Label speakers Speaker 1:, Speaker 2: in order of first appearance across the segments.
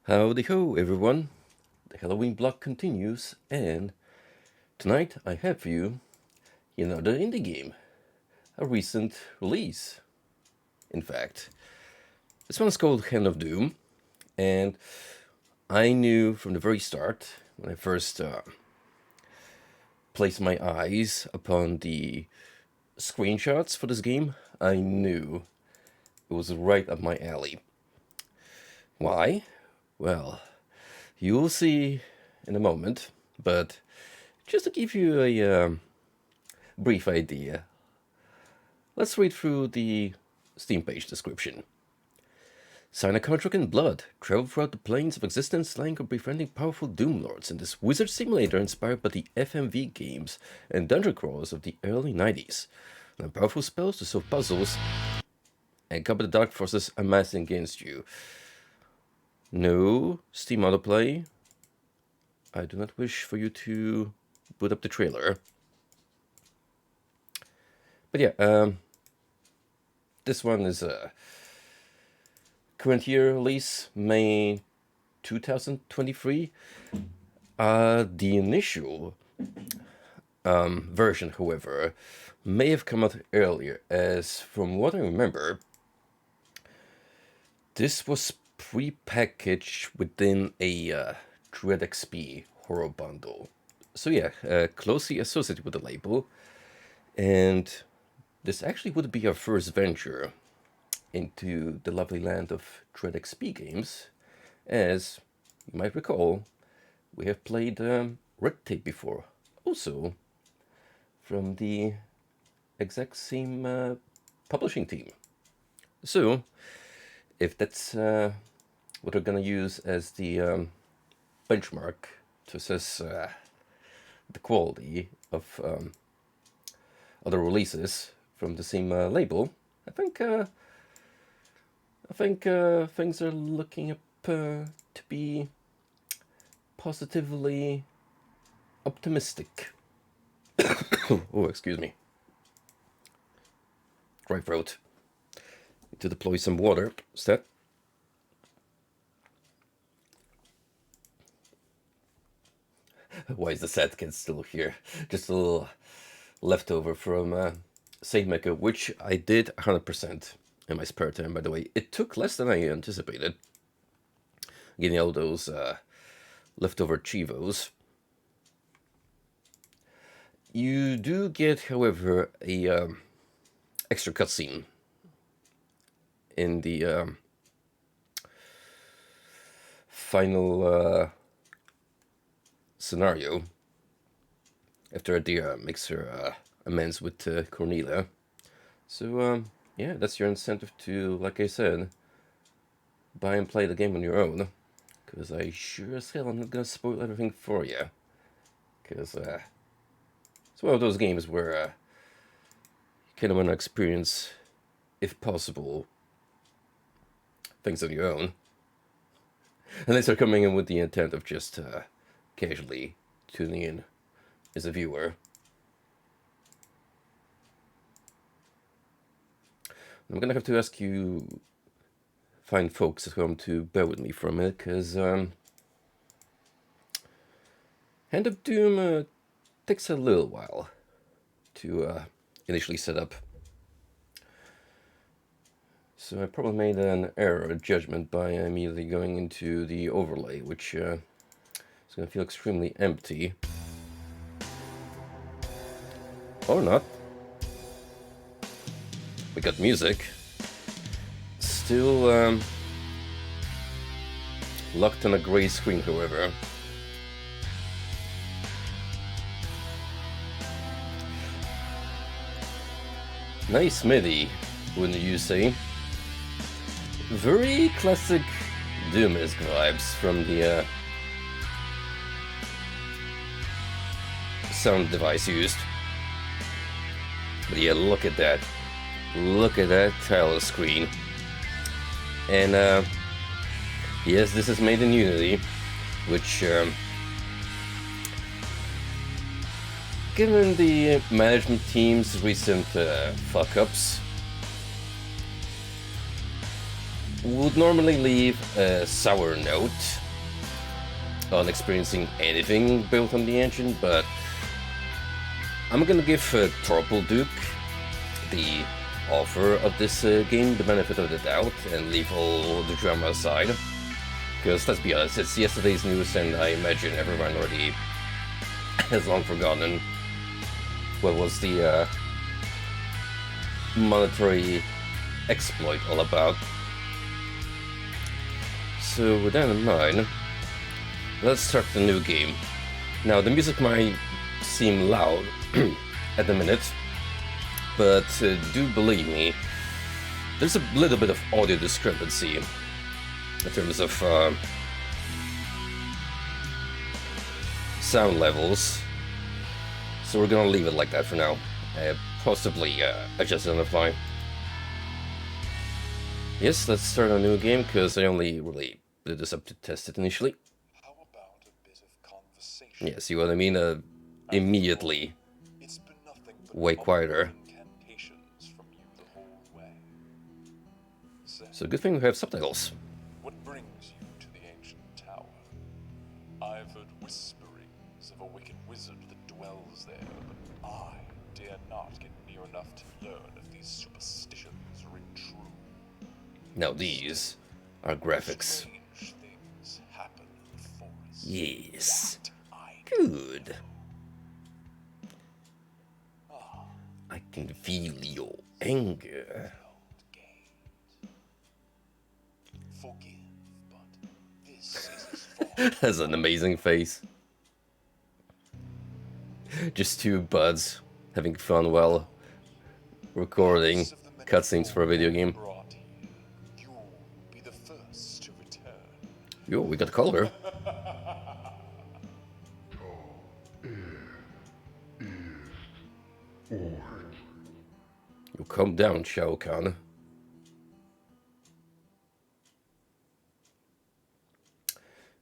Speaker 1: Howdy ho, everyone. The Halloween block continues, and tonight I have for you another indie game, a recent release. In fact, this one is called Hand of Doom, and I knew from the very start when I first placed my eyes upon the screenshots for this game, I knew it was right up my alley. Why? Well, you'll see in a moment, but just to give you a brief idea, let's read through the Steam page description. Sign a contract in blood. Travel throughout the planes of existence, slaying or befriending powerful Doom Lords in this wizard simulator inspired by the FMV games and dungeon crawlers of the early 90s. Learn powerful spells to solve puzzles and combat the dark forces amassing against you. No Steam autoplay. I do not wish for you to boot up the trailer. But yeah, this one is a current year release, May 2023. The initial version, however, may have come out earlier, as from what I remember, this was pre-packaged within a Dread XP horror bundle. So yeah, closely associated with the label, and this actually would be our first venture into the lovely land of Dread XP games, as you might recall, we have played Red Tape before, also from the exact same publishing team. So, if that's what we're gonna use as the benchmark to assess the quality of other releases from the same label, I think things are looking up to be positively optimistic. Oh, excuse me. Dry throat. Need to deploy some water instead. Why is the sad kid still here? Just a little leftover from Saint Maker, which I did 100% in my spare time, by the way. It took less than I anticipated, getting all those leftover Chivos. You do get, however, a extra cutscene in the final scenario after Adira makes her amends with Cornelia. So yeah, that's your incentive to, like I said, buy and play the game on your own, because I sure as hell am not gonna spoil everything for you, because it's one of those games where you kind of want to experience, if possible, things on your own, unless you're coming in with the intent of just casually tuning in as a viewer. I'm gonna have to ask you fine folks at home to bear with me for a minute, because Hand of Doom takes a little while to initially set up. So I probably made an error of judgment by immediately going into the overlay, which is going to feel extremely empty. Or not. We got music. Still locked on a gray screen, however. Nice MIDI, wouldn't you say? Very classic Doom-esque vibes from the sound device used. But yeah, look at that. Look at that tile screen. And yes, this is made in Unity, which given the management team's recent fuck-ups, would normally leave a sour note on experiencing anything built on the engine, but I'm gonna give Torpal the author of this game the benefit of the doubt and leave all the drama aside. Because let's be honest, it's yesterday's news, and I imagine everyone already has long forgotten what was the monetary exploit all about. So with that in mind, let's start the new game. Now the music might seem loud at the minute, but do believe me, there's a little bit of audio discrepancy in terms of sound levels, so we're gonna leave it like that for now. Possibly adjust it on the fly. Yes, let's start a new game, because I only really did this up to test it initially.
Speaker 2: How about a bit of conversation?
Speaker 1: Yeah, see what I mean? Immediately
Speaker 2: It's been nothing but
Speaker 1: way quieter.
Speaker 2: incantations from you the whole way.
Speaker 1: So good thing we have subtitles.
Speaker 2: What brings you to the ancient tower? I've heard whisperings of a wicked wizard that dwells there, but I dare not get near enough to learn if these superstitions ring true.
Speaker 1: Now these are graphics.
Speaker 2: Strange things happen in the forest.
Speaker 1: Yes.
Speaker 2: That I
Speaker 1: Good. I can feel your anger.
Speaker 2: held gate. Forgive, but this is his fault.
Speaker 1: That's an amazing face. Just two buds having fun while recording cutscenes for a video game.
Speaker 2: Brought here. You'll be the first to return.
Speaker 1: Yo, we got color. You calm down, Shao Kahn.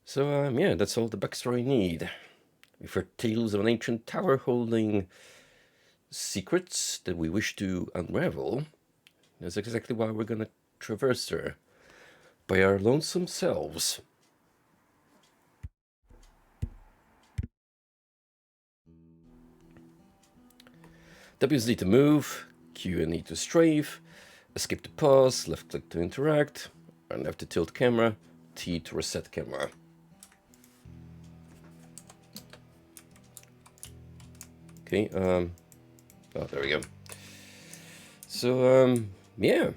Speaker 1: So, yeah, that's all the backstory you need. We've heard tales of an ancient tower holding secrets that we wish to unravel. That's exactly why we're gonna traverse there by our lonesome selves. W is D to move, Q and E to strafe, escape to pause, left click to interact, and F to tilt camera, T to reset camera. Okay, oh, there we go. So, yeah.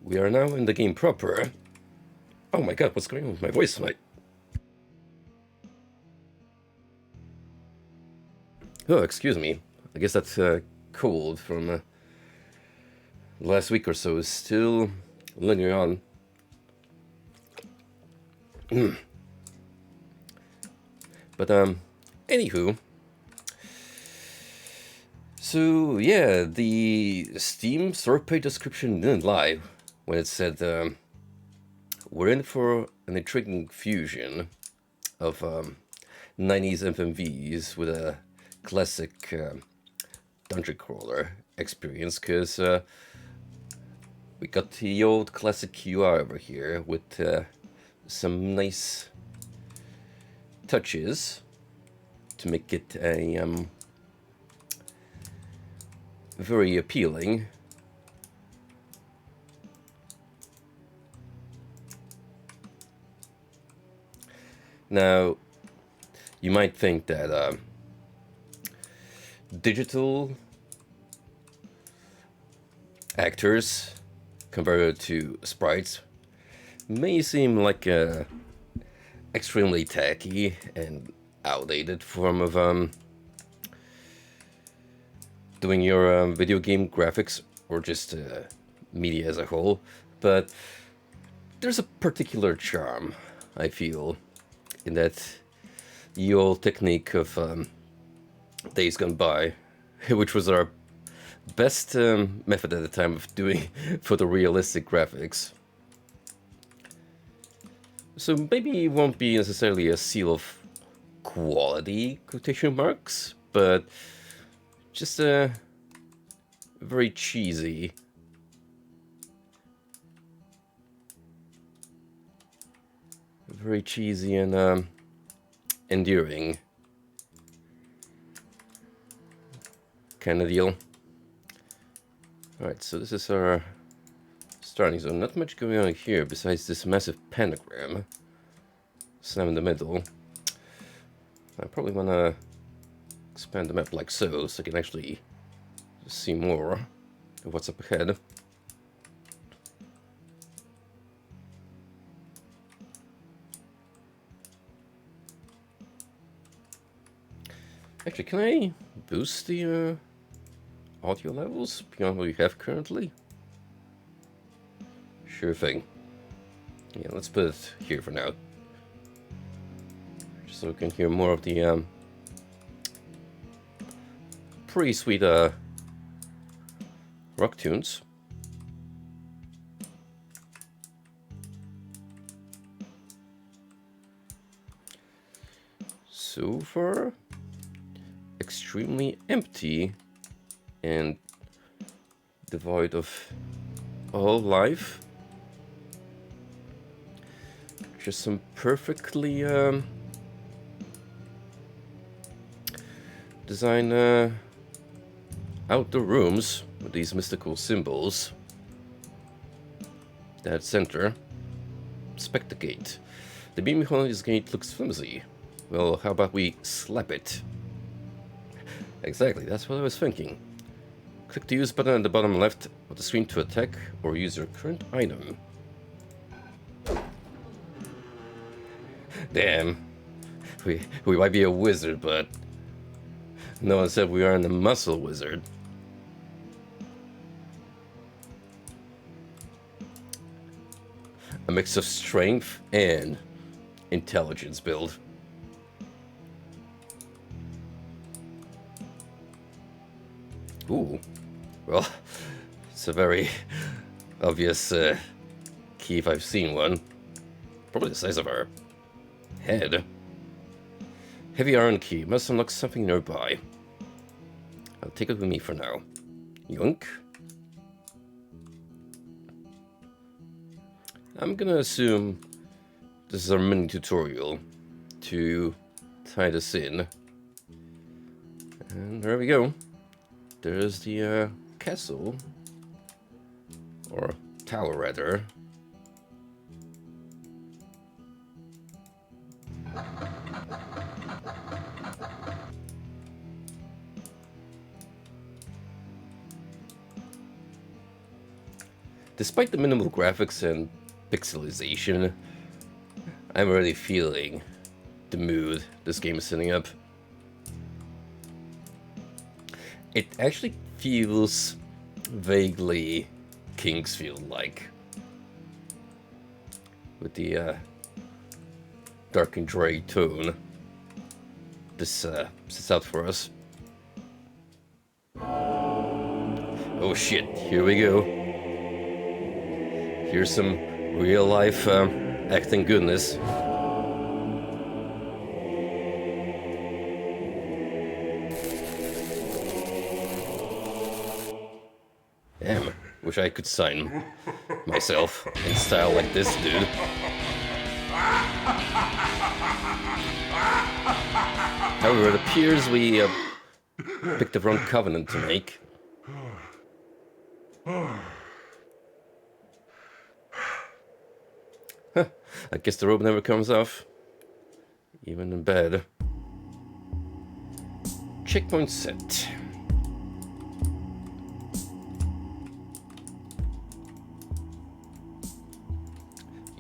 Speaker 1: We are now in the game proper. Oh my god, what's going on with my voice tonight? Oh, excuse me. I guess that's cold from last week or so is still lingering on. But, anywho. So, yeah, the Steam store page description didn't lie when it said, we're in for an intriguing fusion of 90s FMVs with a classic dungeon crawler experience, because we got the old classic UI over here with some nice touches to make it a very appealing. Now, you might think that digital actors converted to sprites may seem like a extremely tacky and outdated form of doing your video game graphics or just media as a whole, but there's a particular charm, I feel, in that the old technique of days gone by, which was our best method at the time of doing photorealistic graphics. So maybe it won't be necessarily a seal of quality, quotation marks, but just a very cheesy very cheesy and endearing kind of deal. Alright, so this is our starting zone. Not much going on here besides this massive pentagram. Slam in the middle. I probably want to expand the map like so I can actually see more of what's up ahead. Actually, can I boost the audio levels beyond what we have currently? Sure thing. Yeah, let's put it here for now. Just so we can hear more of the pretty sweet rock tunes. So far, extremely empty and devoid of all life. Just some perfectly designed outdoor rooms with these mystical symbols. That center. Inspect the gate. The beam behind this gate looks flimsy. Well, how about we slap it? Exactly, that's what I was thinking. Click the use button at the bottom left of the screen to attack or use your current item. Damn. We might be a wizard, but no one said we aren't a muscle wizard. A mix of strength and intelligence build. Ooh. Well, it's a very obvious key if I've seen one. Probably the size of our head. Heavy iron key. Must unlock something nearby. I'll take it with me for now. Yoink. I'm gonna assume this is our mini tutorial to tie this in. And there we go. There's the castle. Or tower, rather. Despite the minimal graphics and pixelization, I'm already feeling the mood this game is setting up. It actually feels vaguely Kingsfield-like, with the dark and gray tone this sets out for us. Oh shit, here we go. Here's some real-life acting goodness. Damn, wish I could sign myself in style like this dude. However, it appears we picked the wrong covenant to make. Huh, I guess the rope never comes off, even in bed. Checkpoint set.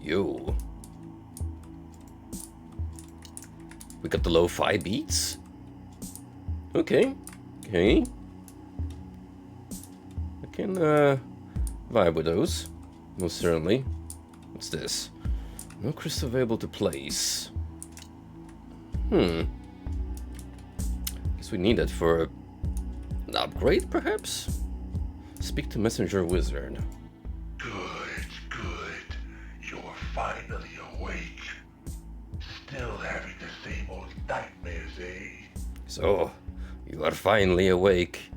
Speaker 1: Yo. We got the lo-fi beats? Okay. Okay. I can vibe with those. Most certainly. What's this? No crystal available to place. Guess we need that for an upgrade, perhaps? Speak to Messenger Wizard.
Speaker 3: Good, good. You're finally awake. Still having the same old nightmares, eh?
Speaker 1: So, you are finally awake.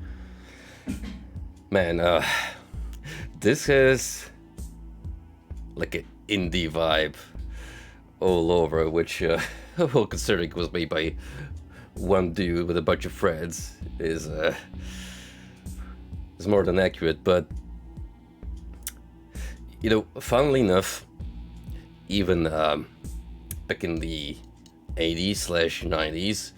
Speaker 1: Man, this has like an indie vibe all over, which, well, considering it was made by one dude with a bunch of friends, is more than accurate. But you know, funnily enough, even back in the 80s/90s,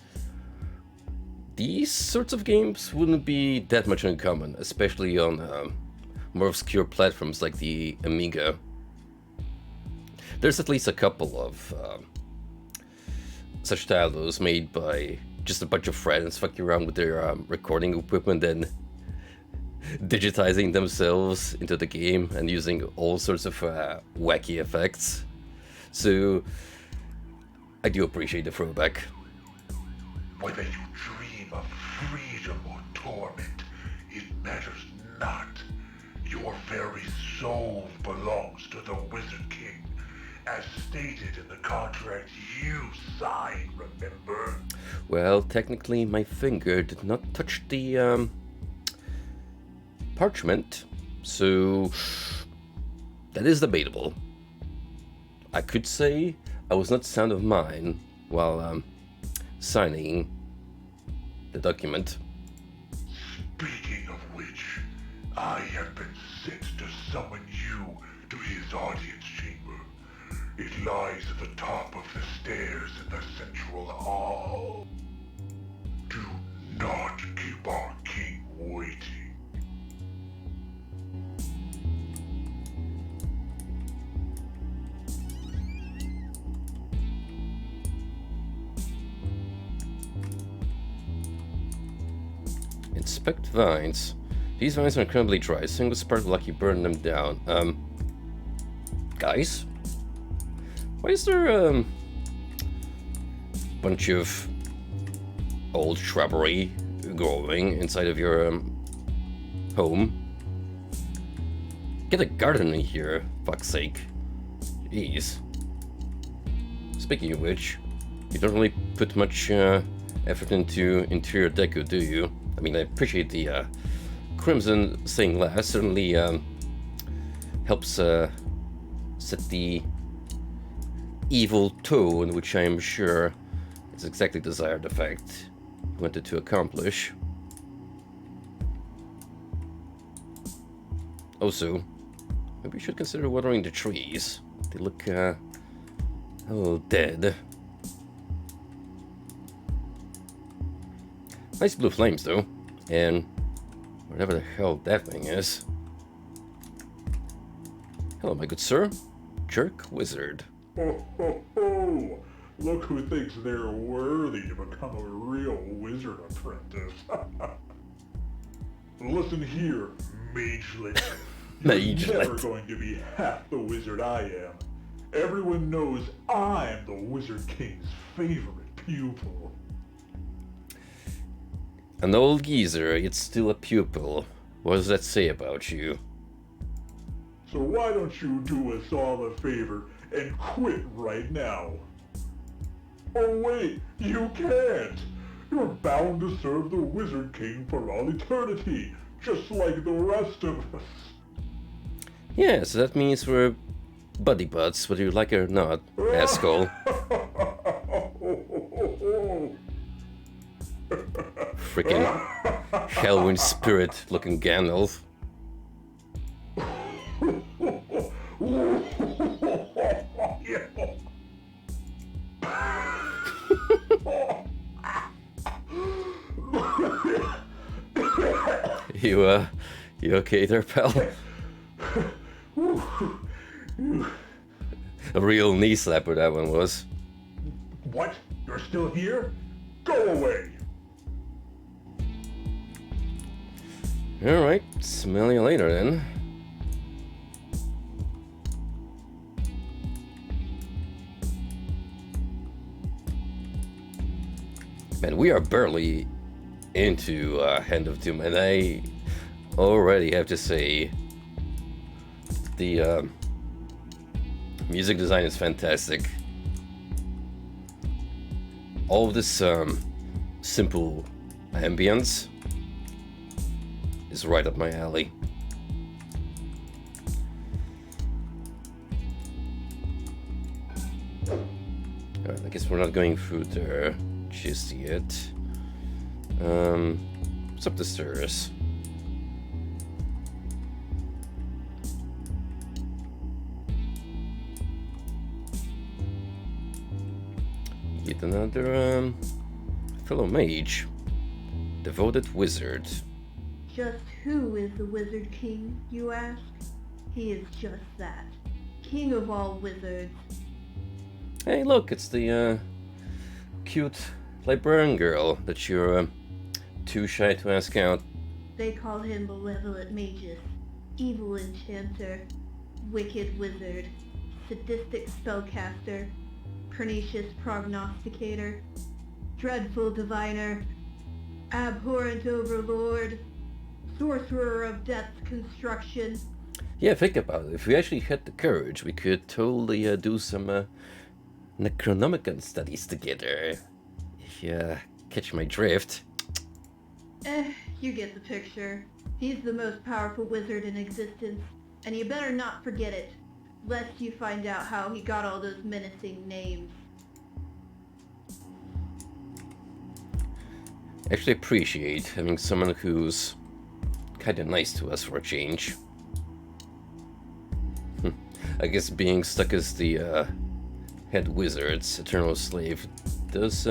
Speaker 1: these sorts of games wouldn't be that much uncommon, especially on more obscure platforms like the Amiga. There's at least a couple of such titles made by just a bunch of friends fucking around with their recording equipment and digitizing themselves into the game and using all sorts of wacky effects. So I do appreciate the throwback.
Speaker 3: Whether you dream of freedom or torment, it matters not. Your very soul belongs to the Wizard King, as stated in the contract you signed, remember?
Speaker 1: Well, technically my finger did not touch the parchment, so that is debatable. I could say I was not sound of mind while signing the document.
Speaker 3: Speaking of which, I have been sent to summon you to his audience chamber. It lies at the top of the stairs in the central hall. Do not keep our king waiting.
Speaker 1: Inspect vines. These vines are incredibly dry. A single spark will likely burn them down. Guys? Why is there a bunch of old shrubbery growing inside of your home? Get a garden in here, fuck's sake. Jeez. Speaking of which, you don't really put much effort into interior deco, do you? I mean, I appreciate the crimson stained glass. Certainly helps set the evil tone, which I am sure is exactly the desired effect you wanted to accomplish. Also, maybe you should consider watering the trees. They look a little dead. Nice blue flames, though, and whatever the hell that thing is. Hello, my good sir. Jerk Wizard.
Speaker 3: Ho, ho, ho! Look who thinks they're worthy to become a real wizard apprentice. Listen here, magelet. You're
Speaker 1: Magelet.
Speaker 3: never going to be half the wizard I am. Everyone knows I'm the Wizard King's favorite pupil.
Speaker 1: An old geezer, yet still a pupil. What does that say about you?
Speaker 3: So why don't you do us all a favor and quit right now? Oh wait, you can't! You're bound to serve the Wizard King for all eternity, just like the rest of us.
Speaker 1: Yeah, so that means we're buddy buds, whether you like it or not, asshole. Freaking Halloween spirit looking Gandalf. You okay there, pal? A real knee slapper that one was.
Speaker 3: What? You're still here? Go away!
Speaker 1: Alright, smell you later then. Man, we are barely into Hand of Doom, and I already have to say the music design is fantastic. All of this simple ambience is right up my alley. Alright, I guess we're not going through there just yet. What's up the stairs? Yet another, fellow mage. Devoted wizard.
Speaker 4: Just who is the Wizard King, you ask? He is just that. King of all wizards.
Speaker 1: Hey, look, it's the, cute librarian girl that you're, too shy to ask out.
Speaker 4: They call him Malevolent Magus, Evil Enchanter, Wicked Wizard, Sadistic Spellcaster, Pernicious Prognosticator, Dreadful Diviner, Abhorrent Overlord, Sorcerer of Death's Construction.
Speaker 1: Yeah, think about it. If we actually had the courage, we could totally do some Necronomicon studies together. If you catch my drift.
Speaker 4: You get the picture. He's the most powerful wizard in existence, and you better not forget it, lest you find out how he got all those menacing names.
Speaker 1: Actually appreciate having someone who's kinda nice to us for a change. I guess being stuck as the head wizard's eternal slave does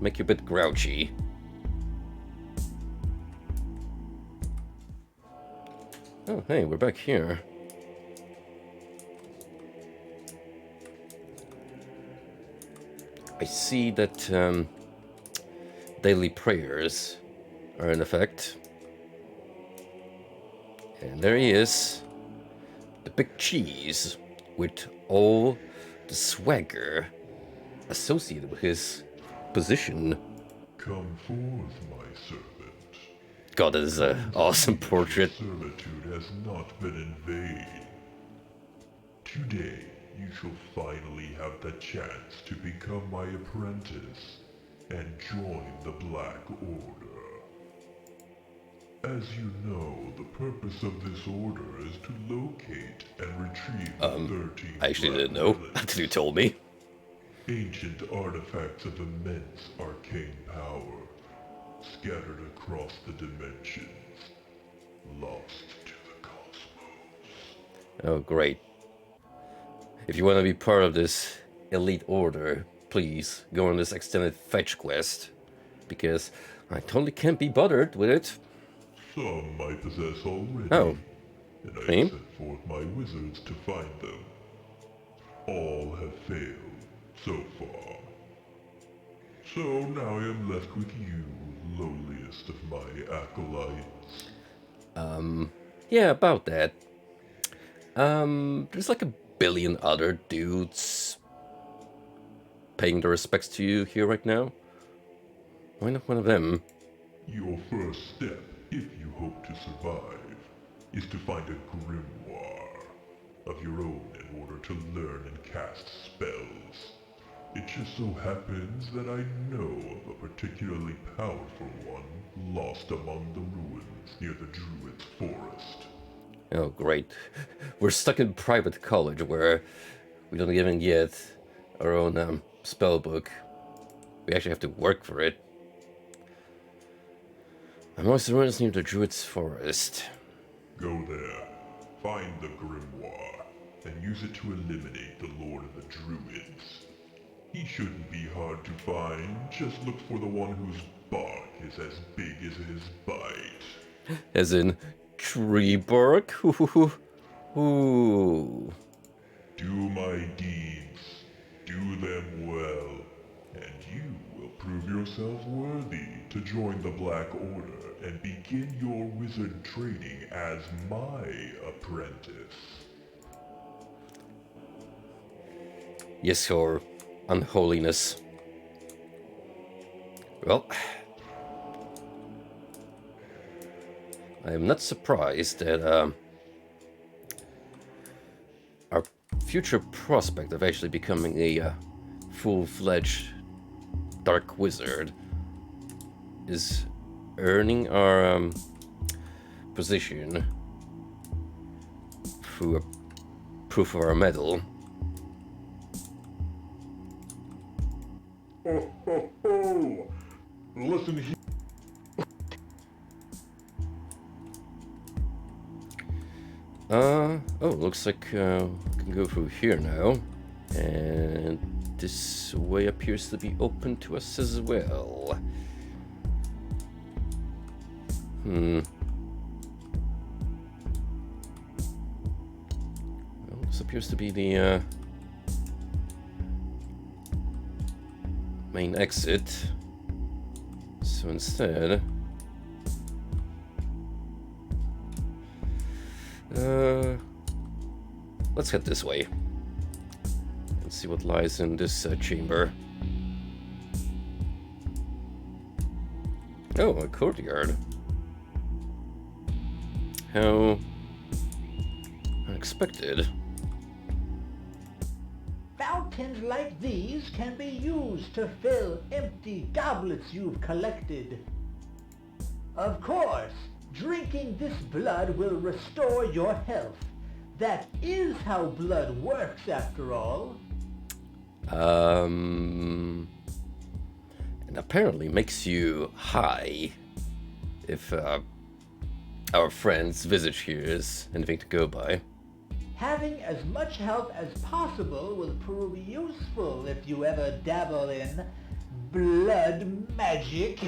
Speaker 1: make you a bit grouchy. Oh, hey, we're back here. I see that daily prayers are in effect. And there he is, the big cheese, with all the swagger associated with his position.
Speaker 3: Come forth, my servant.
Speaker 1: God, that is an awesome portrait.
Speaker 3: Servitude has not been in vain. Today, you shall finally have the chance to become my apprentice and join the Black Order. As you know, the purpose of this order is to locate and retrieve the 13
Speaker 1: I actually
Speaker 3: Black
Speaker 1: didn't know
Speaker 3: relics,
Speaker 1: until you told me.
Speaker 3: ancient artifacts of immense arcane power, scattered across the dimensions, lost to the cosmos.
Speaker 1: Oh, great. If you want to be part of this elite order, please go on this extended fetch quest, because I totally can't be bothered with it.
Speaker 3: Some I possess already,
Speaker 1: Oh,
Speaker 3: and I
Speaker 1: me?
Speaker 3: have sent forth my wizards to find them. All have failed so far. So now I am left with you, lowliest of my acolytes.
Speaker 1: Yeah, about that. There's like a billion other dudes paying their respects to you here right now. Why not one of them?
Speaker 3: Your first step, if you hope to survive, is to find a grimoire of your own in order to learn and cast spells. It just so happens that I know of a particularly powerful one lost among the ruins near the Druid's Forest.
Speaker 1: Oh, great. We're stuck in private college where we don't even get our own spell book. We actually have to work for it. Amongst the ruins near the Druid's Forest.
Speaker 3: Go there, find the grimoire, and use it to eliminate the Lord of the Druids. He shouldn't be hard to find, just look for the one whose bark is as big as his bite.
Speaker 1: As in, tree bark? Ooh.
Speaker 3: Do my deeds, do them well, and you will prove yourself worthy to join the Black Order and begin your wizard training as my apprentice.
Speaker 1: Yes, your unholiness. Well, I am not surprised that our future prospect of actually becoming a full-fledged dark wizard is earning our position through a proof of our medal.
Speaker 3: ho, ho, ho. Listen here.
Speaker 1: Oh, looks like we can go through here now. And this way appears to be open to us as well. Well, this appears to be the main exit. So instead, let's head this way and see what lies in this chamber. Oh, a courtyard. How unexpected.
Speaker 5: Fountains like these can be used to fill empty goblets you've collected. Of course, drinking this blood will restore your health. That is how blood works, after all.
Speaker 1: And apparently makes you high. If our friend's visage here is anything to go by.
Speaker 5: Having as much health as possible will prove useful if you ever dabble in blood magic.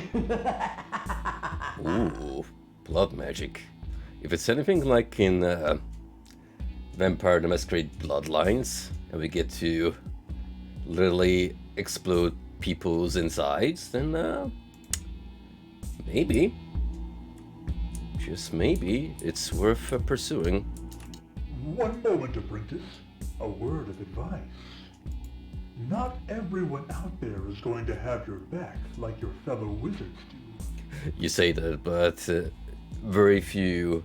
Speaker 1: Ooh, blood magic. If it's anything like in Vampire the Masquerade Bloodlines, and we get to literally explode people's insides, then maybe, just maybe, it's worth pursuing.
Speaker 3: One moment, apprentice. A word of advice. Not everyone out there is going to have your back like your fellow wizards do.
Speaker 1: You say that, but very few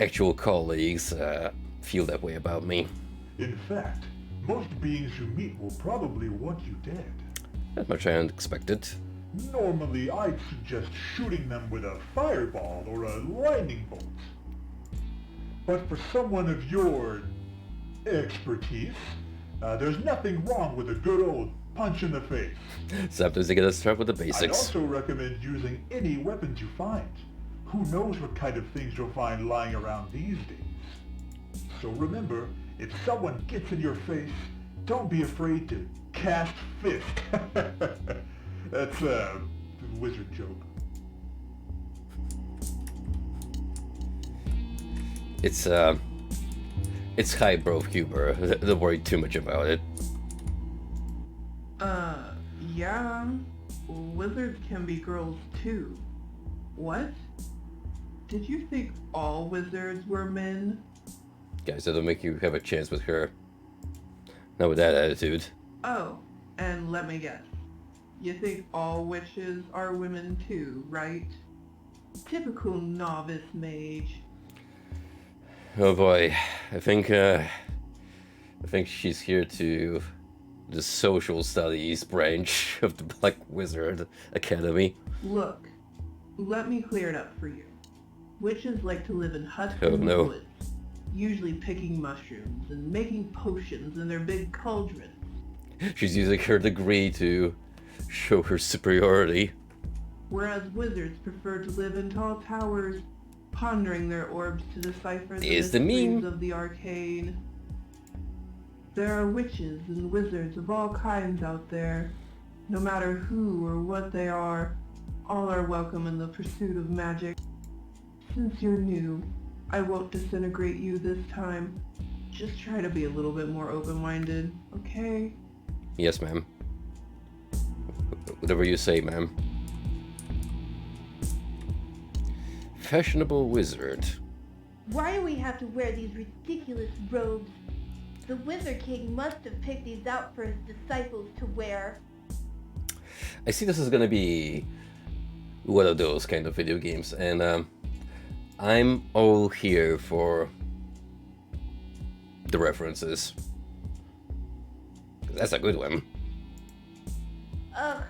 Speaker 1: actual colleagues feel that way about me.
Speaker 3: In fact, most beings you meet will probably want you dead.
Speaker 1: That much I unexpected.
Speaker 3: Normally, I'd suggest shooting them with a fireball or a lightning bolt. But for someone of your expertise, there's nothing wrong with a good old punch in the face.
Speaker 1: Sometimes you gotta start with the
Speaker 3: I'd
Speaker 1: basics.
Speaker 3: also recommend using any weapons you find. Who knows what kind of things you'll find lying around these days. So remember, if someone gets in your face, don't be afraid to cast fist. That's a wizard joke.
Speaker 1: It's highbrow humor. Don't worry too much about it.
Speaker 6: Yeah. Wizards can be girls too. What? Did you think all wizards were men?
Speaker 1: Guys, that'll make you have a chance with her. Not with that attitude.
Speaker 6: Oh, and let me guess. You think all witches are women too, right? Typical novice mage.
Speaker 1: Oh boy, I think she's here to the social studies branch of the Black Wizard Academy.
Speaker 6: Look, let me clear it up for you. Witches like to live in huts
Speaker 1: Oh,
Speaker 6: in the
Speaker 1: no.
Speaker 6: woods, usually picking mushrooms and making potions in their big cauldrons.
Speaker 1: She's using her degree to show her superiority.
Speaker 6: Whereas wizards prefer to live in tall towers, pondering their orbs to decipher the
Speaker 1: Is the
Speaker 6: mysteries
Speaker 1: meme.
Speaker 6: of the arcane. There are witches and wizards of all kinds out there. No matter who or what they are, all are welcome in the pursuit of magic. Since you're new, I won't disintegrate you this time. Just try to be a little bit more open-minded, okay?
Speaker 1: Yes, ma'am. Whatever you say, ma'am. Fashionable wizard.
Speaker 4: Why do we have to wear these ridiculous robes? The Wizard King must have picked these out for his disciples to wear.
Speaker 1: I see this is gonna be one of those kind of video games, and I'm all here for the references. That's a good one.
Speaker 4: Ugh,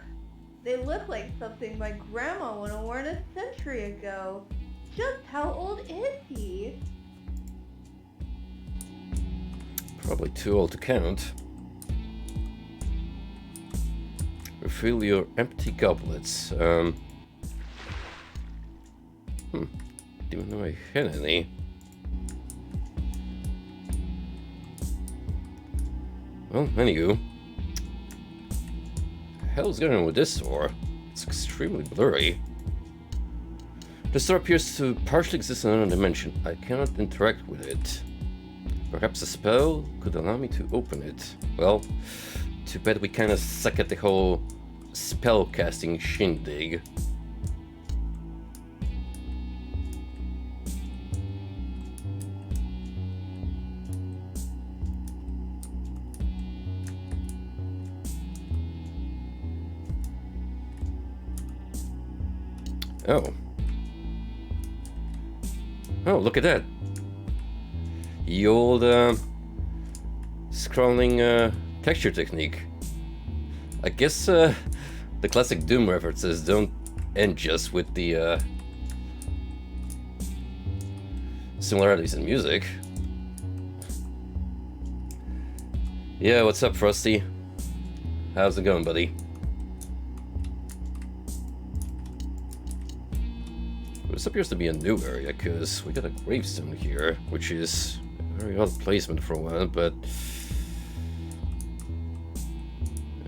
Speaker 4: they look like something my grandma would have worn a century ago. Just how old is he?
Speaker 1: Probably too old to count. refill your empty goblets. Didn't know I had any. Well, anywho. The hell's going on with this door? It's extremely blurry. This door appears to partially exist in another dimension. I cannot interact with it. Perhaps a spell could allow me to open it. Well, too bad we kinda suck at the whole spell casting shindig. Oh. Oh, look at that. The old scrolling texture technique. I guess the classic Doom references don't end just with the similarities in music. Yeah, what's up, Frosty? How's it going, buddy? This appears to be a new area, because we got a gravestone here, which is a very odd placement for one, but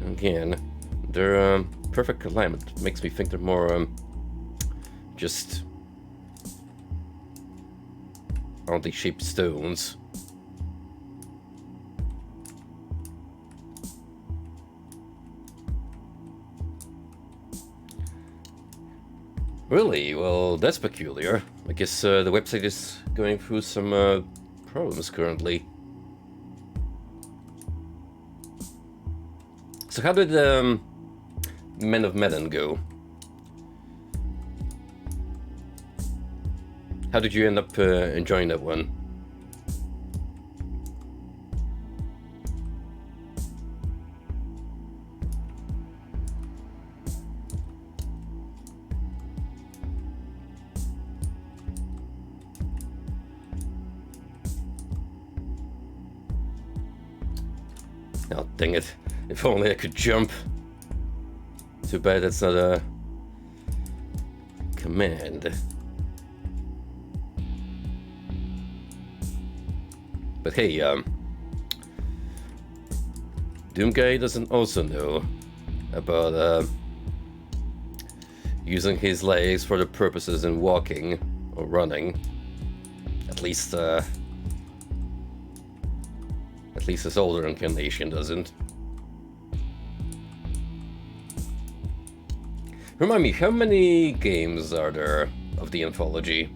Speaker 1: again, their perfect alignment makes me think they're more just oddly shaped stones. Really? Well, that's peculiar. I guess the website is going through some problems currently. So how did Men of Medan go? How did you end up enjoying that one? Oh, dang it. If only I could jump. Too bad that's not a command. But hey, Doom Guy doesn't also know about using his legs for the purposes in walking or running. At least his older incarnation doesn't. Remind me, how many games are there of the anthology?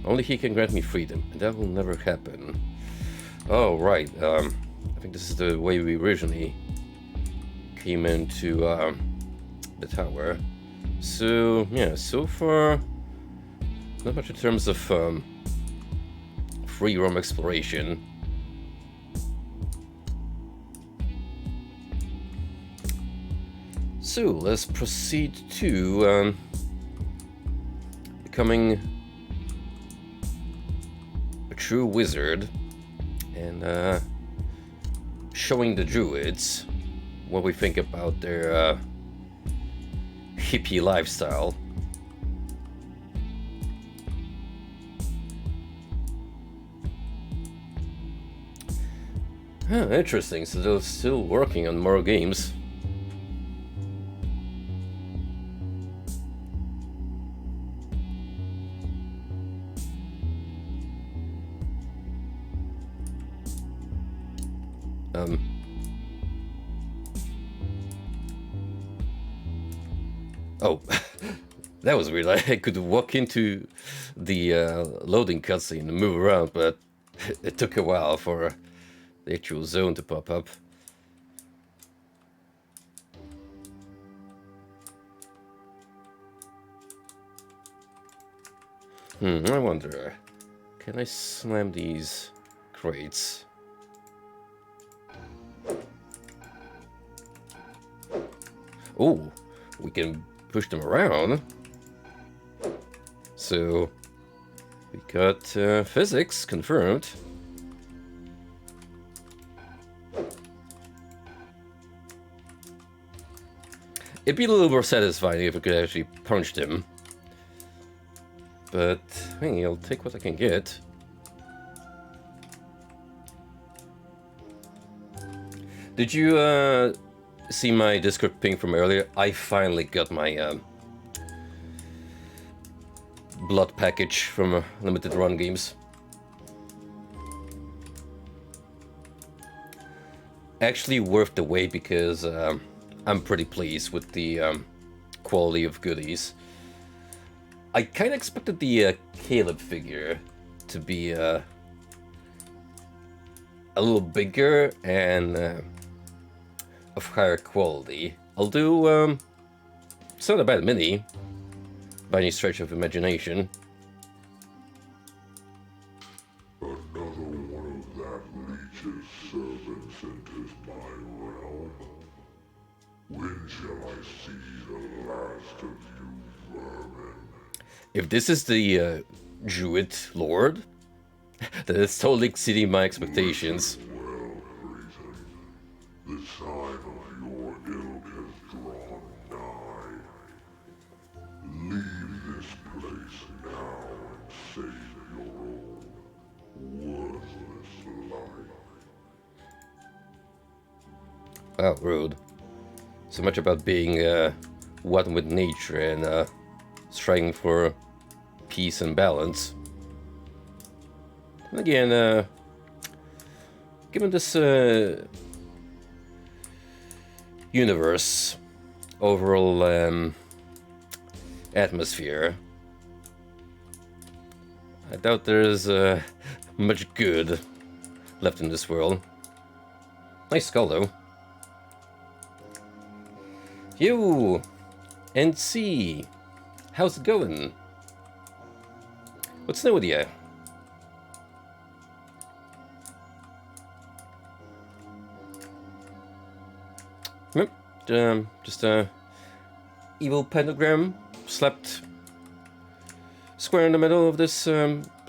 Speaker 1: Only he can grant me freedom, and that will never happen. Oh, right. I think this is the way we originally came into the tower. So, yeah, so far, not much in terms of free roam exploration. So let's proceed to becoming a true wizard and showing the druids what we think about their hippie lifestyle. Huh, interesting, so they're still working on more games. Oh, that was weird. I could walk into the loading cutscene and move around, but it took a while for the actual zone to pop up. I wonder, can I slam these crates? Oh, we can push them around. So we got physics confirmed. It'd be a little more satisfying if I could actually punch him. But, hey, I'll take what I can get. Did you, see my Discord ping from earlier? I finally got my, blood package from Limited Run Games. Actually worth the wait because I'm pretty pleased with the quality of goodies. I kind of expected the Caleb figure to be a little bigger and of higher quality. Although it's not a bad mini by any stretch of imagination.
Speaker 3: Another one of that leech's servants enters my realm. When shall I see the last of you, vermin?
Speaker 1: If this is the Druid Lord, then it's totally exceeding my expectations.
Speaker 3: Well, Cretan, the time of your ilk has drawn nigh. Leave this place now and save your own worthless life.
Speaker 1: Wow, rude. So much about being one with nature and striving for peace and balance. And again, given this universe overall atmosphere, I doubt there's much good left in this world. Nice skull, though. You and C, how's it going? What's new with you? Yep, just a evil pentagram slapped square in the middle of this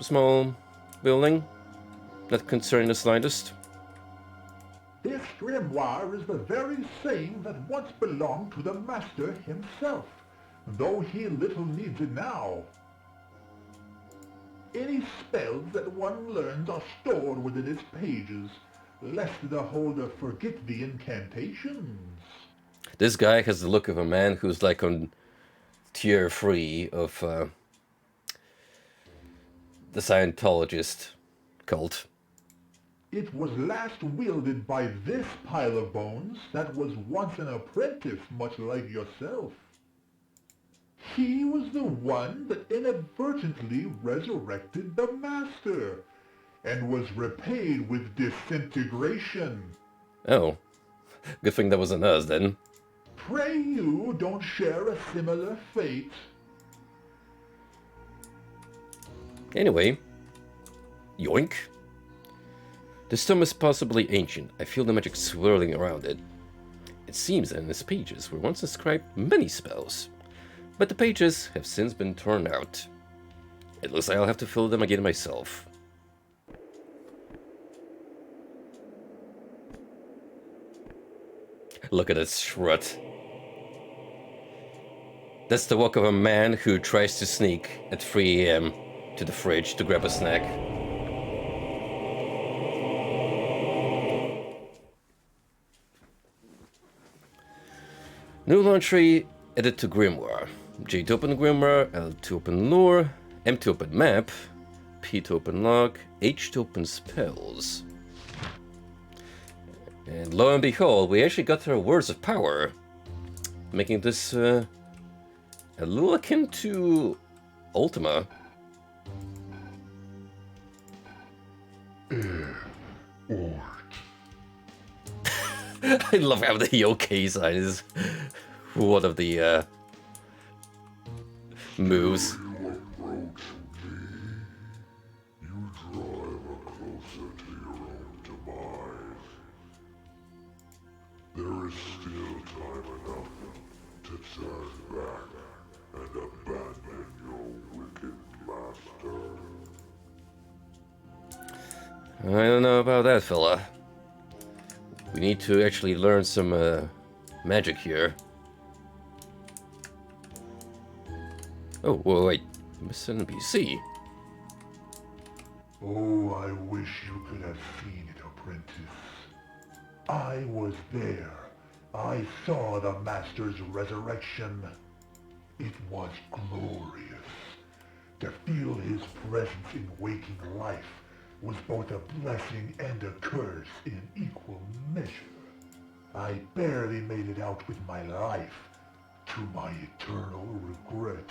Speaker 1: small building. Not concerned the slightest.
Speaker 3: This grimoire is the very same that once belonged to the Master himself, though he little needs it now. Any spells that one learns are stored within its pages, lest the holder forget the incantations.
Speaker 1: This guy has the look of a man who's like on tier 3 of the Scientologist cult.
Speaker 3: It was last wielded by this pile of bones that was once an apprentice much like yourself. He was the one that inadvertently resurrected the Master, and was repaid with disintegration.
Speaker 1: Oh, good thing that wasn't us then.
Speaker 3: Pray you don't share a similar fate.
Speaker 1: Anyway, yoink. This tome is possibly ancient. I feel the magic swirling around it. It seems that in its pages were once inscribed many spells, but the pages have since been torn out. It looks like I'll have to fill them again myself. Look at that strut. That's the walk of a man who tries to sneak at 3 AM to the fridge to grab a snack. New launchery, edit to Grimoire. J to open Grimoire, L to open Lore, M to open Map, P to open Log, H to open Spells. And lo and behold, we actually got our Words of Power, making this a little akin to Ultima. I love how the OK sign is one of the moves.
Speaker 3: You approach me, you drive her closer to your own demise. There is still time enough to turn back and abandon your wicked master.
Speaker 1: I don't know about that, fella. We need to actually learn some magic here. Oh, wait. Miss NPC.
Speaker 3: Oh, I wish you could have seen it, apprentice. I was there. I saw the Master's resurrection. It was glorious. To feel his presence in waking life was both a blessing and a curse in equal measure. I barely made it out with my life, to my eternal regret.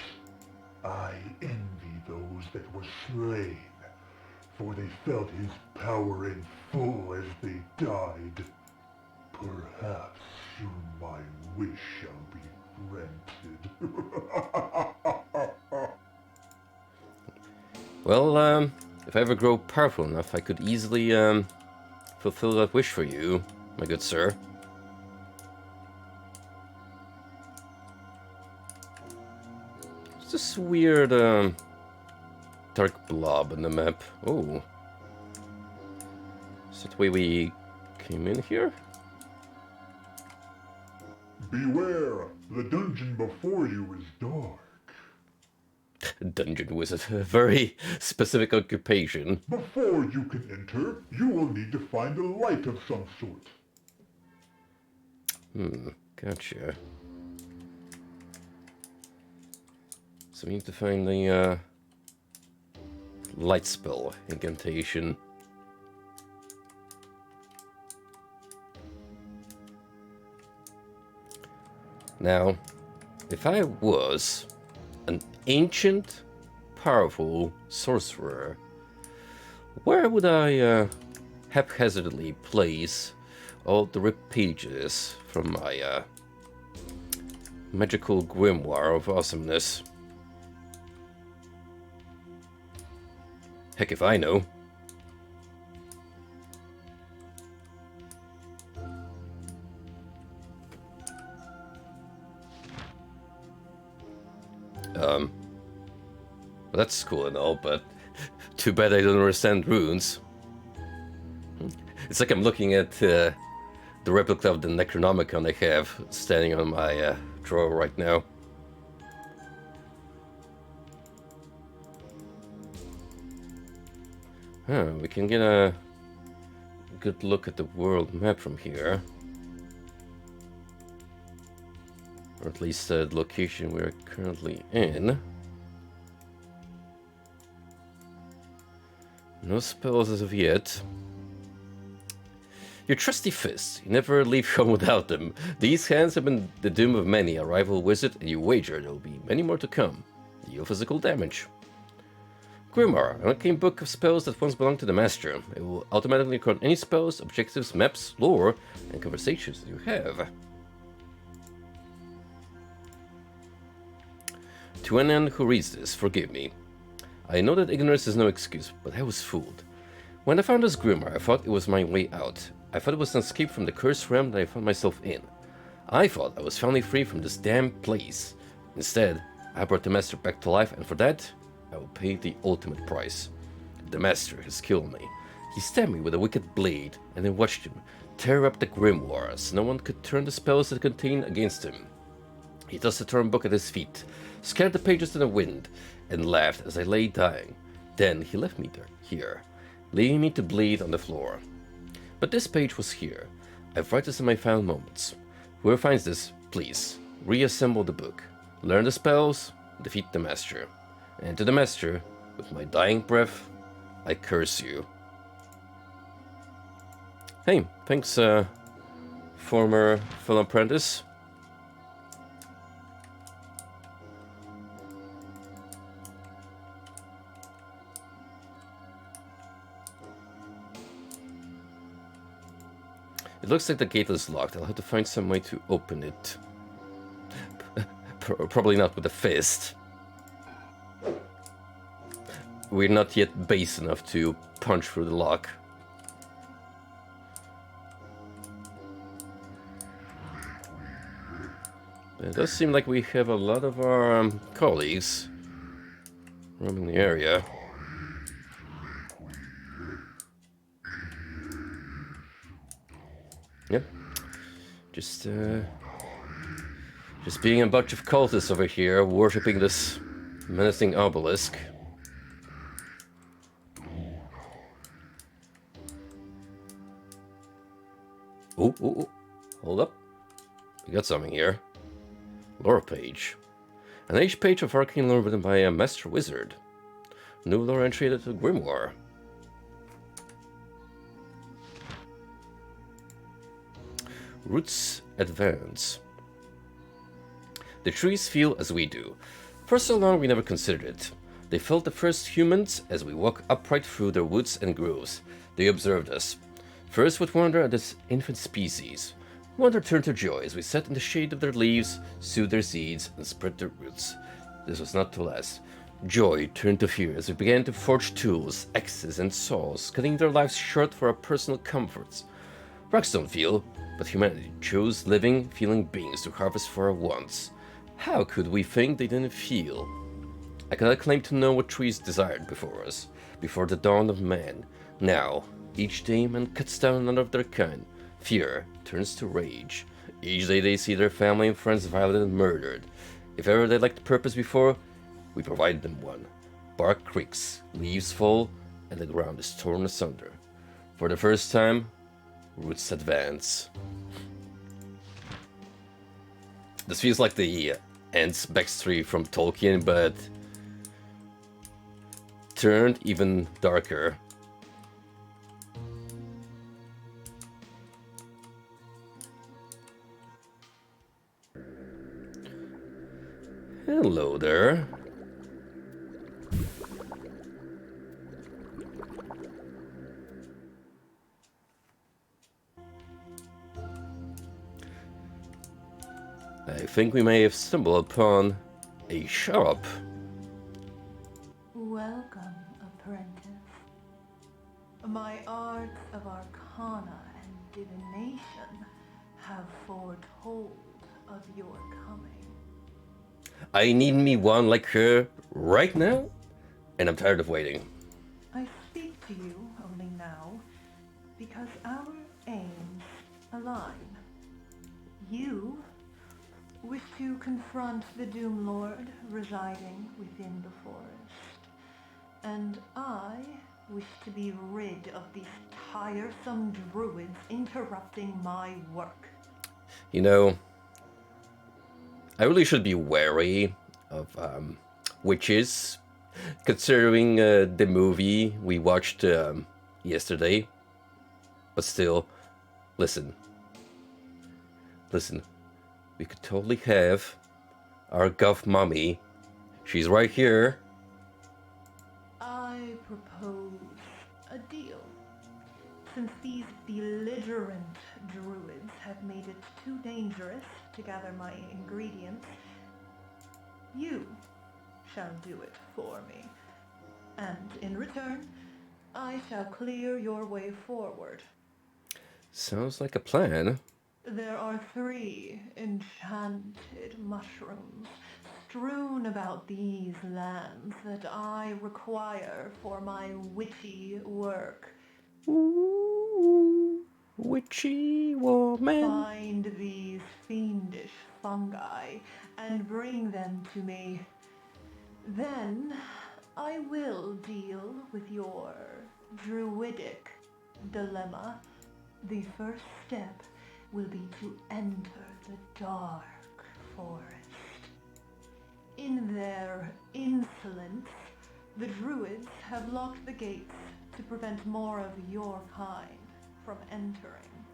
Speaker 3: I envy those that were slain, for they felt his power in full as they died. Perhaps soon my wish shall be granted.
Speaker 1: Well, if I ever grow powerful enough, I could easily, fulfill that wish for you, my good sir. It's this weird, dark blob on the map. Oh. Is that the way we came in here?
Speaker 3: Beware, the dungeon before you is dark.
Speaker 1: Dungeon wizard, a very specific occupation.
Speaker 3: Before you can enter, you will need to find a light of some sort.
Speaker 1: Gotcha. So we need to find the light spell incantation. Now, if I was an ancient, powerful sorcerer, where would I haphazardly place all the ripped pages from my magical grimoire of awesomeness? Heck if I know. Well, that's cool and all, but too bad I don't understand runes. It's like I'm looking at the replica of the Necronomicon I have standing on my drawer right now. We can get a good look at the world map from here. Or at least the location we're currently in. No spells as of yet. Your trusty fists. You never leave home without them. These hands have been the doom of many a rival wizard, and you wager there will be many more to come. Deal physical damage. Grimoire, an arcane book of spells that once belonged to the master. It will automatically record any spells, objectives, maps, lore, and conversations that you have. To anyone who reads this, forgive me. I know that ignorance is no excuse, but I was fooled. When I found this grimoire, I thought it was my way out. I thought it was an escape from the cursed realm that I found myself in. I thought I was finally free from this damn place. Instead, I brought the master back to life, and for that, I will pay the ultimate price. The master has killed me. He stabbed me with a wicked blade, and I watched him tear up the grimoire as no one could turn the spells that contained against him. He tossed the torn book at his feet, scattered the pages in the wind, and laughed as I lay dying. Then he left me here, leaving me to bleed on the floor. But this page was here. I've written this in my final moments. Whoever finds this, please, reassemble the book. Learn the spells, defeat the master. And to the master, with my dying breath, I curse you. Hey, thanks, former fellow apprentice. It looks like the gate is locked. I'll have to find some way to open it. Probably not with a fist. We're not yet base enough to punch through the lock. It does seem like we have a lot of our colleagues roaming the area. Yep. Just being a bunch of cultists over here worshipping this menacing obelisk. Ooh, ooh, ooh. Hold up. We got something here. Lore page. An age page of arcane lore written by a master wizard. New lore entry to the grimoire. Roots advance. The trees feel as we do. For so long we never considered it. They felt the first humans as we walked upright through their woods and groves. They observed us. First with wonder at this infant species. Wonder turned to joy as we sat in the shade of their leaves, sowed their seeds, and spread their roots. This was not to last. Joy turned to fear as we began to forge tools, axes, and saws, cutting their lives short for our personal comforts. Rocks don't feel, but humanity chose living, feeling beings to harvest for our wants. How could we think they didn't feel? I cannot claim to know what trees desired before us, before the dawn of man. Now, each day man cuts down another of their kind. Fear turns to rage. Each day they see their family and friends violated and murdered. If ever they lacked purpose before, we provide them one. Bark creaks, leaves fall, and the ground is torn asunder. For the first time, roots advance. This feels like the Ents backstory from Tolkien, but turned even darker. Hello there. I think we may have stumbled upon a shop.
Speaker 4: Welcome, apprentice. My arts of arcana and divination have foretold of your coming.
Speaker 1: I need me one like her right now, and I'm tired of waiting.
Speaker 4: I speak to you only now because our aims align. You wish to confront the Doom Lord residing within the forest, and I wish to be rid of these tiresome druids interrupting my work.
Speaker 1: You know, I really should be wary of witches, considering the movie we watched yesterday. But still, listen, we could totally have our goth mummy. She's right here.
Speaker 4: I propose a deal. Since these belligerent druids have made it too dangerous to gather my ingredients, you shall do it for me. And in return, I shall clear your way forward.
Speaker 1: Sounds like a plan.
Speaker 4: There are 3 enchanted mushrooms strewn about these lands that I require for my witchy work.
Speaker 1: Ooh, witchy woman.
Speaker 4: Find these fiendish fungi and bring them to me. Then I will deal with your druidic dilemma. The first step will be to enter the dark forest. In their insolence, the druids have locked the gates to prevent more of your kind from entering.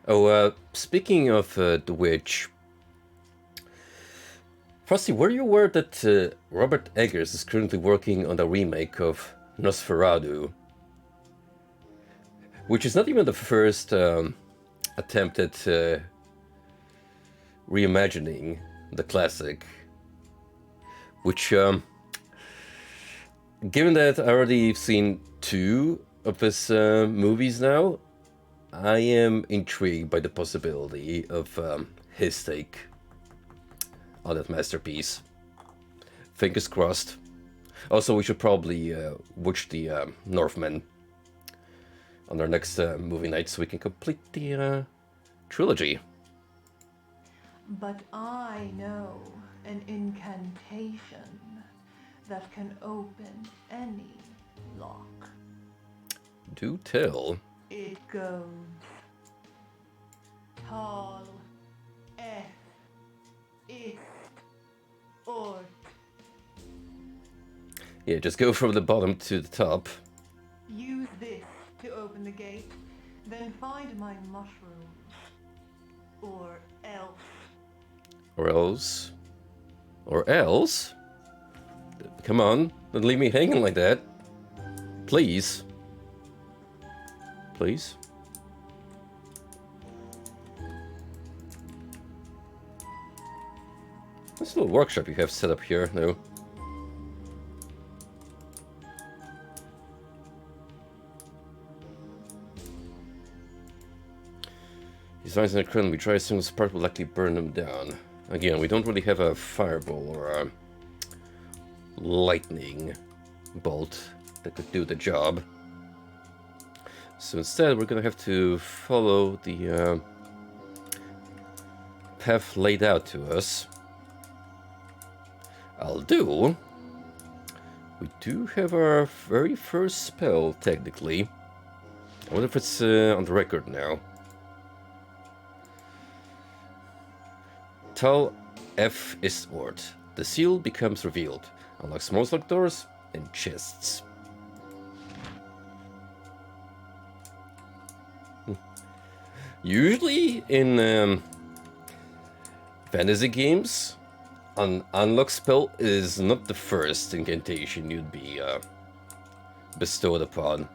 Speaker 1: Oh, speaking of the witch, Frosty, were you aware that Robert Eggers is currently working on a remake of Nosferatu? Which is not even the first attempt at reimagining the classic. Which, given that I already seen 2 of his movies now, I am intrigued by the possibility of his take on that masterpiece. Fingers crossed. Also, we should probably watch the Northman on our next movie night so we can complete the trilogy.
Speaker 4: But I know an incantation that can open any lock.
Speaker 1: Do tell.
Speaker 4: It goes tall, ist, ort.
Speaker 1: Yeah, just go from the bottom to the top.
Speaker 4: Use this to open the gate, then find my mushrooms. Or else.
Speaker 1: Or else. Or else? Come on, don't leave me hanging like that. Please. Please. This little workshop you have set up here, though. These lines in the current we try as soon as spark will likely burn them down. Again, we don't really have a fireball or a lightning bolt that could do the job. So instead, we're gonna have to follow the path laid out to us. I'll do. We do have our very first spell, technically. I wonder if it's on the record now. Tal F is Ort. The seal becomes revealed. Unlocks most locked doors and chests. Usually in fantasy games, an unlock spell is not the first incantation you'd be bestowed upon.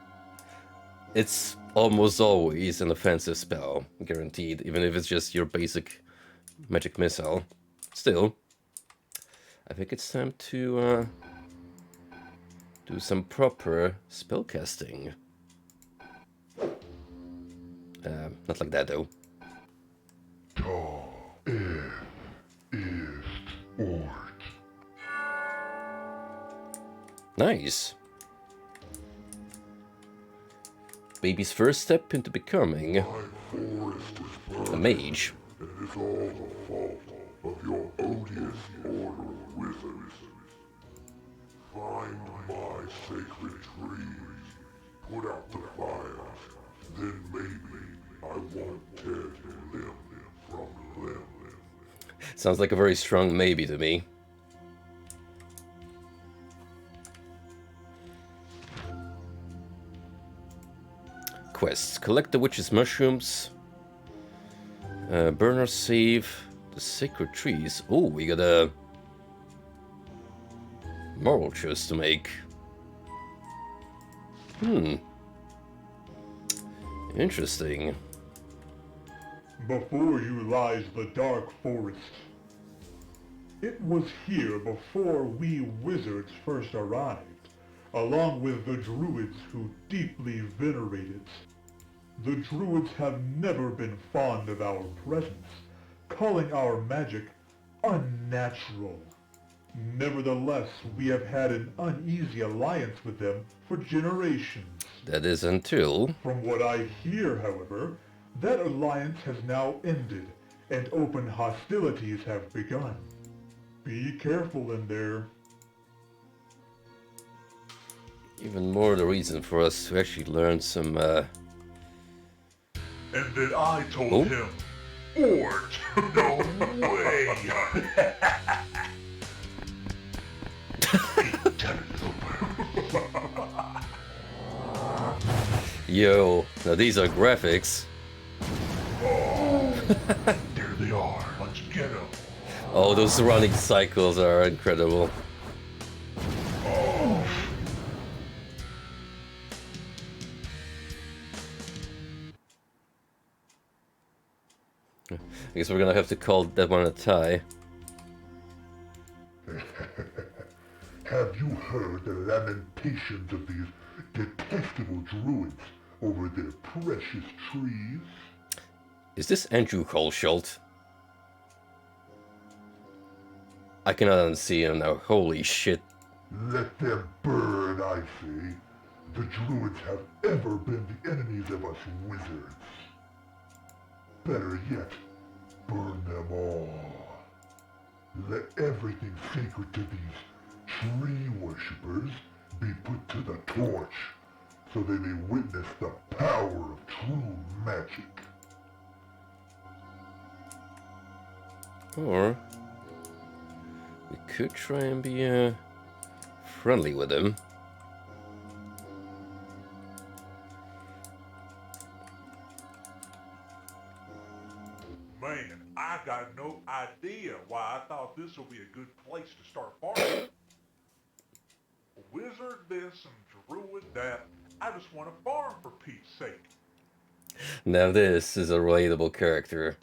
Speaker 1: It's almost always an offensive spell, guaranteed, even if it's just your basic magic missile. Still, I think it's time to do some proper spellcasting. Not like that though.
Speaker 3: Tal F ist Ort.
Speaker 1: Nice. Baby's first step into becoming
Speaker 3: My forest is
Speaker 1: a
Speaker 3: burning,
Speaker 1: mage.
Speaker 3: and it's all the fault of your odious order of wizards. Find my sacred trees, put out the fire, then maybe I won't tear you limb from limb.
Speaker 1: Sounds like a very strong maybe to me. Quests. Collect the witch's mushrooms. Burn or save the sacred trees. Oh, we got a moral choice to make. Interesting.
Speaker 3: Before you lies the dark forest. It was here before we wizards first arrived, along with the druids who deeply venerate it. The druids have never been fond of our presence, calling our magic unnatural. Nevertheless, we have had an uneasy alliance with them for generations.
Speaker 1: That is until...
Speaker 3: From what I hear, however, that alliance has now ended, and open hostilities have begun. Be careful in there.
Speaker 1: Even more the reason for us to actually learn some,
Speaker 3: And then I told
Speaker 1: Oh.
Speaker 3: him, Ort, no way!
Speaker 1: Yo, now these are graphics.
Speaker 3: There they are, let's get them.
Speaker 1: Oh, those surrounding cycles are incredible. I guess we're gonna have to call that one a tie.
Speaker 3: Have you heard the lamentations of these detestable druids over their precious trees?
Speaker 1: Is this Andrew Holsholt? I cannot unsee him now. Holy shit.
Speaker 3: Let them burn, I say. The druids have ever been the enemies of us wizards. Better yet, burn them all. Let everything sacred to these tree worshippers be put to the torch, so they may witness the power of true magic.
Speaker 1: Or we could try and be friendly with him.
Speaker 3: Man, I got no idea why I thought this would be a good place to start farming. Wizard this and druid that. I just want to farm for Pete's sake.
Speaker 1: Now this is a relatable character.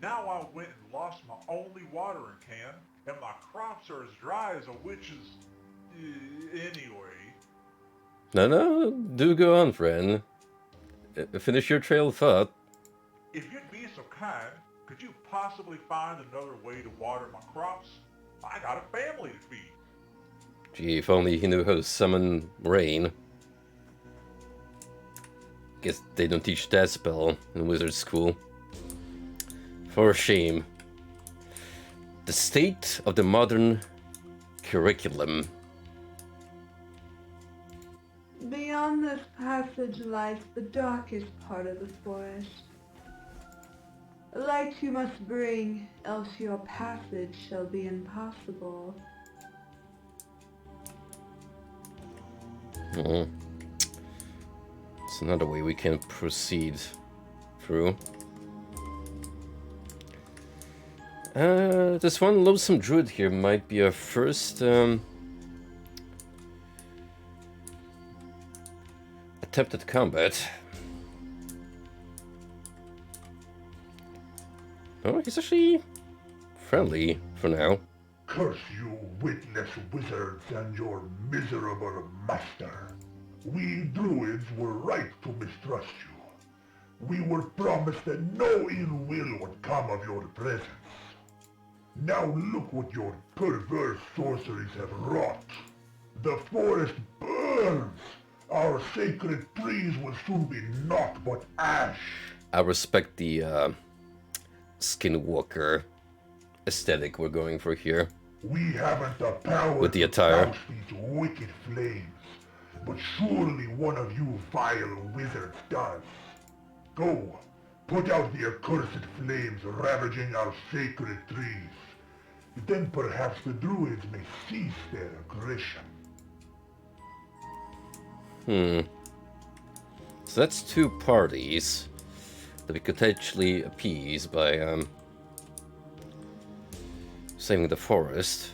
Speaker 3: Now I went and lost my only watering can, and my crops are as dry as a witch's... anyway.
Speaker 1: No, do go on, friend. Finish your trail of thought.
Speaker 3: If you'd be so kind, could you possibly find another way to water my crops? I got a family to feed.
Speaker 1: Gee, if only he knew how to summon rain. Guess they don't teach that spell in wizard school. For shame. The state of the modern curriculum.
Speaker 4: Beyond this passage lies the darkest part of the forest. A light you must bring, else your passage shall be impossible.
Speaker 1: It's another way we can proceed through. This one loathsome druid here might be our first attempt at combat. Oh, he's actually friendly for now.
Speaker 3: Curse you, witless wizards, and your miserable master. We druids were right to mistrust you. We were promised that no ill will would come of your presence. Now look what your perverse sorceries have wrought. The forest burns! Our sacred trees will soon be naught but ash.
Speaker 1: I respect the skinwalker aesthetic we're going for here.
Speaker 3: We haven't the power
Speaker 1: With the
Speaker 3: to
Speaker 1: attire.
Speaker 3: douse these wicked flames, but surely one of you vile wizards does. Go, put out the accursed flames ravaging our sacred trees. Then perhaps the druids may cease their aggression.
Speaker 1: So that's two parties that we could potentially appease by saving the forest.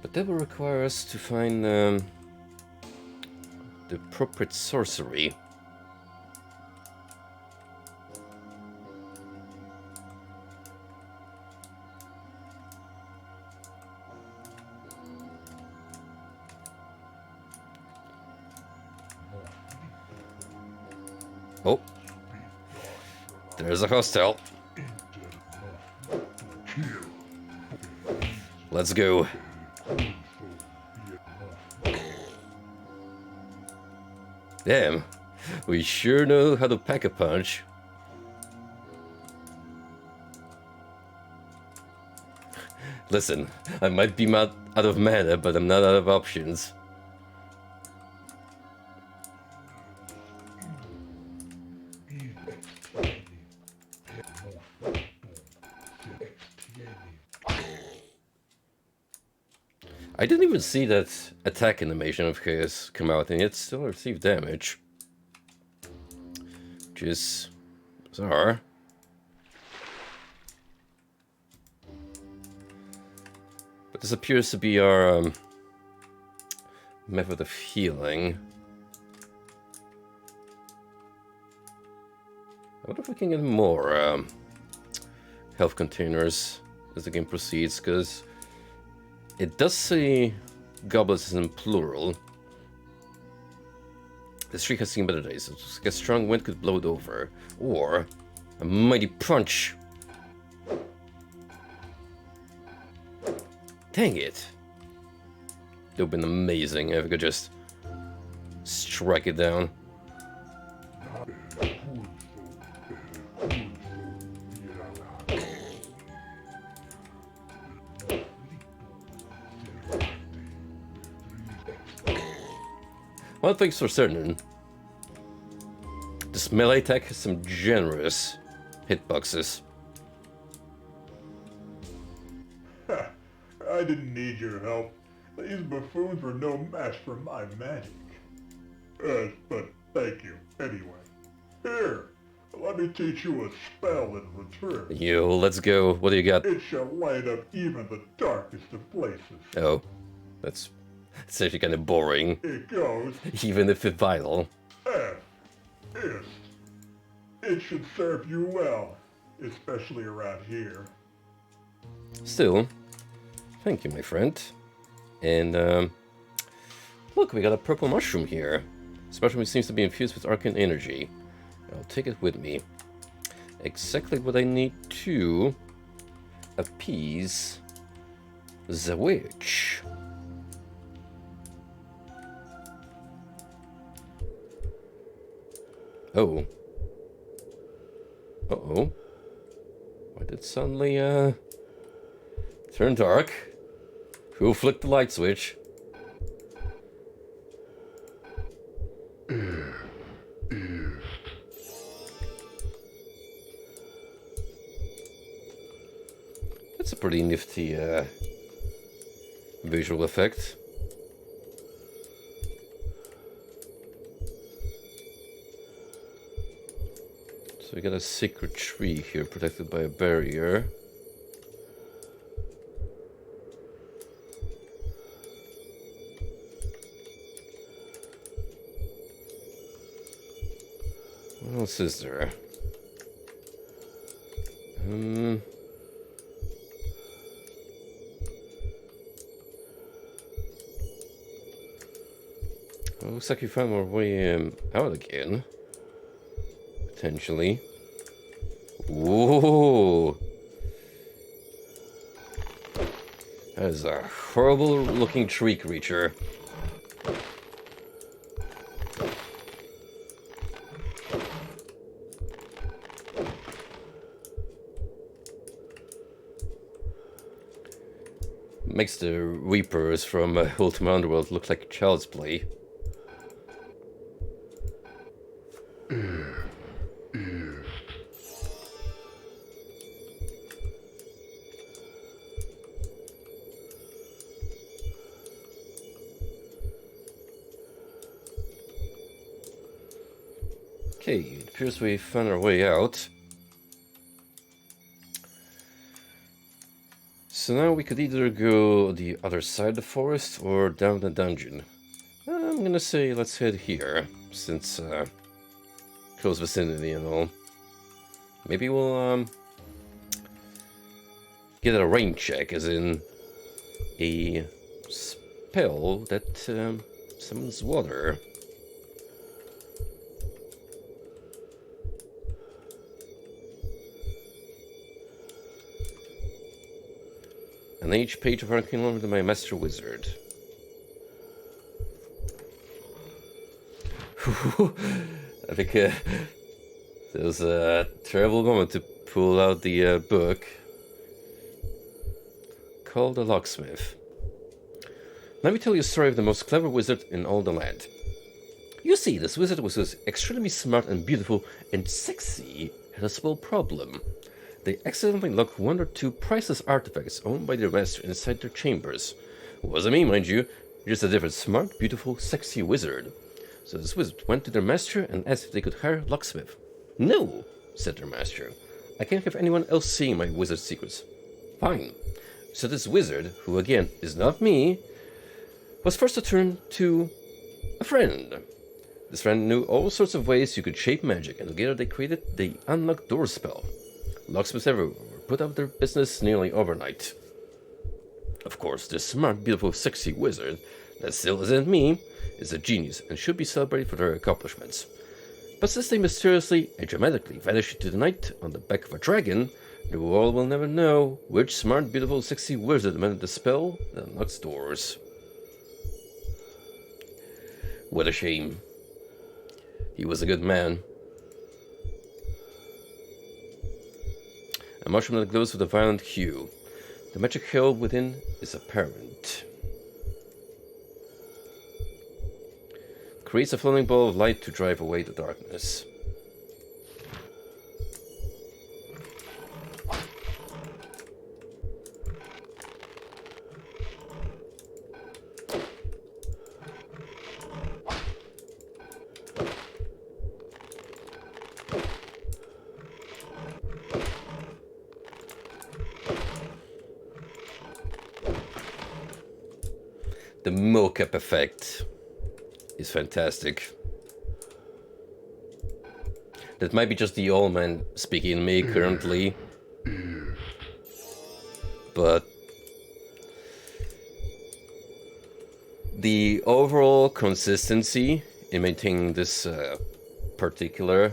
Speaker 1: But that will require us to find the appropriate sorcery. Oh, there's a hostile. Let's go. Damn, we sure know how to pack a punch. Listen, I might be out of mana, but I'm not out of options. I didn't even see that attack animation of his come out, and yet still received damage. Which is bizarre. But this appears to be our method of healing. I wonder if we can get more health containers as the game proceeds, because it does say goblins in plural. This tree has seen better days. It's like a strong wind could blow it over. Or a mighty punch. Dang it. It would have been amazing if I could just strike it down. One thing's for certain. This melee attack has some generous hitboxes.
Speaker 3: I didn't need your help. These buffoons were no match for my magic. But thank you, anyway. Here, let me teach you a spell in return.
Speaker 1: Yo, let's go. What do you got?
Speaker 3: It shall light up even the darkest of places.
Speaker 1: Oh, that's actually kind of boring.
Speaker 3: It goes,
Speaker 1: Even if it's vital.
Speaker 3: Ist. It should serve you well, especially around here.
Speaker 1: Still, thank you, my friend. And, look, we got a purple mushroom here. This mushroom seems to be infused with arcane energy. I'll take it with me. Exactly what I need to appease the witch. Oh. Uh-oh. Why did it suddenly, turn dark? Who flicked the light switch? That's a pretty nifty, visual effect. So we got a secret tree here protected by a barrier. What else is there? Well, looks like we found our way out again. Potentially. Ooh! That is a horrible looking tree creature. Makes the Reapers from Ultima Underworld look like child's play. Okay, it appears we found our way out. So now we could either go the other side of the forest or down the dungeon. I'm gonna say let's head here, since close vicinity and all. Maybe we'll get a rain check, as in a spell that summons water. An age page of Arcane Lore to my Master Wizard. I think there was a terrible moment to pull out the book called The Locksmith. Let me tell you a story of the most clever wizard in all the land. You see, this wizard was extremely smart and beautiful and sexy, had a small problem. They accidentally locked one or two priceless artifacts owned by their master inside their chambers. Wasn't me, mind you, just a different smart, beautiful, sexy wizard. So this wizard went to their master and asked if they could hire a locksmith. No, said their master. I can't have anyone else seeing my wizard secrets. Fine. So this wizard, who again is not me, was forced to turn to a friend. This friend knew all sorts of ways you could shape magic, and together they created the Unlock Door spell. Locksmiths everywhere put out their business nearly overnight. Of course, this smart, beautiful, sexy wizard, that still isn't me, is a genius and should be celebrated for their accomplishments. But since they mysteriously and dramatically vanished into the night on the back of a dragon, the world will never know which smart, beautiful, sexy wizard invented the spell that unlocks doors. What a shame. He was a good man. A mushroom that glows with a violent hue. The magic held within is apparent. Creates a floating ball of light to drive away the darkness. The mocap effect is fantastic. That might be just the old man speaking in me currently, but the overall consistency in maintaining this particular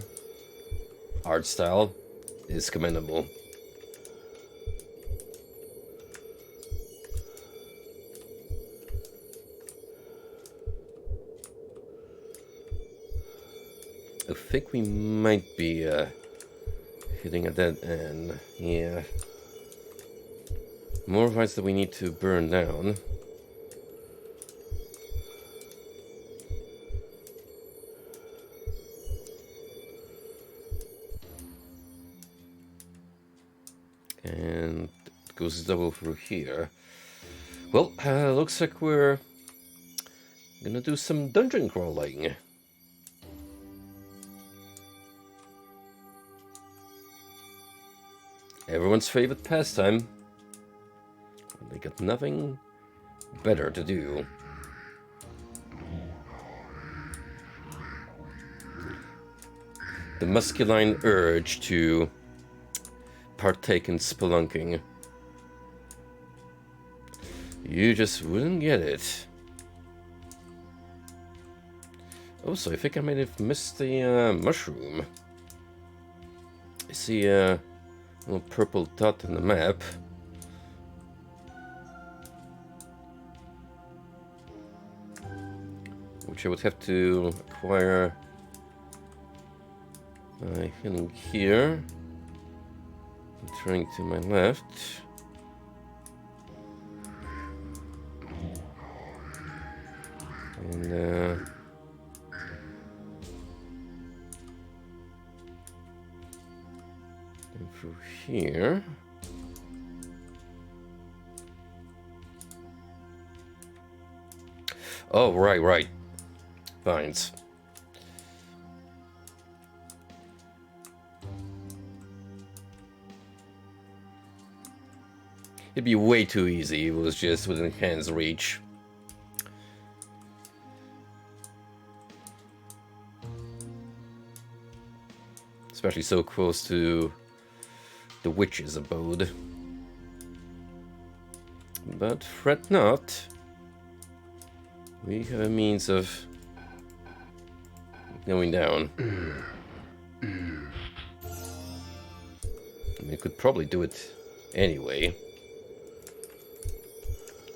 Speaker 1: art style is commendable. I think we might be hitting a dead end. Yeah. More lights that we need to burn down. And it goes double through here. Well, looks like we're gonna do some dungeon crawling. Everyone's favorite pastime. They got nothing better to do. The masculine urge to partake in spelunking. You just wouldn't get it. Oh, so I think I might have missed the mushroom. I see a little purple dot on the map. Which I would have to acquire by heading here. And turning to my left. And and through here. Oh, right. Vines. It'd be way too easy. It was just within hand's reach. Especially so close to the witch's abode. But fret not. We have a means of going down. We could probably do it anyway.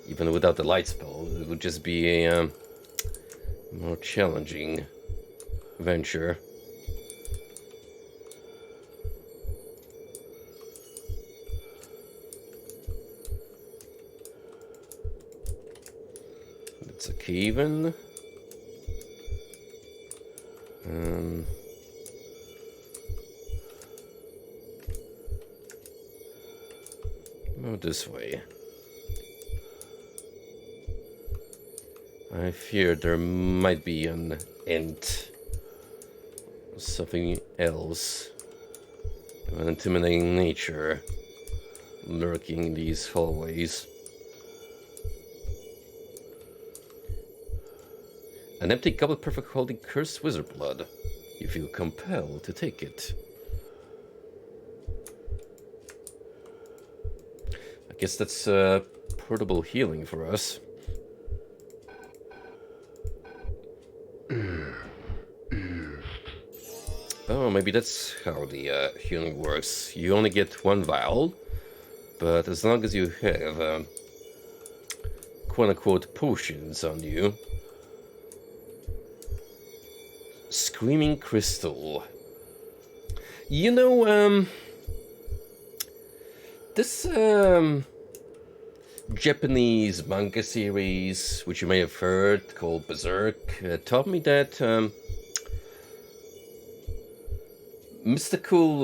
Speaker 1: Even without the light spell, it would just be a more challenging venture. It's a cave-in. Go this way. I fear there might be an ent. Something else. Of an intimidating nature lurking in these hallways. An empty goblet perfect holding cursed wizard blood. You feel compelled to take it. I guess that's portable healing for us. Oh, maybe that's how the healing works. You only get one vial, but as long as you have quote-unquote potions on you. Screaming Crystal. You know, this Japanese manga series, which you may have heard, called Berserk, taught me that mystical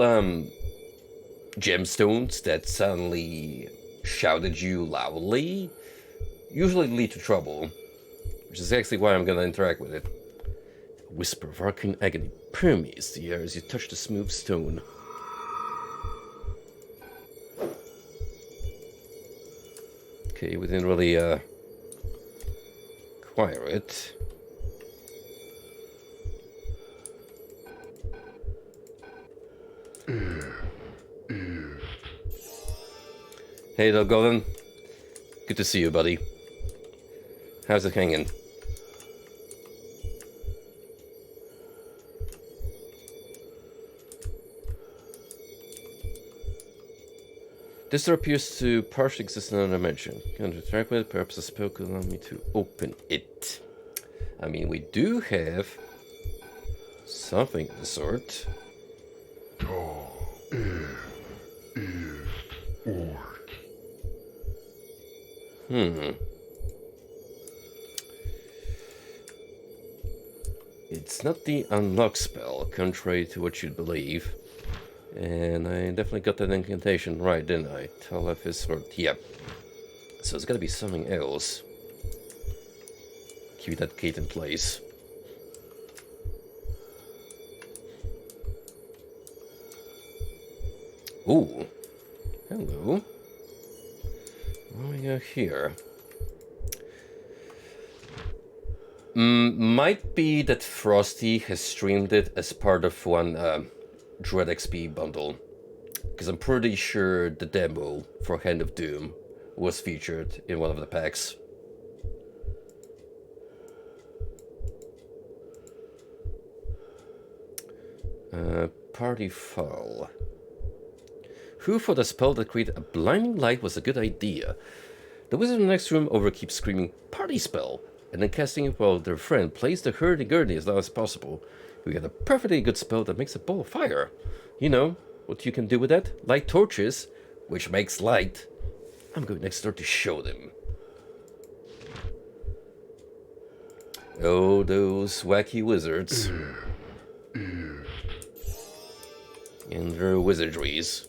Speaker 1: gemstones that suddenly shout at you loudly usually lead to trouble, which is actually why I'm gonna interact with it. A whisper of arcane agony permeates the air as you touch the smooth stone. Okay, we didn't really acquire it. Hey, Golden. Good to see you, buddy. How's it hanging? This door appears to partially exist in another dimension. Can I interact with it? Perhaps a spell could allow me to open it. I mean, we do have something of the sort. It's not the unlock spell, contrary to what you'd believe. And I definitely got that incantation right, didn't I? Telephis or... Yep. So it's gotta be something else. Keep that gate in place. Ooh. Hello. What do we got here? Might be that Frosty has streamed it as part of one Dread XP bundle. Because I'm pretty sure the demo for Hand of Doom was featured in one of the packs. Party foul. Who thought a spell that created a blinding light was a good idea? The wizard in the next room over keeps screaming, "Party spell!" and then casting it while their friend plays the hurdy-gurdy as loud as possible. We got a perfectly good spell that makes a ball of fire. You know what you can do with that? Light torches, which makes light. I'm going next door to show them. Oh, those wacky wizards. And their wizardries.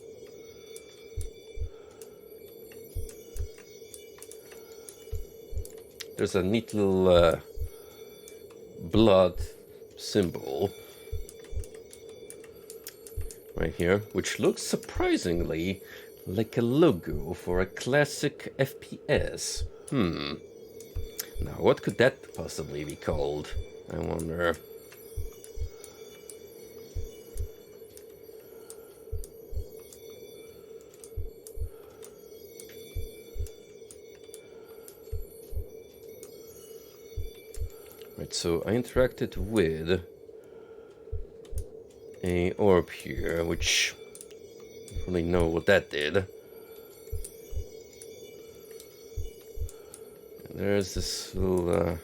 Speaker 1: There's a neat little blood symbol right here, which looks surprisingly like a logo for a classic FPS. Now, what could that possibly be called? I wonder. Right, so I interacted with a orb here, which I don't really know what that did. And there's this little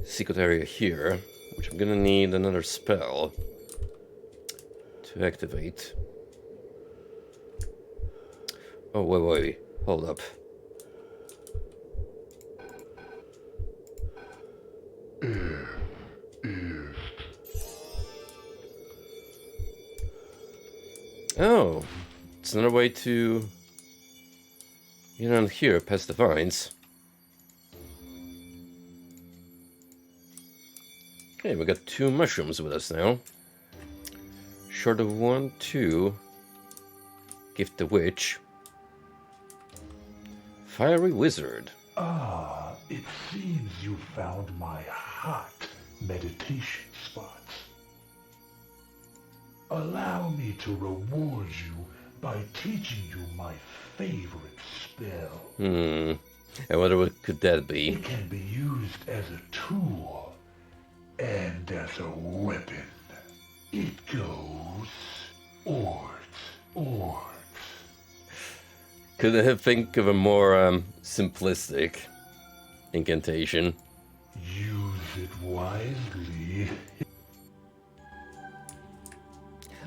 Speaker 1: secret area here, which I'm gonna need another spell to activate. Oh, wait, hold up. Oh, it's another way to get around here past the vines. Okay, we got 2 mushrooms with us now. Short of 1, 2. Gift the witch. Fiery wizard.
Speaker 3: Ah, it seems you found my hot meditation spots. Allow me to reward you by teaching you my favorite spell.
Speaker 1: I wonder what could that be?
Speaker 3: It can be used as a tool and as a weapon. It goes ords.
Speaker 1: Could I think of a more simplistic incantation?
Speaker 3: Use it wisely.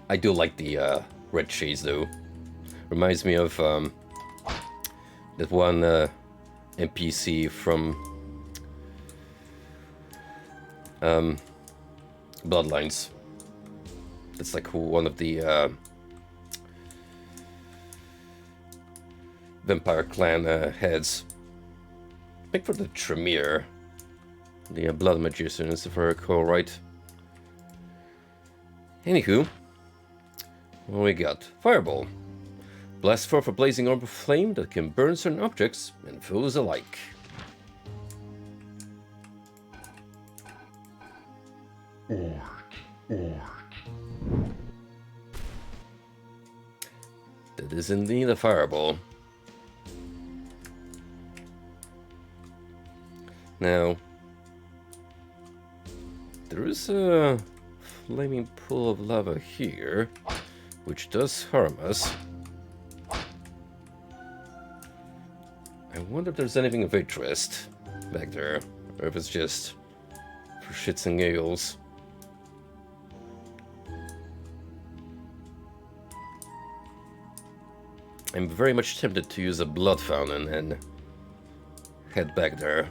Speaker 1: I do like the red shades though. Reminds me of that one NPC from Bloodlines. That's like one of the vampire clan heads. I think for the Tremere, the blood magicians, if I recall right. Anywho, what we got? Fireball. Blast forth a blazing orb of flame that can burn certain objects and foes alike. That is indeed a fireball. Now, there is a flaming pool of lava here, which does harm us. I wonder if there's anything of interest back there, or if it's just for shits and giggles. I'm very much tempted to use a blood fountain and head back there,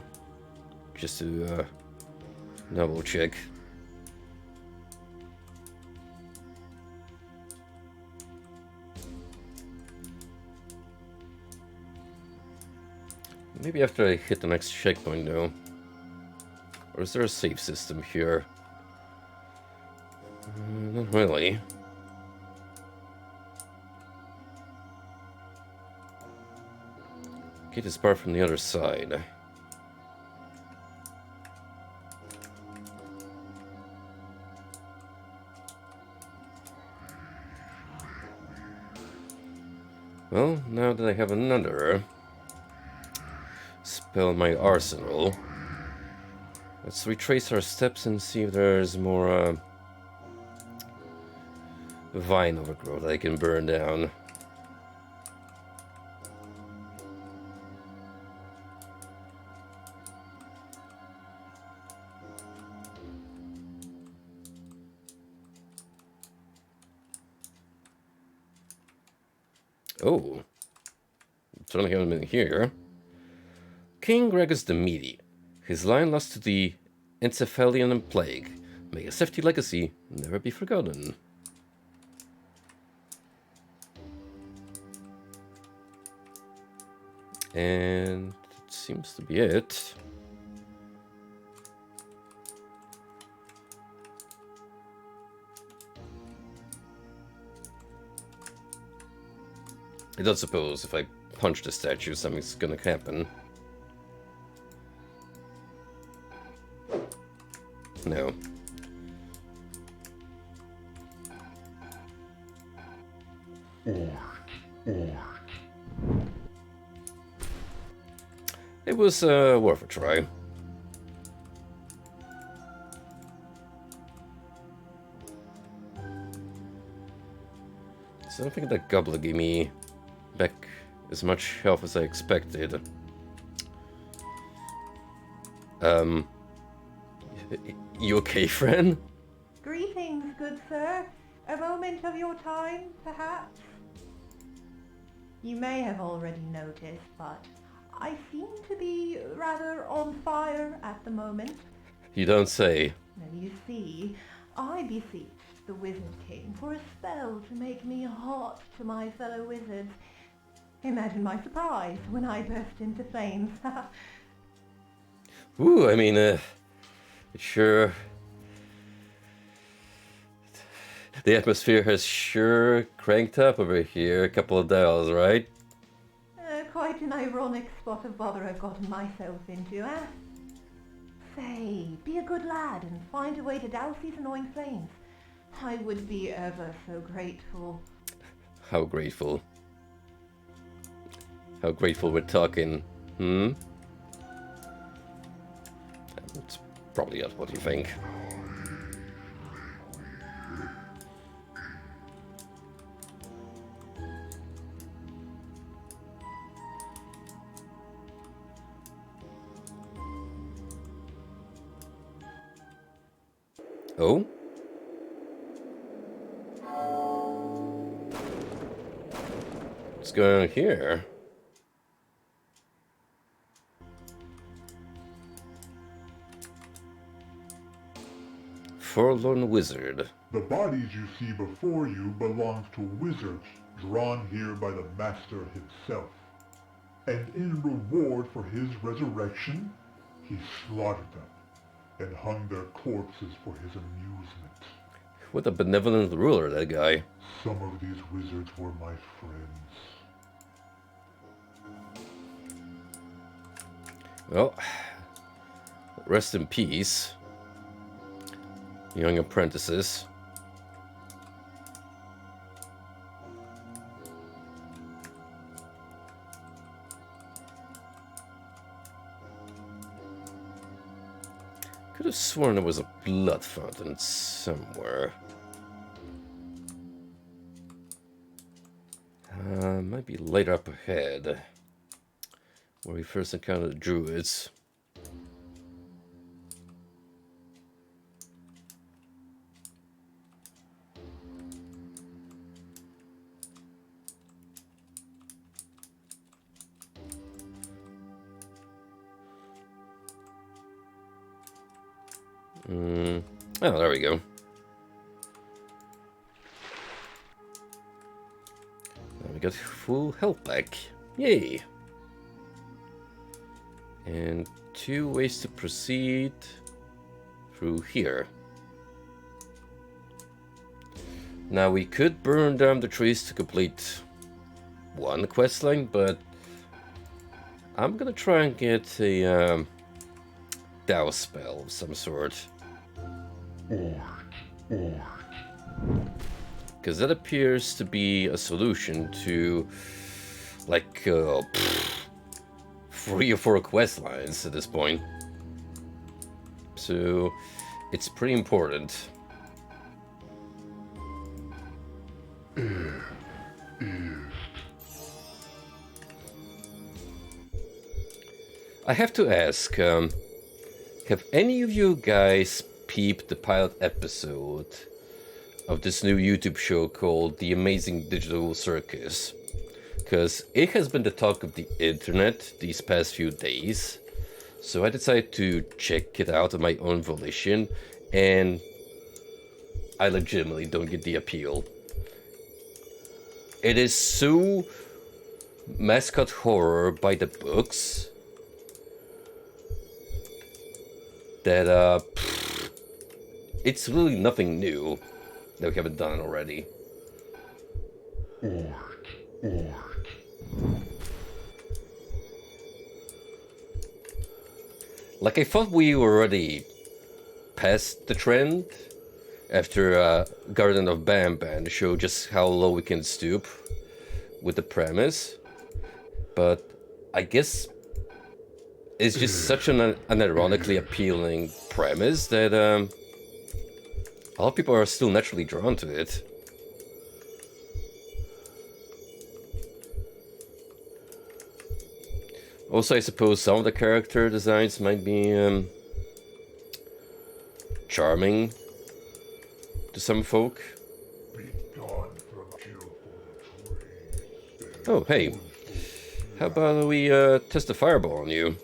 Speaker 1: just to double check. Maybe after I hit the next checkpoint though. Or is there a save system here? Not really. Get this bar from the other side. Well, now that I have another spell in my arsenal, let's retrace our steps and see if there's more vine overgrowth I can burn down. Oh, certainly haven't been here. King Gregus the Meaty. His line lost to the Encephalian plague. May his hefty legacy never be forgotten. And it seems to be it. I don't suppose if I punch the statue, something's gonna happen. No. It was worth a try. So I don't think that goblin gave me back as much health as I expected. You okay, friend?
Speaker 4: Greetings, good sir. A moment of your time, perhaps? You may have already noticed, but I seem to be rather on fire at the moment.
Speaker 1: You don't say.
Speaker 4: Now you see, I beseech the Wizard King for a spell to make me hot to my fellow wizards. Imagine my surprise when I burst into flames.
Speaker 1: Ooh, I mean, it sure... The atmosphere has sure cranked up over here a couple of dials, right?
Speaker 4: Quite an ironic spot of bother I've gotten myself into, eh? Say, be a good lad and find a way to douse these annoying flames. I would be ever so grateful.
Speaker 1: How grateful. How grateful we're talking, hmm? It's probably not what you think. Oh? What's going on here? forlorn wizard.
Speaker 3: The bodies you see before you belong to wizards drawn here by the Master himself. And in reward for his resurrection, he slaughtered them and hung their corpses for his amusement.
Speaker 1: What a benevolent ruler, that guy.
Speaker 3: Some of these wizards were my friends.
Speaker 1: Well, rest in peace, young apprentices. Could have sworn there was a blood fountain somewhere. Might be later up ahead, where we first encountered the druids. Oh, there we go. Now we got full health back. Yay! And 2 ways to proceed through here. Now we could burn down the trees to complete one questline, but I'm gonna try and get a Douse spell of some sort. Because that appears to be a solution to like 3 or 4 quest lines at this point. So it's pretty important. I have to ask, have any of you guys peeped the pilot episode of this new YouTube show called The Amazing Digital Circus? Because it has been the talk of the internet these past few days. So I decided to check it out on my own volition, and I legitimately don't get the appeal. It is so mascot horror by the books that it's really nothing new that we haven't done already. Like, I thought we were already past the trend after Garden of Bamban to show just how low we can stoop with the premise, but I guess it's just such an unironically appealing premise that a lot of people are still naturally drawn to it. Also, I suppose some of the character designs might be charming to some folk. Oh, hey. How about we test the fireball on you?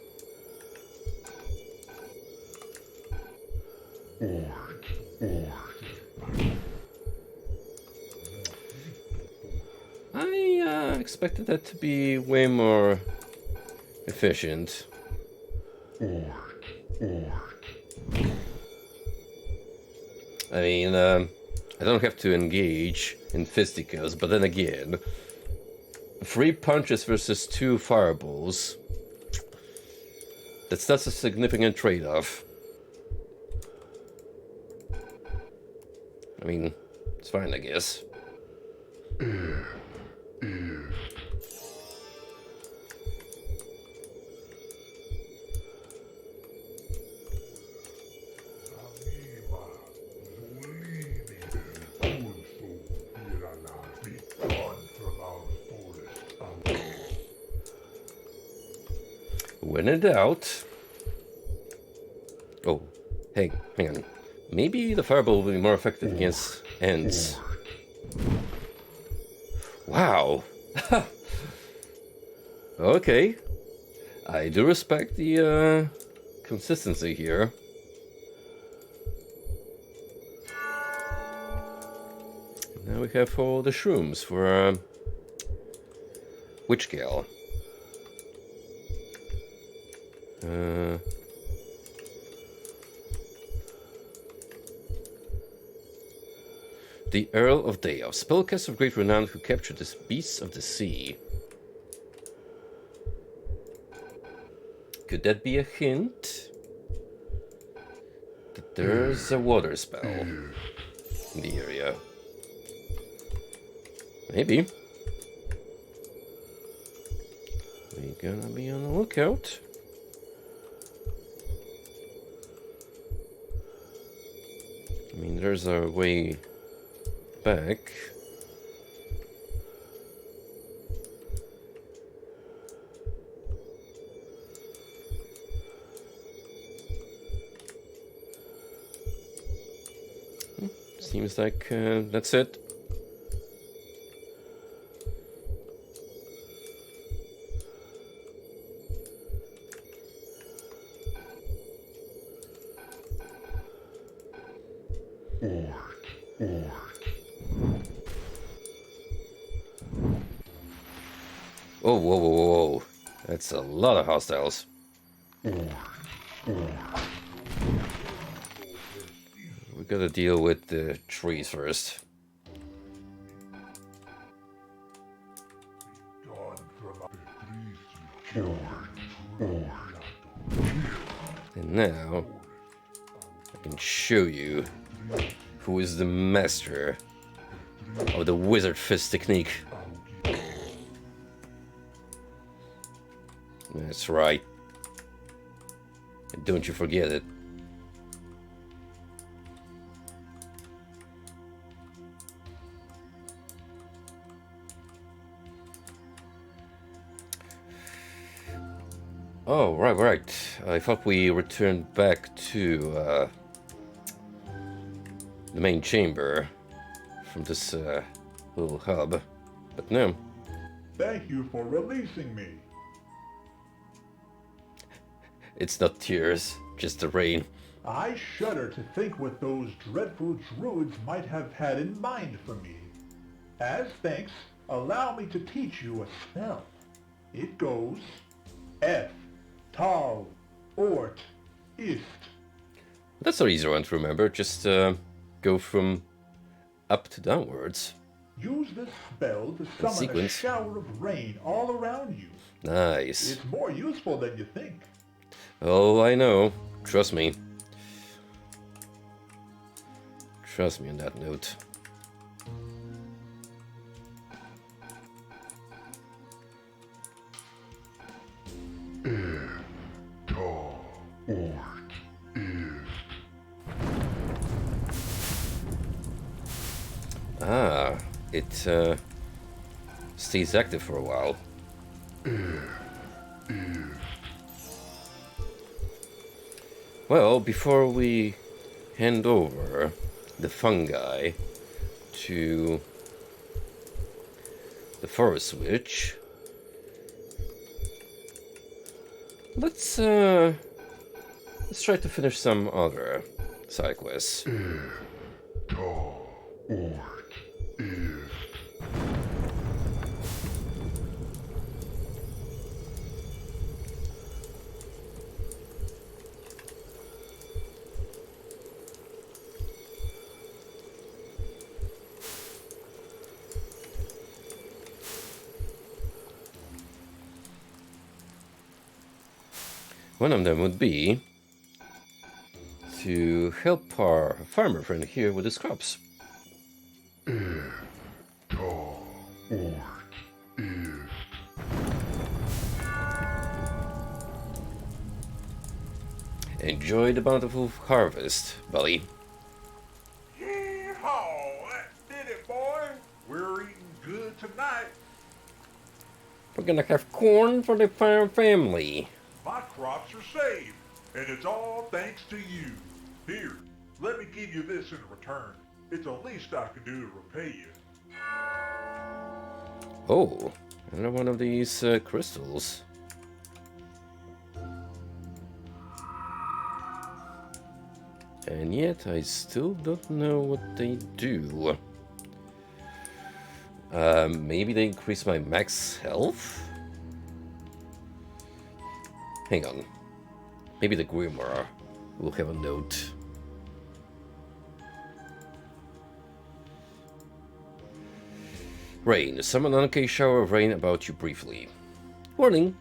Speaker 1: I expected that to be way more efficient. I mean, I don't have to engage in fisticuffs, but then again, 3 punches versus 2 fireballs. That's a significant trade-off. I mean, it's fine, I guess. When in doubt... Oh, hey, hang on. Maybe the fireball will be more effective against ends. Wow. Okay. I do respect the consistency here. we have all the shrooms for Witch Gal. The Earl of Dayoff, spellcaster of great renown who captured the beasts of the sea. Could that be a hint that there's a water spell in the area? Maybe. We're gonna be on the lookout. I mean, there's a way back. Seems like that's it. Oh, whoa, whoa, whoa, whoa. That's a lot of hostiles. We gotta deal with the trees first. And now, I can show you who is the master of the wizard fist technique. That's right. And don't you forget it. Oh, right. I thought we returned back to the main chamber from this little hub, but no.
Speaker 3: Thank you for releasing me.
Speaker 1: It's not tears, just the rain.
Speaker 3: I shudder to think what those dreadful druids might have had in mind for me. As thanks, allow me to teach you a spell. It goes F, Tal, Ort, Ist.
Speaker 1: That's an easy one to remember. Just go from up to downwards.
Speaker 3: Use this spell to summon a
Speaker 1: Sequence.
Speaker 3: shower of rain all around you.
Speaker 1: Nice.
Speaker 3: It's more useful than you think.
Speaker 1: Oh, I know. Trust me. Trust me on that note. Ah, it stays active for a while. Well, before we hand over the fungi to the forest witch, let's try to finish some other side quests. One of them would be to help our farmer friend here with his crops. Enjoy the bountiful harvest, buddy.
Speaker 3: Yeehaw! That did it, boy! We're eating good tonight.
Speaker 1: We're gonna have corn for the farm family.
Speaker 3: My crops are saved, and it's all thanks to you. Here, let me give you this in return. It's the least I can do to repay you.
Speaker 1: Oh, another one of these crystals. And yet I still don't know what they do. Maybe they increase my max health? Hang on. Maybe the Grimoire will have a note. Rain. Summon an uncanny shower of rain about you briefly. Warning.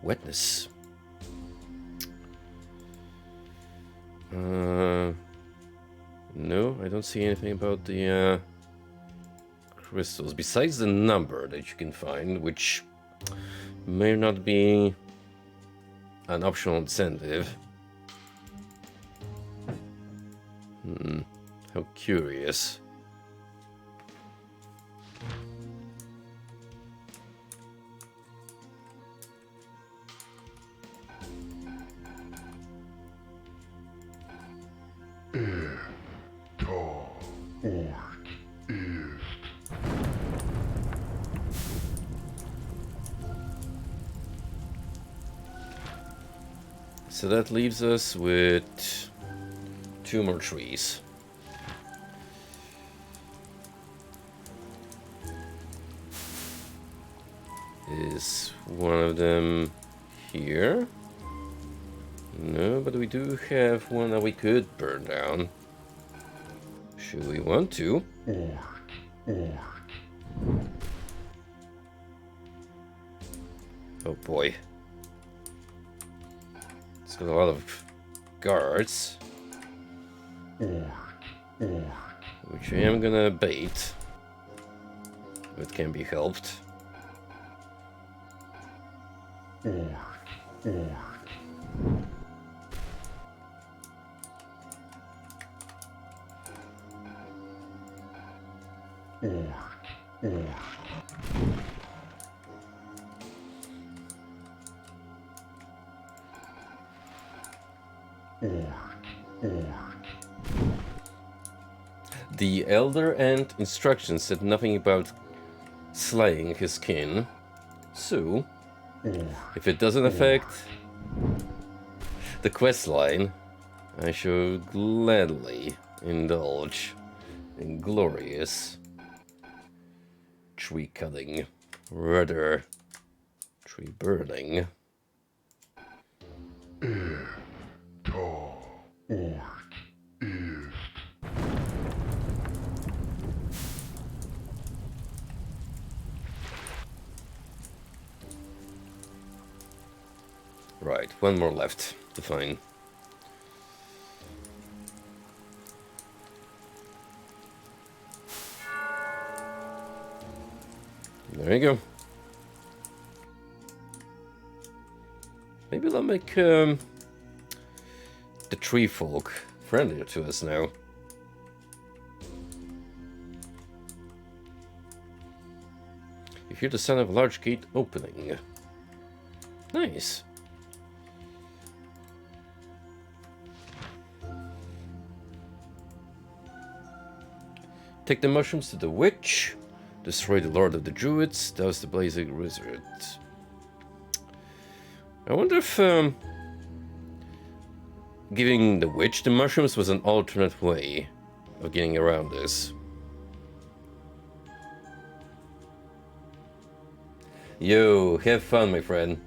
Speaker 1: Wetness. No, I don't see anything about the crystals. Besides the number that you can find, which may not be an optional incentive. How curious. So that leaves us with 2 more trees. Is one of them here? No, but we do have one that we could burn down. Should we want to? Oh boy. It's got a lot of guards. Which I am gonna bait. If it can be helped. The Elder and instructions said nothing about slaying his kin, so if it doesn't affect the quest line, I shall gladly indulge in glorious tree cutting, rather tree burning. Right, one more left to find. There you go. Maybe they'll make the tree folk friendlier to us now. You hear the sound of a large gate opening. Nice. Take the mushrooms to the witch. Destroy the Lord of the Druids. Douse the blazing wizard. I wonder if giving the witch the mushrooms was an alternate way of getting around this. Yo, have fun, my friend.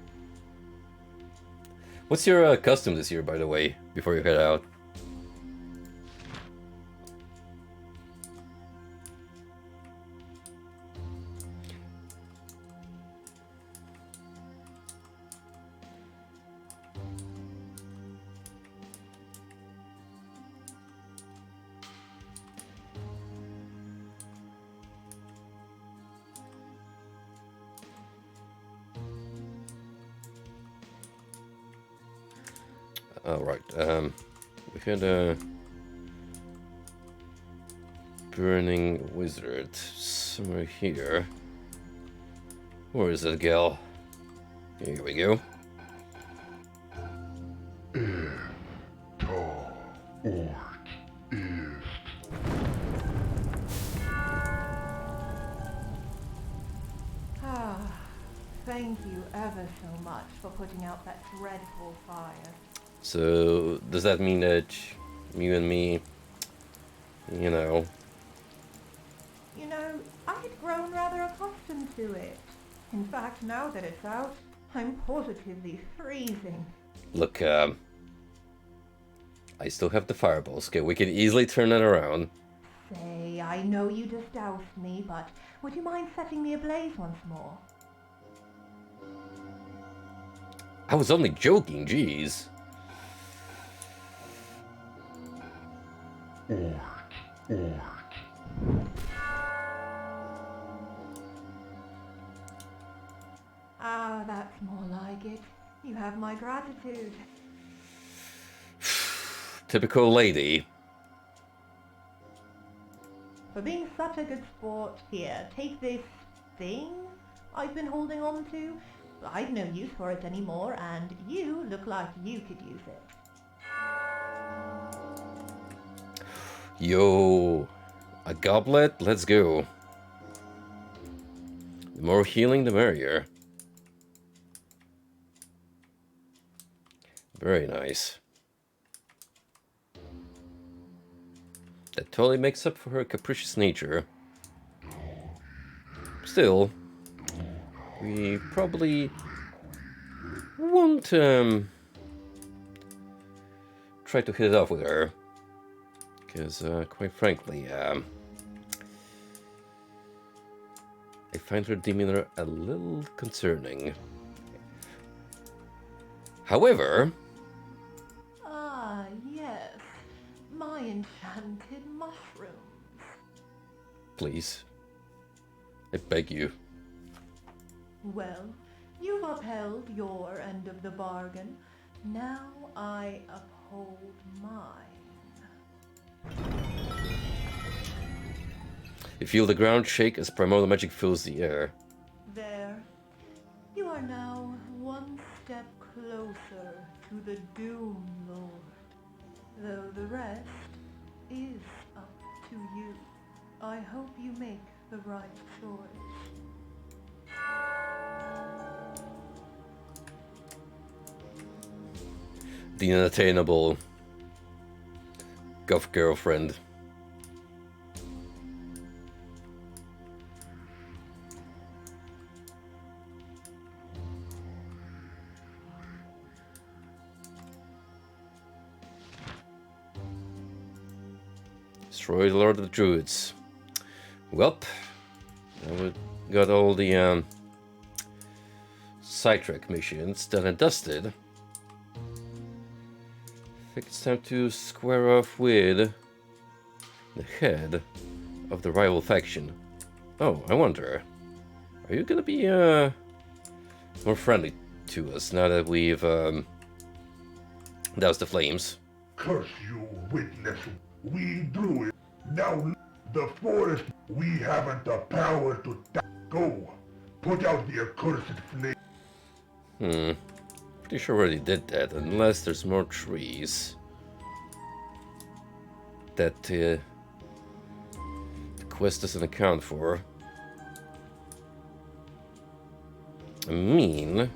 Speaker 1: What's your custom this year, by the way, before you head out? Alright, we had a burning wizard somewhere here. Where is that gal? Here we go.
Speaker 4: Thank you ever so much for putting out that dreadful fire.
Speaker 1: So, does that mean that you and me, you know,
Speaker 4: You know, I had grown rather accustomed to it. In fact, now that it's out, I'm positively freezing.
Speaker 1: Look, I still have the fireballs. Okay, we can easily turn that around.
Speaker 4: Say, I know you just doused me, but would you mind setting me ablaze once more?
Speaker 1: I was only joking, jeez.
Speaker 4: Ah, that's more like it. You have my gratitude.
Speaker 1: Typical lady.
Speaker 4: For being such a good sport, here, take this thing I've been holding on to. I've no use for it anymore, and you look like you could use it.
Speaker 1: Yo, a goblet? Let's go. The more healing, the merrier. Very nice. That totally makes up for her capricious nature. Still, we probably won't try to hit it off with her. Because, quite frankly, I find her demeanor a little concerning. However...
Speaker 4: Ah, yes. My enchanted mushrooms.
Speaker 1: Please. I beg you.
Speaker 4: Well, you've upheld your end of the bargain. Now I uphold mine.
Speaker 1: You feel the ground shake as primordial magic fills the air.
Speaker 4: There. You are now one step closer to the Doom Lord. Though the rest is up to you. I hope you make the right choice.
Speaker 1: The unattainable goth girlfriend. Destroy the Lord of the Druids. Welp, now we got all the sidetrack missions done and dusted. I think it's time to square off with the head of the rival faction. Oh, I wonder, are you gonna be more friendly to us now that we've doused the flames?
Speaker 3: Curse you, witness. We drew it. Now the forest. We haven't the power to go. Put out the accursed flame.
Speaker 1: Pretty sure we already did that, unless there's more trees that the quest doesn't account for. I mean,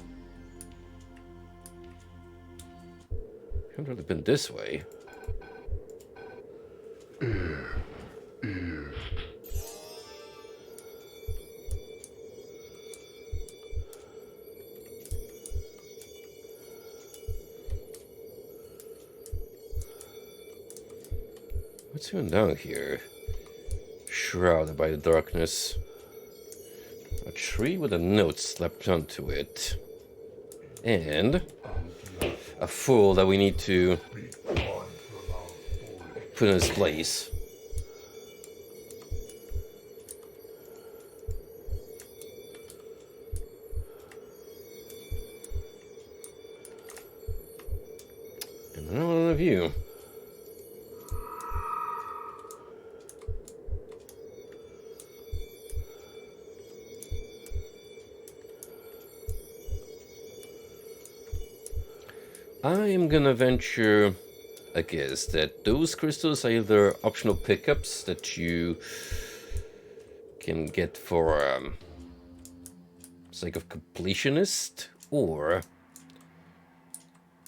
Speaker 1: haven't really been this way. What's going down here? Shrouded by the darkness. A tree with a note slapped onto it. And a fool that we need to put in his place. And another one of you. I am gonna venture a guess that those crystals are either optional pickups that you can get for sake of completionist, or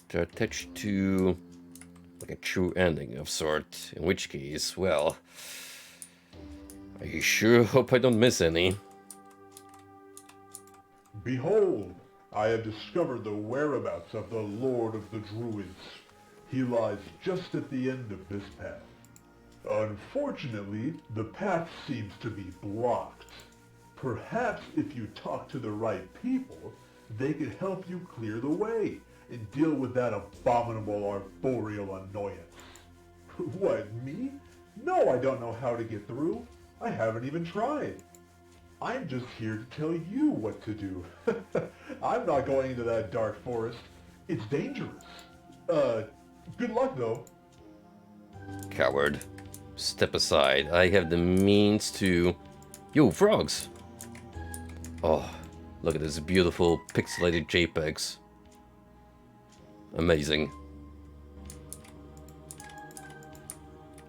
Speaker 1: they're attached to like a true ending of sort, in which case, well, I sure hope I don't miss any.
Speaker 3: Behold, I have discovered the whereabouts of the Lord of the Druids. He lies just at the end of this path. Unfortunately, the path seems to be blocked. Perhaps if you talk to the right people, they could help you clear the way and deal with that abominable arboreal annoyance. What, me? No, I don't know how to get through. I haven't even tried. I'm just here to tell you what to do. I'm not going into that dark forest. It's dangerous. Good luck though.
Speaker 1: Coward. Step aside. I have the means to... Yo, frogs! Oh, look at this beautiful pixelated JPEGs. Amazing.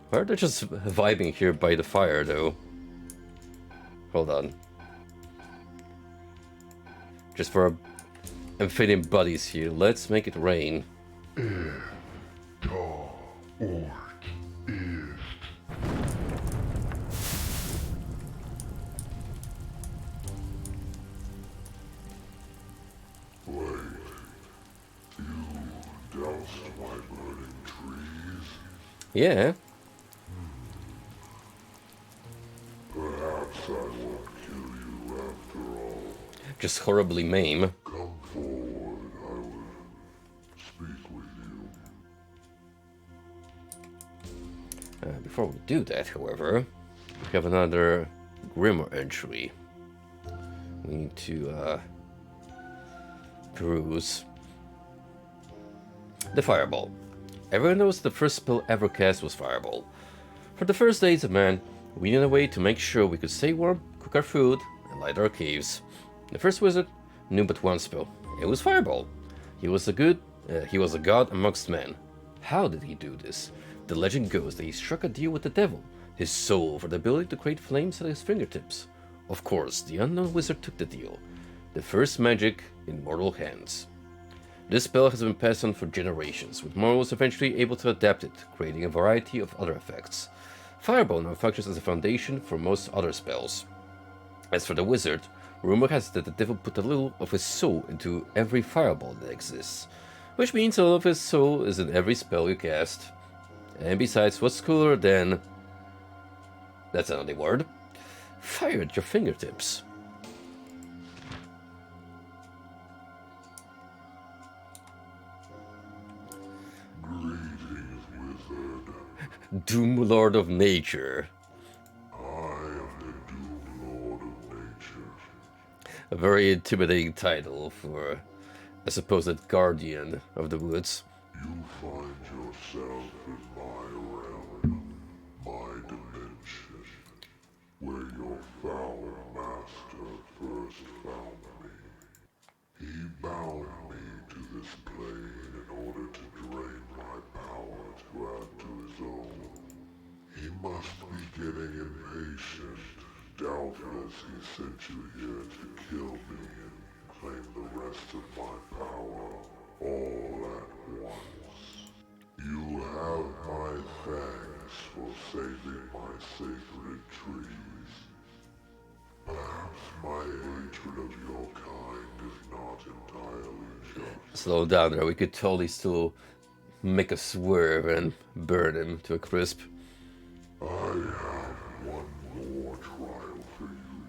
Speaker 1: Why are they just vibing here by the fire, though? Hold on. Just for our amphibian buddies here, let's make it rain.
Speaker 3: Da Ort ist. Wait, you doused my burning trees?
Speaker 1: Yeah.
Speaker 3: Perhaps I won't kill you after all.
Speaker 1: Just horribly maim.
Speaker 3: Come forward, I will speak with you.
Speaker 1: Before we do that, however, we have another Grimoire entry. We need to peruse. The Fireball. Everyone knows the first spell ever cast was Fireball. For the first days of man, we needed a way to make sure we could stay warm, cook our food, and light our caves. The first wizard knew but one spell. It was Fireball. He was a god amongst men. How did he do this? The legend goes that he struck a deal with the devil, his soul, for the ability to create flames at his fingertips. Of course, the unknown wizard took the deal. The first magic in mortal hands. This spell has been passed on for generations, with mortals eventually able to adapt it, creating a variety of other effects. Fireball now functions as a foundation for most other spells. As for the wizard, rumor has it that the devil put a little of his soul into every fireball that exists, which means a little of his soul is in every spell you cast. And besides, what's cooler than... That's another word. Fire at your fingertips.
Speaker 3: Greetings, wizard.
Speaker 1: Doom Lord of Nature.
Speaker 3: I am the Doom Lord of Nature.
Speaker 1: A very intimidating title for a supposed guardian of the woods.
Speaker 3: You find yourself in my realm, my dimension, where your foul master first found me. He bound me to this plane in order to drain my power to add to his own. He must be getting impatient. Doubtless he sent you here to kill me and claim the rest of my power all at once. You have my thanks for saving my sacred trees. Perhaps my hatred of your kind is not entirely just.
Speaker 1: Slow down there, we could totally still make a swerve and burn him to a crisp.
Speaker 3: I have one more trial for you,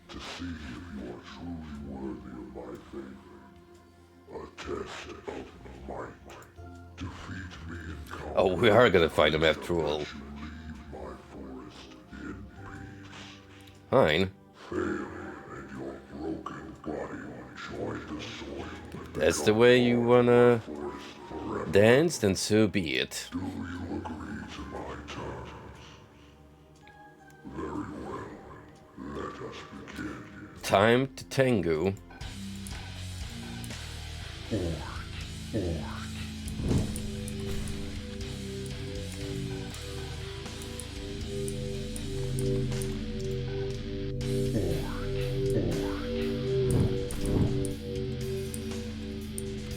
Speaker 3: to see if you are truly worthy of my favor. A test of might. Defeat me in combat.
Speaker 1: Oh, we are gonna find him after all.
Speaker 3: Leave my forest in peace.
Speaker 1: Fine.
Speaker 3: Fail, and your broken body will join the soil.
Speaker 1: That's the way you wanna dance, then so be it.
Speaker 3: Do you agree to my terms? Very well. Let us begin.
Speaker 1: Time to tango.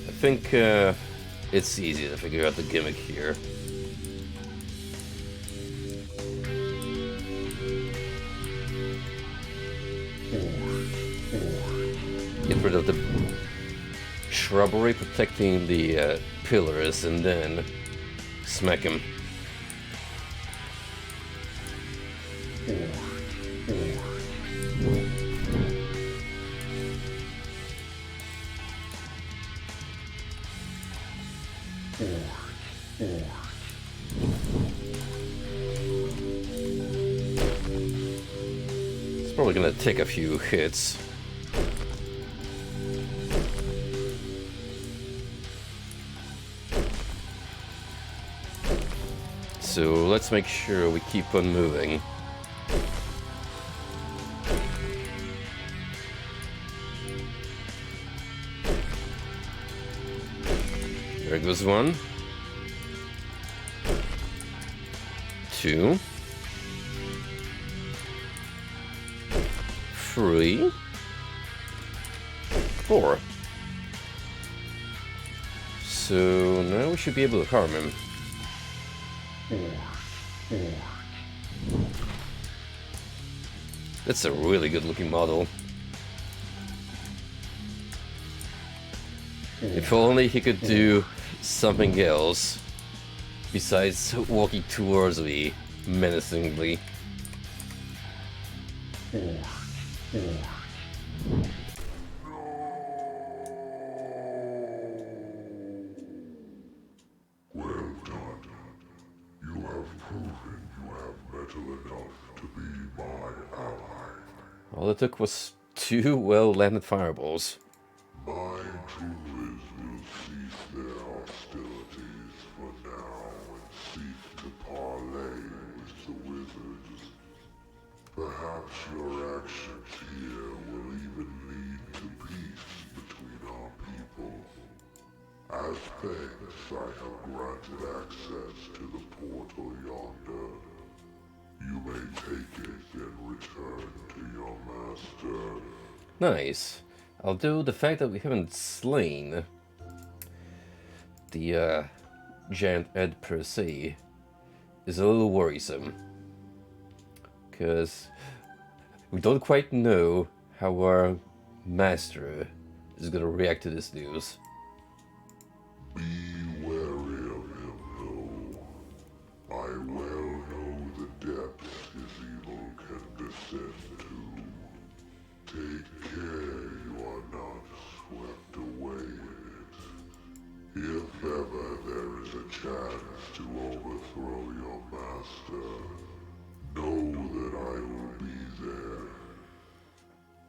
Speaker 1: I think it's easy to figure out the gimmick here. rid of the shrubbery protecting the pillars and then smack him. It's probably gonna take a few hits. So let's make sure we keep on moving. There goes one. 2. 3. 4. So now we should be able to harm him. That's a really good looking model. If only he could do something else besides walking towards me menacingly.
Speaker 3: Well done. You have proven you have mettle enough to be my ally.
Speaker 1: All it took was 2 well-landed fireballs.
Speaker 3: My rulers will cease their hostilities for now and seek to parley with the wizards. Perhaps your actions here will even lead to peace between our people. As thanks, I have granted access to the portal yonder. You may take it and return to your master.
Speaker 1: Nice. Although the fact that we haven't slain the giant Ed per se is a little worrisome. Because we don't quite know how our master is gonna react to this news.
Speaker 3: Be wary of him, though. I well know the depths his evil can descend to. Take care you are not swept away in it. If ever there is a chance to overthrow your master, know that I will be there.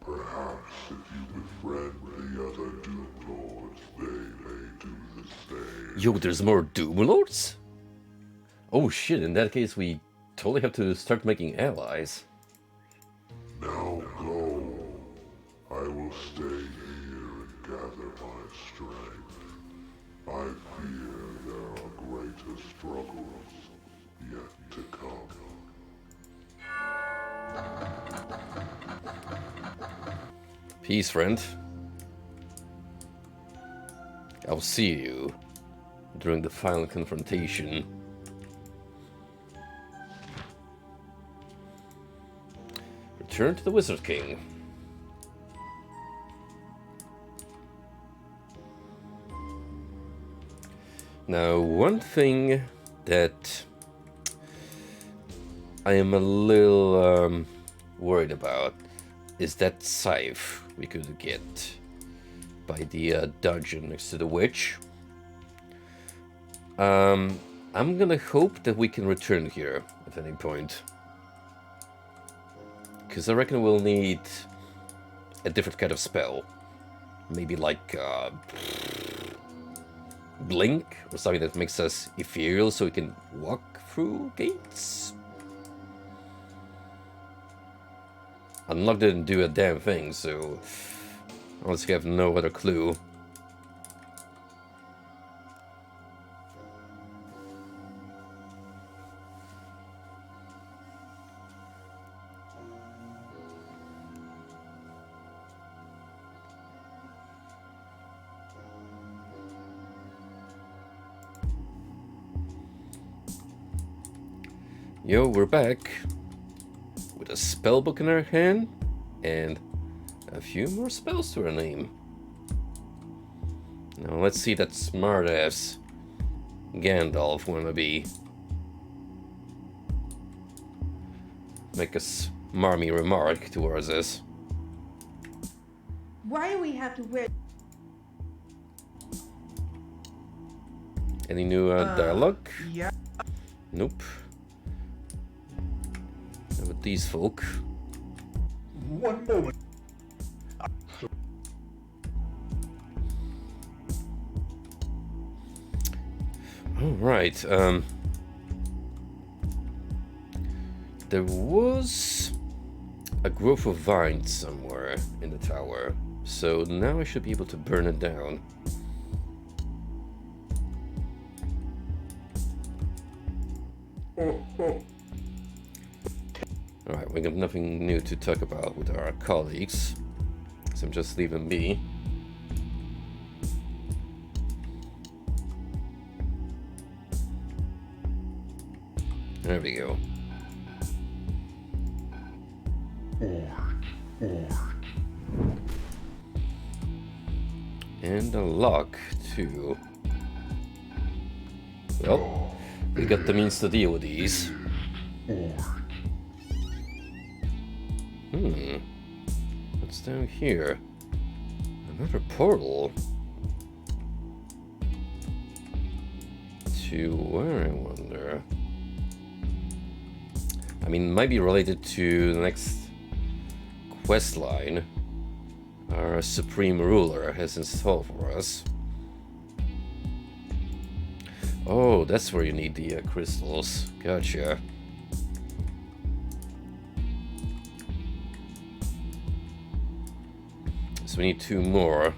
Speaker 3: Perhaps if you befriend the other Doom Lords, they may do the same.
Speaker 1: Yo, there's more Doom Lords? Oh shit, in that case we totally have to start making allies.
Speaker 3: Now go. I will stay here and gather my strength. I fear there are greater struggles yet to come.
Speaker 1: Peace, friend. I'll see you during the final confrontation. Return to the Wizard King. Now, one thing that I am a little worried about is that scythe we could get by the dungeon next to the witch. I'm gonna hope that we can return here at any point. Because I reckon we'll need a different kind of spell. Maybe like blink or something that makes us ethereal so we can walk through gates. Unlock didn't do a damn thing, so honestly I have no other clue. Yo, we're back with a spellbook in our hand and a few more spells to our name. Now let's see that smartass Gandalf wannabe make a smarmy remark towards us.
Speaker 4: Why do we have to wear...
Speaker 1: Any new dialogue?
Speaker 6: Yeah.
Speaker 1: Nope. How about these folk?
Speaker 3: One moment.
Speaker 1: Alright, there was a grove of vines somewhere in the tower, so now I should be able to burn it down. Alright, we got nothing new to talk about with our colleagues, so I'm just leaving be. There we go. And a lock, too. Well, we got the means to deal with these. What's down here? Another portal. To where, I wonder? I mean, it might be related to the next quest line our Supreme Ruler has installed for us. Oh, that's where you need the crystals. Gotcha. So we need 2 more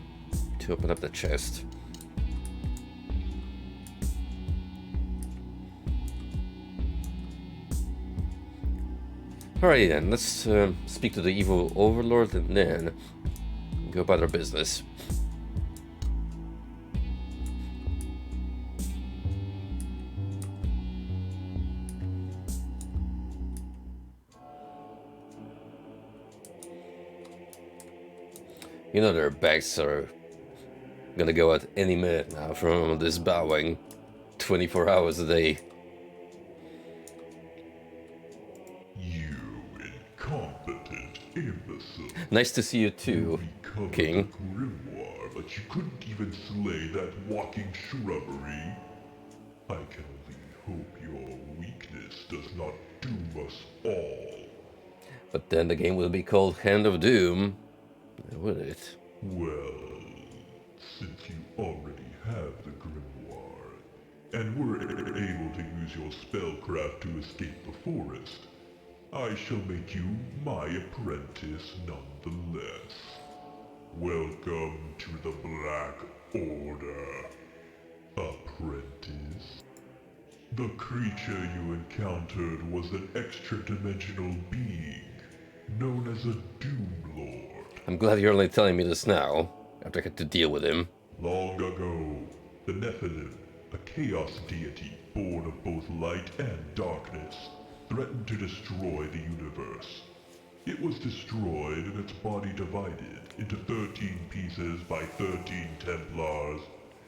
Speaker 1: to open up the chest. Alrighty then, let's speak to the evil overlord and then go about our business. You know their backs are gonna go out any minute now from this bowing 24 hours a day.
Speaker 3: You incompetent imbecile.
Speaker 1: Nice to see you too,
Speaker 3: Recovered
Speaker 1: King.
Speaker 3: the grimoire, but you couldn't even slay that walking shrubbery. I can only hope your weakness does not doom us all.
Speaker 1: But then the game will be called Hand of Doom, would it?
Speaker 3: Well, since you already have the grimoire, and were able to use your spellcraft to escape the forest, I shall make you my apprentice nonetheless. Welcome to the Black Order, apprentice. The creature you encountered was an extra-dimensional being, known as a Doom Lord.
Speaker 1: I'm glad you're only telling me this now, after I had to deal with him.
Speaker 3: Long ago, the Nephilim, a chaos deity born of both light and darkness, threatened to destroy the universe. It was destroyed and its body divided into 13 pieces by 13 Templars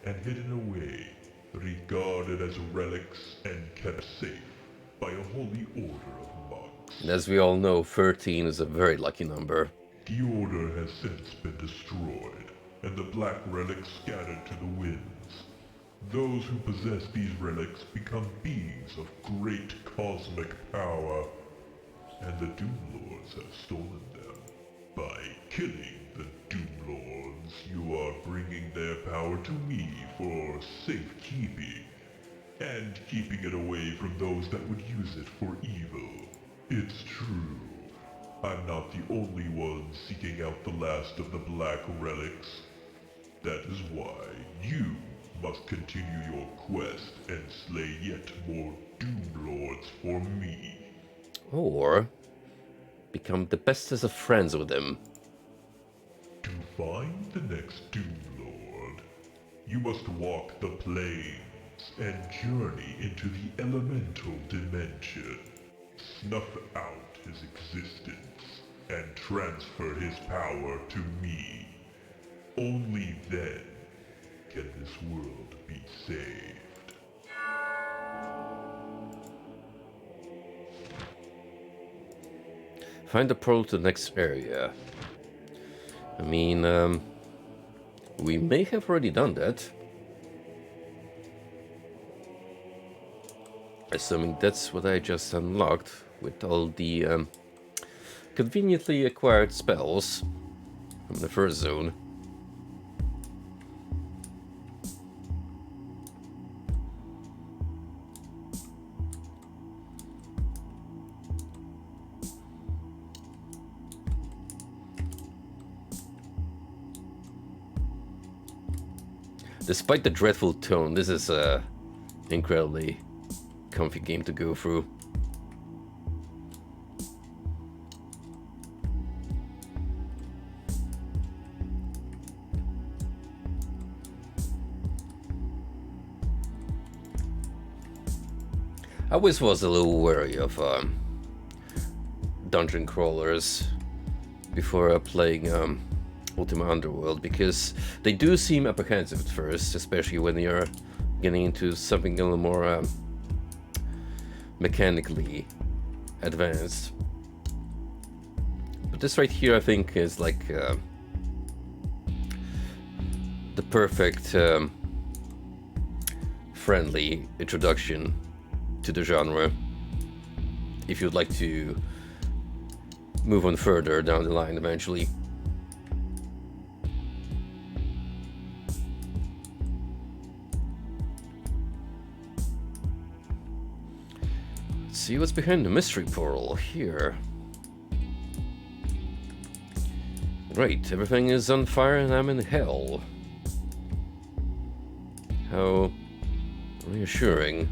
Speaker 3: and hidden away, regarded as relics and kept safe by a holy order of monks.
Speaker 1: And as we all know, 13 is a very lucky number.
Speaker 3: The order has since been destroyed, and the black relics scattered to the winds. Those who possess these relics become beings of great cosmic power, and the Doom Lords have stolen them. By killing the Doom Lords, you are bringing their power to me for safekeeping, and keeping it away from those that would use it for evil. It's true. I'm not the only one seeking out the last of the black relics. That is why you must continue your quest and slay yet more Doom Lords for me.
Speaker 1: Or become the bestest of friends with him.
Speaker 3: To find the next Doom Lord, you must walk the plains and journey into the elemental dimension. Snuff out his existence and transfer his power to me. Only then can this world be saved?
Speaker 1: Find the portal to the next area. I mean, we may have already done that. Assuming that's what I just unlocked with all the conveniently acquired spells from the first zone. Despite the dreadful tone, this is a incredibly comfy game to go through. I always was a little wary of dungeon crawlers before playing Ultima Underworld, because they do seem apprehensive at first, especially when you're getting into something a little more mechanically advanced. But this right here, I think, is like the perfect friendly introduction to the genre if you'd like to move on further down the line eventually. Let's see what's behind the mystery portal here. Great, everything is on fire and I'm in hell. How reassuring.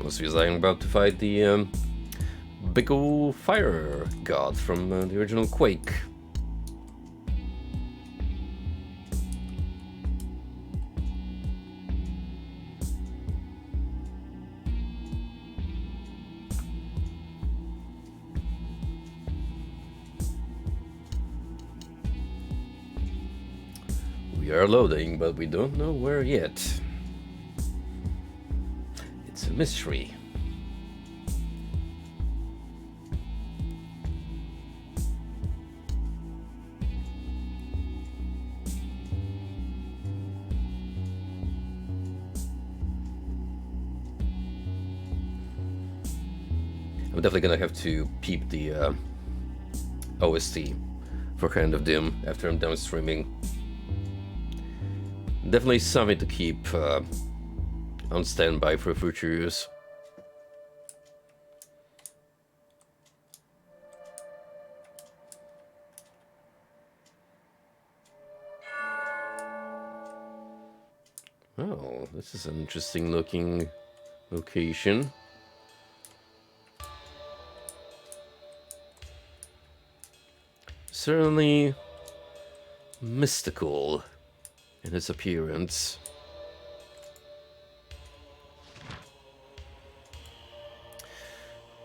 Speaker 1: Mostly because I'm about to fight the big ol' fire god from the original Quake. We are loading, but we don't know where yet. It's a mystery. I'm definitely gonna have to peep the OST for Hand of Doom after I'm done streaming. Definitely something to keep on standby for future use. Oh, this is an interesting looking location. Certainly mystical in its appearance.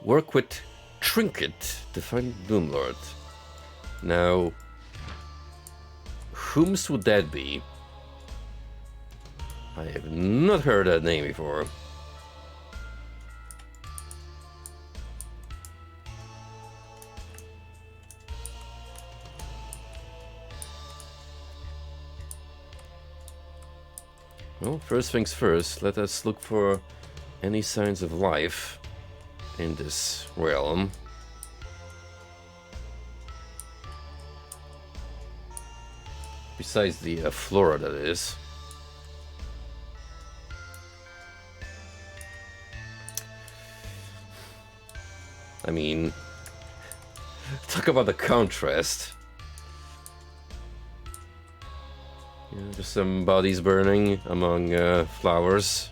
Speaker 1: Work with Trinket to find Doomlord. Now, whomst would that be? I have not heard that name before. Well, first things first, let us look for any signs of life in this realm. Besides the flora, that is. I mean, talk about the contrast. Yeah, just some bodies burning among flowers.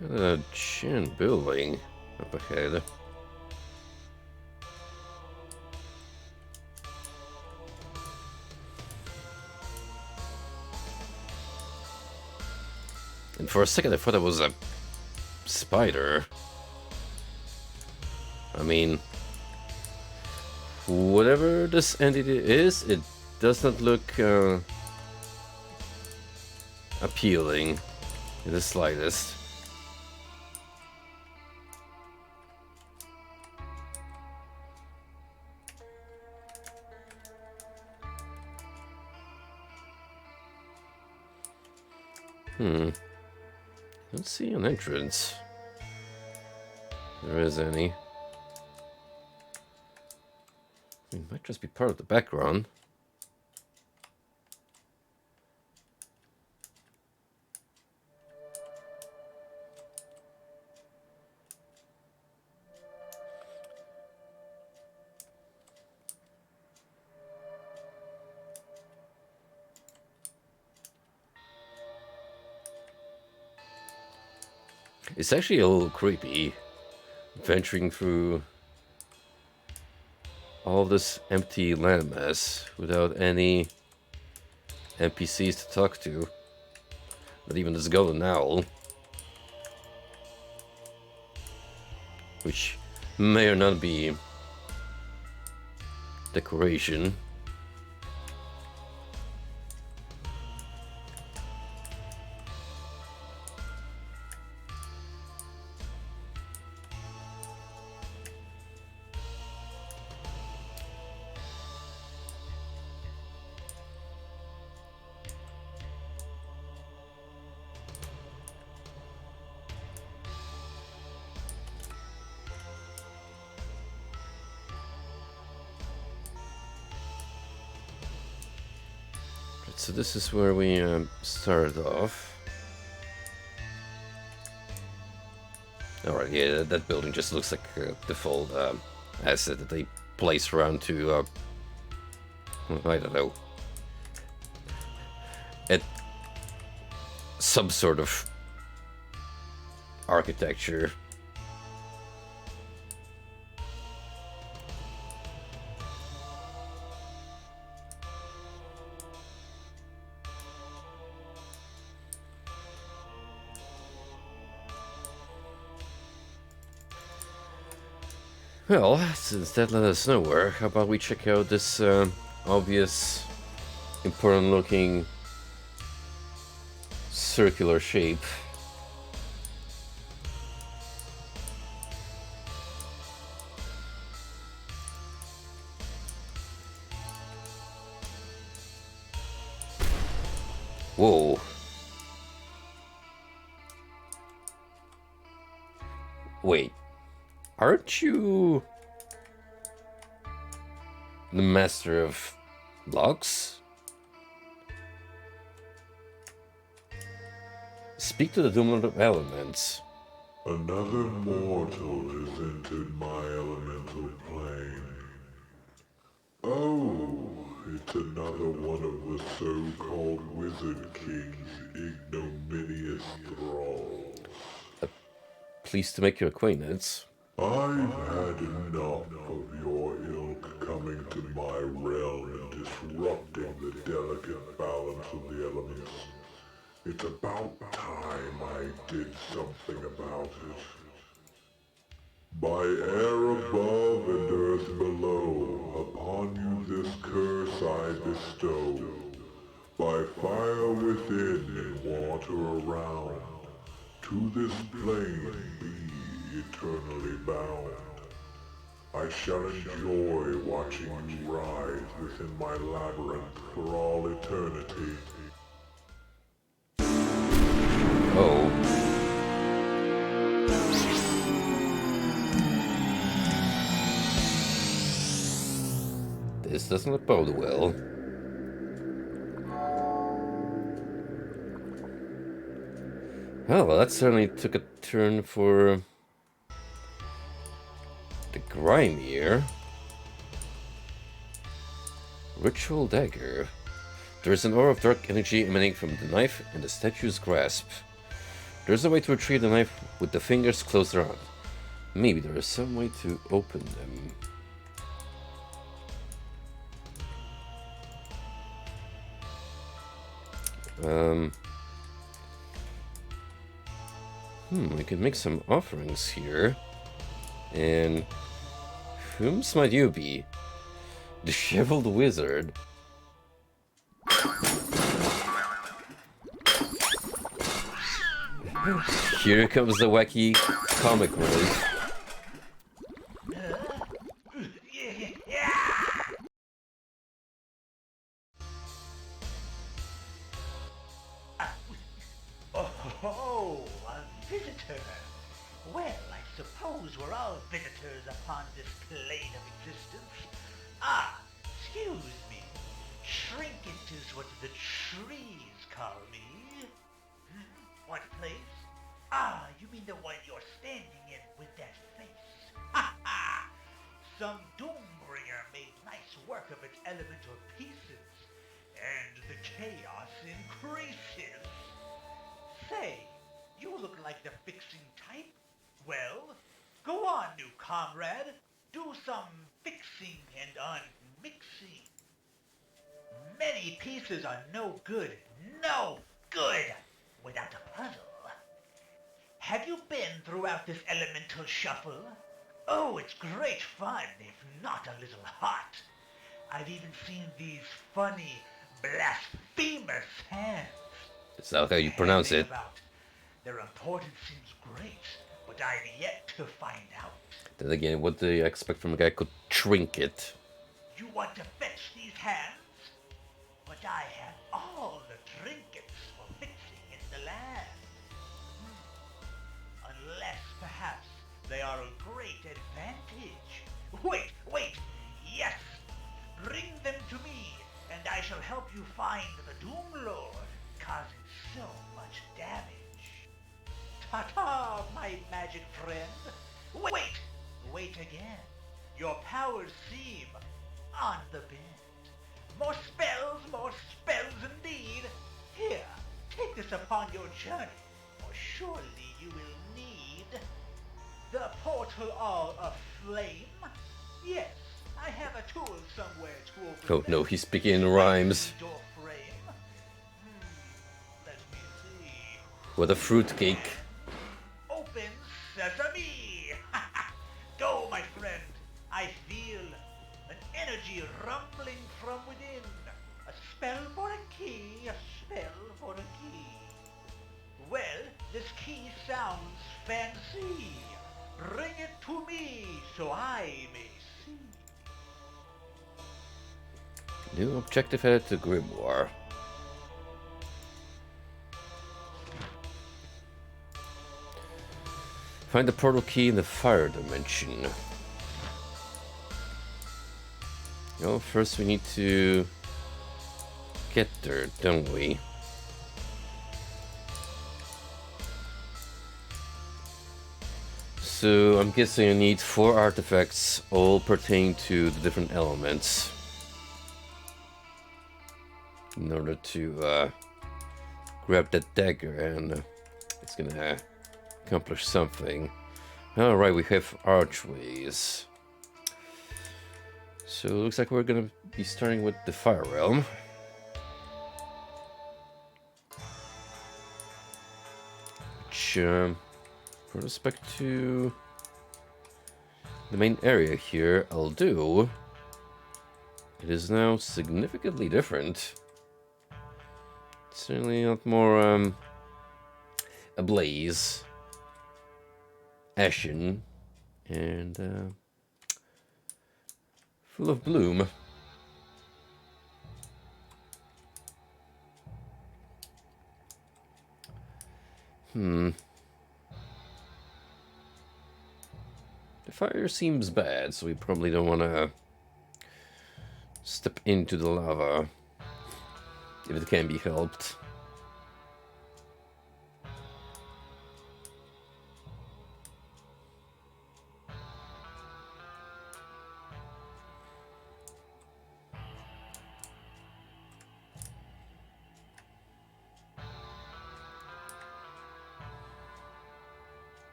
Speaker 1: A giant building up ahead. And for a second I thought it was a spider. I mean, whatever this entity is, it does not look appealing in the slightest. Don't see an entrance. If there is any. It might just be part of the background. It's actually a little creepy, venturing through all this empty landmass without any NPCs to talk to. Not even this golden owl. Which may or not be decoration. So this is where we started off. Alright, yeah, that building just looks like a default asset that they place around to, I don't know, at some sort of architecture. Well, since that let us nowhere, how about we check out this obvious, important looking circular shape. Whoa. Wait. Aren't you the master of locks? Speak to the dominant of elements.
Speaker 3: Another mortal has entered my elemental plane. Oh, it's another one of the so-called Wizard King's ignominious thralls.
Speaker 1: Pleased to make your acquaintance.
Speaker 3: I've had enough of your ilk coming to my realm and disrupting the delicate balance of the elements. It's about time I did something about it. By air above and earth below, upon you this curse I bestow. By fire within and water around, to this plane be eternally bound. I shall enjoy watching you rise within my labyrinth for all eternity.
Speaker 1: Oh. This doesn't bode well. Oh, well, that certainly took a turn for the grimier. Ritual dagger. There is an aura of dark energy emanating from the knife and the statue's grasp. There's a way to retrieve the knife with the fingers closed around. Maybe there is some way to open them. I can make some offerings here. And whom's might you be? Disheveled wizard. Here comes the wacky comic relief.
Speaker 5: Oh, a visitor. Well, I suppose we're all visitors upon this plane of existence. Ah, excuse me. Trinket is what the trees call me. What place? Ah, you mean the one you're standing in with that face. Ha ha! Some Doombringer made nice work of its elemental pieces, and the chaos increases. Say, you look like the fixing type. Well, go on, new comrade. Do some fixing and unmixing. Many pieces are no good without a puzzle. Have you been throughout this elemental shuffle? Oh, it's great fun, if not a little hot. I've even seen these funny, blasphemous hands.
Speaker 1: Is that how you pronounce it?
Speaker 5: Their importance seems great, but I've yet to find out.
Speaker 1: Then again, what do you expect from a guy called Trinket?
Speaker 5: You want to fetch these hands? But I have all the trinkets for fixing in the land. Unless, perhaps, they are a great advantage. Wait! Yes! Bring them to me, and I shall help you find the Doom Lord, causing so much damage. Ta-ta, my magic friend. Wait again. Your powers seem on the bend. More spells indeed. Here, take this upon your journey, for surely you will need the portal all aflame. Yes, I have a tool somewhere to open.
Speaker 1: Oh no, he's speaking in rhymes.
Speaker 5: Door frame. Let me see.
Speaker 1: What a fruitcake.
Speaker 5: Open sesame! Go, my friend. I feel an energy rumbling from within. A spell for a key, a spell for a key. Well, this key sounds fancy. Bring it to me so I may see.
Speaker 1: New objective added to Grimoire. Find the portal key in the fire dimension. Well, first we need to get there, don't we? So I'm guessing I need 4 artifacts, all pertaining to the different elements, in order to grab that dagger, and it's gonna accomplish something. Alright, we have archways. So it looks like we're gonna be starting with the Fire Realm. Which, with respect to the main area here, I'll do. It is now significantly different. It's certainly not more, ablaze, ashen, and, full of bloom. The fire seems bad, so we probably don't want to step into the lava if it can be helped.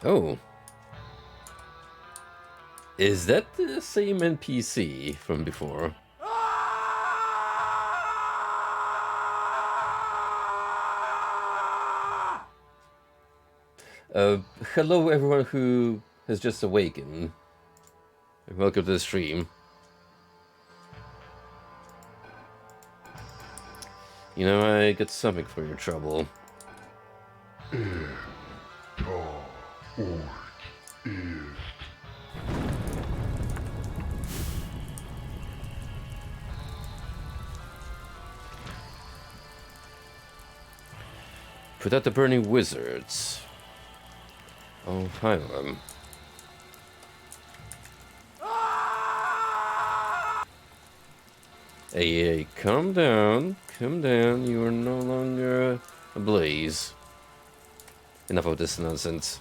Speaker 1: Oh. Is that the same NPC from before? Hello everyone who has just awakened. Welcome to the stream. You know, I got something for your trouble. Put out the burning wizards. Oh, hi, Hey, calm down. Calm down. You are no longer ablaze. Enough of this nonsense.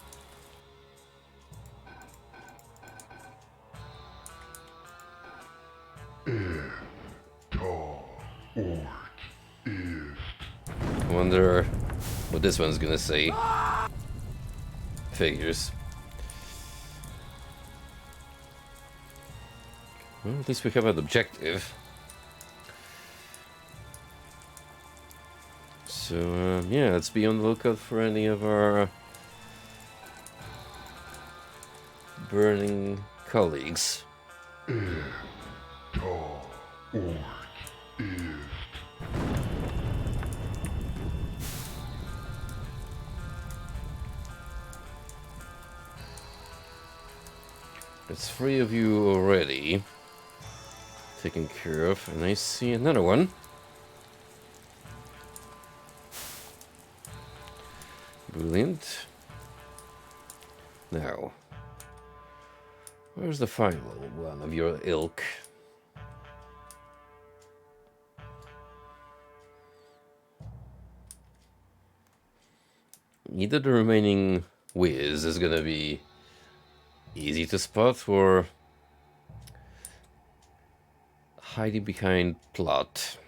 Speaker 1: I wonder what this one's gonna say. Figures. Well, at least we have an objective. So, yeah, let's be on the lookout for any of our burning colleagues. There's 3 of you already taken care of, and I see another one. Brilliant. Now, where's the final one of your ilk? Either the remaining whiz is gonna be easy to spot, or hiding behind plot.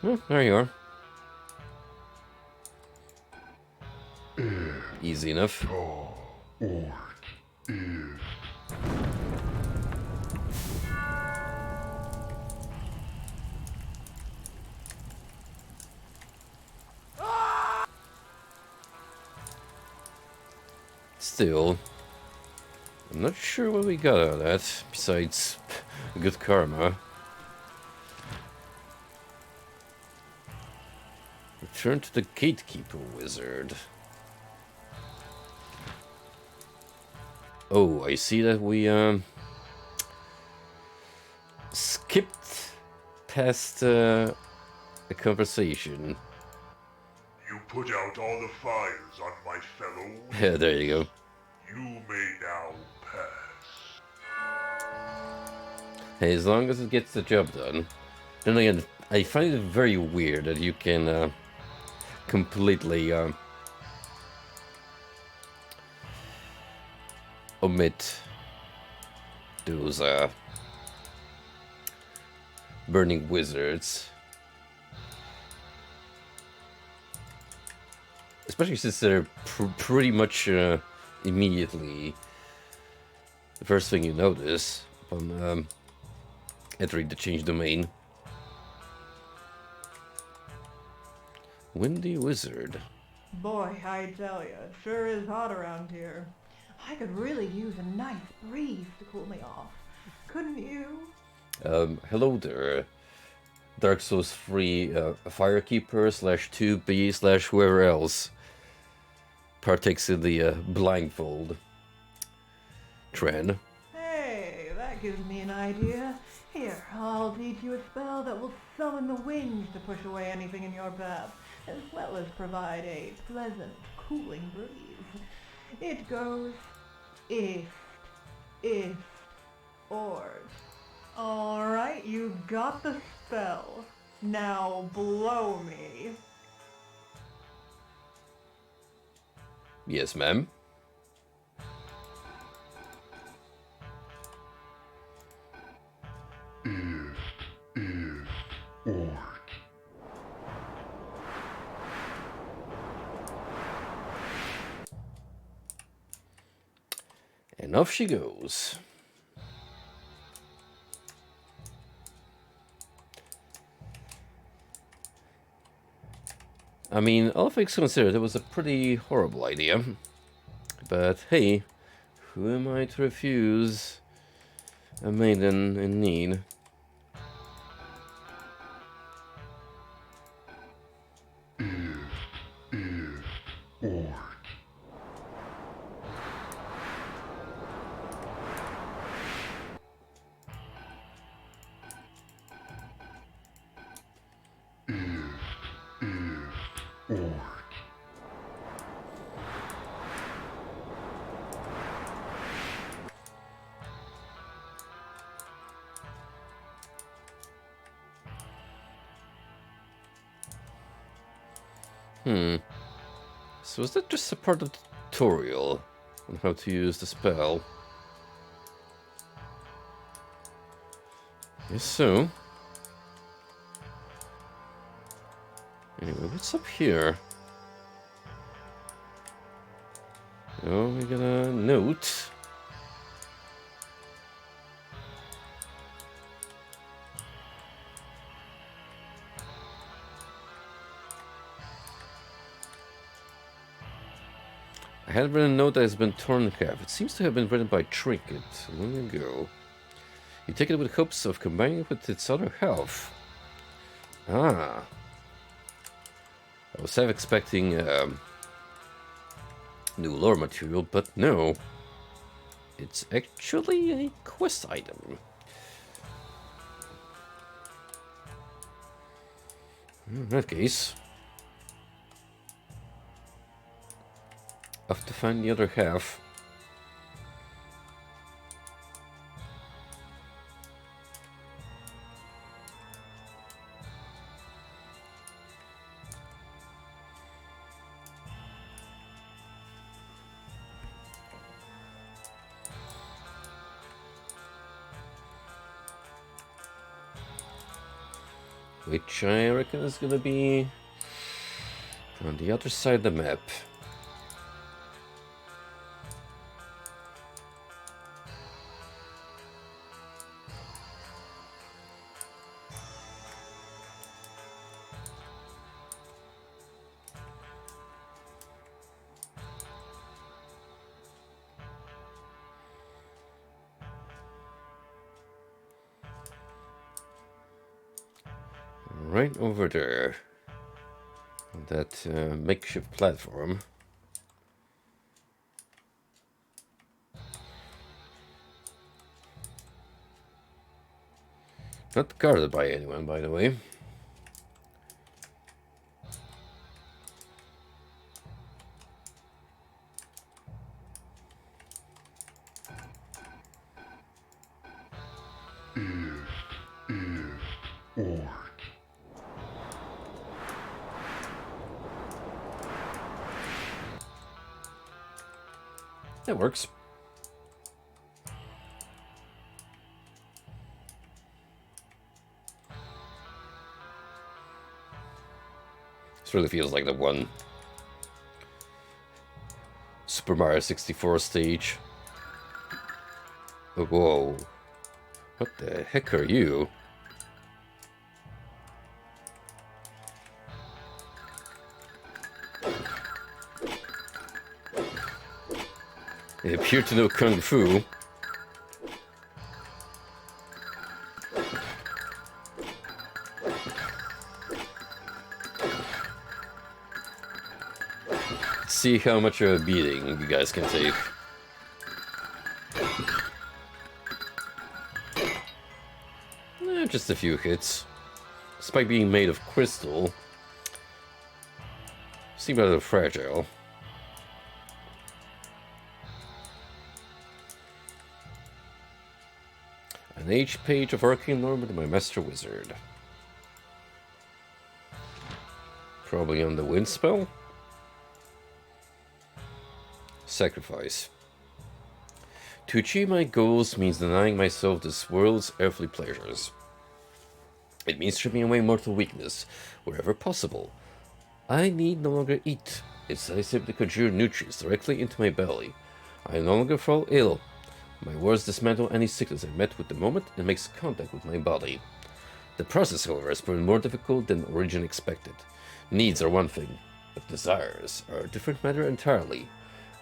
Speaker 1: Oh, there you are. Easy enough. Still, I'm not sure what we got out of that, besides good karma. Return to the gatekeeper wizard. Oh, I see that we skipped past a conversation.
Speaker 3: You put out all the fires on my fellow.
Speaker 1: Yeah, there you go.
Speaker 3: You may now pass.
Speaker 1: Hey, as long as it gets the job done. Then again, I find it very weird that you can completely omit those burning wizards. Especially since they're pretty much immediately the first thing you notice upon entering the change domain. Windy wizard.
Speaker 4: Boy, I tell ya, it sure is hot around here. I could really use a nice breeze to cool me off. Couldn't you?
Speaker 1: Hello there, Dark Souls 3 Firekeeper / 2B / whoever else partakes in the blindfold trend.
Speaker 4: Hey, that gives me an idea. Here, I'll teach you a spell that will summon the winds to push away anything in your path, as well as provide a pleasant, cooling breeze. It goes if, or. Alright, you got the spell. Now blow me.
Speaker 1: Yes, ma'am.
Speaker 3: If Ort.
Speaker 1: And off she goes. I mean, all things considered, it was a pretty horrible idea. But hey, who am I to refuse a maiden in need?
Speaker 3: Ort. Ort.
Speaker 1: So is that just a part of the tutorial on how to use the spell? Yes, so. Anyway, what's up here? Oh, we got a note. I had written a note that has been torn in half. It seems to have been written by Trinket long ago. You take it with hopes of combining it with its other half. Ah. I was half expecting new lore material, but no. It's actually a quest item. In that case, I have to find the other half. Which I reckon is gonna be on the other side of the map. Right over there. On that makeshift platform. Not guarded by anyone, by the way.
Speaker 3: Ort.
Speaker 1: That works. This really feels like the one Super Mario 64 stage. Oh, whoa. What the heck are you? They appear to know Kung Fu. See how much of a beating you guys can take. Just a few hits. Despite being made of crystal, seem rather fragile. An age page of arcane lore with my master wizard. Probably on the wind spell. Sacrifice. To achieve my goals means denying myself this world's earthly pleasures. It means stripping away mortal weakness wherever possible. I need no longer eat. It's I simply conjure nutrients directly into my belly. I no longer fall ill. My words dismantle any sickness I met with the moment and makes contact with my body. The process, however, has proven more difficult than originally expected. Needs are one thing, but desires are a different matter entirely.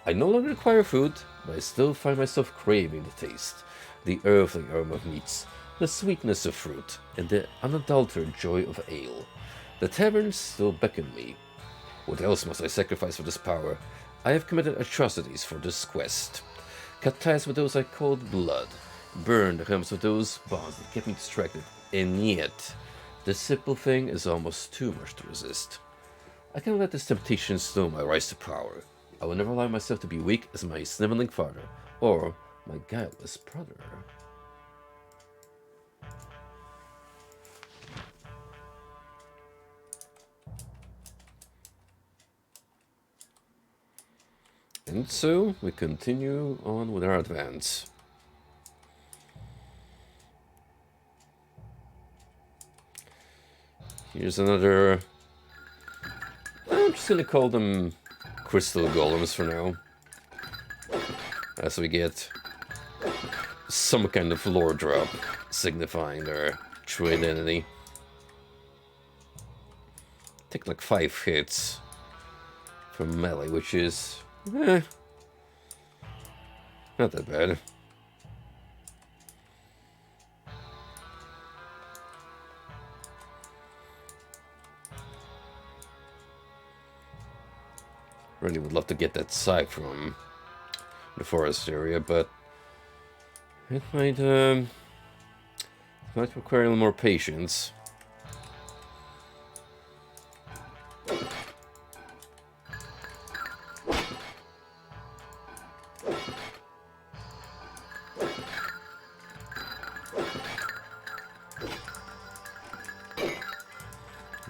Speaker 1: I no longer require food, but I still find myself craving the taste, the earthly aroma of meats, the sweetness of fruit, and the unadulterated joy of ale. The taverns still beckon me. What else must I sacrifice for this power? I have committed atrocities for this quest. Cut ties with those I called blood, burned the helms of those bonds that kept me distracted, and yet, this simple thing is almost too much to resist. I cannot let this temptation slow my rise to power. I will never allow myself to be weak as my sniveling father, or my guileless brother. And so, we continue on with our advance. Here's another... I'm just gonna call them crystal golems for now. As we get some kind of lore drop signifying their true identity. Take like 5 hits from melee, which is not that bad. Really would love to get that scythe from the forest area, but it might require a little more patience.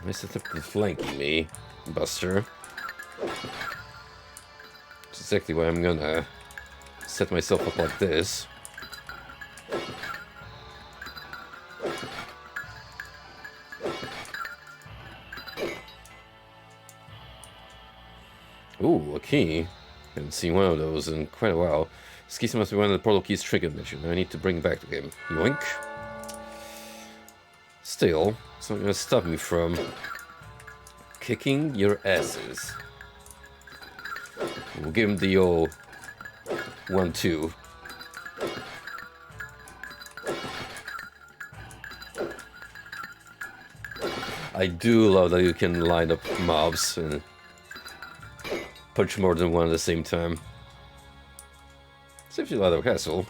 Speaker 1: Nice attempt at flanking me, Buster. That's exactly why I'm gonna set myself up like this. Ooh, a key. Haven't seen one of those in quite a while. This key must be one of the portal keys triggered mission. I need to bring it back to him. Yoink. Still, it's not gonna stop me from kicking your asses. We'll give him the old 1-2. I do love that you can line up mobs and punch more than one at the same time. Saves you a lot of hassle.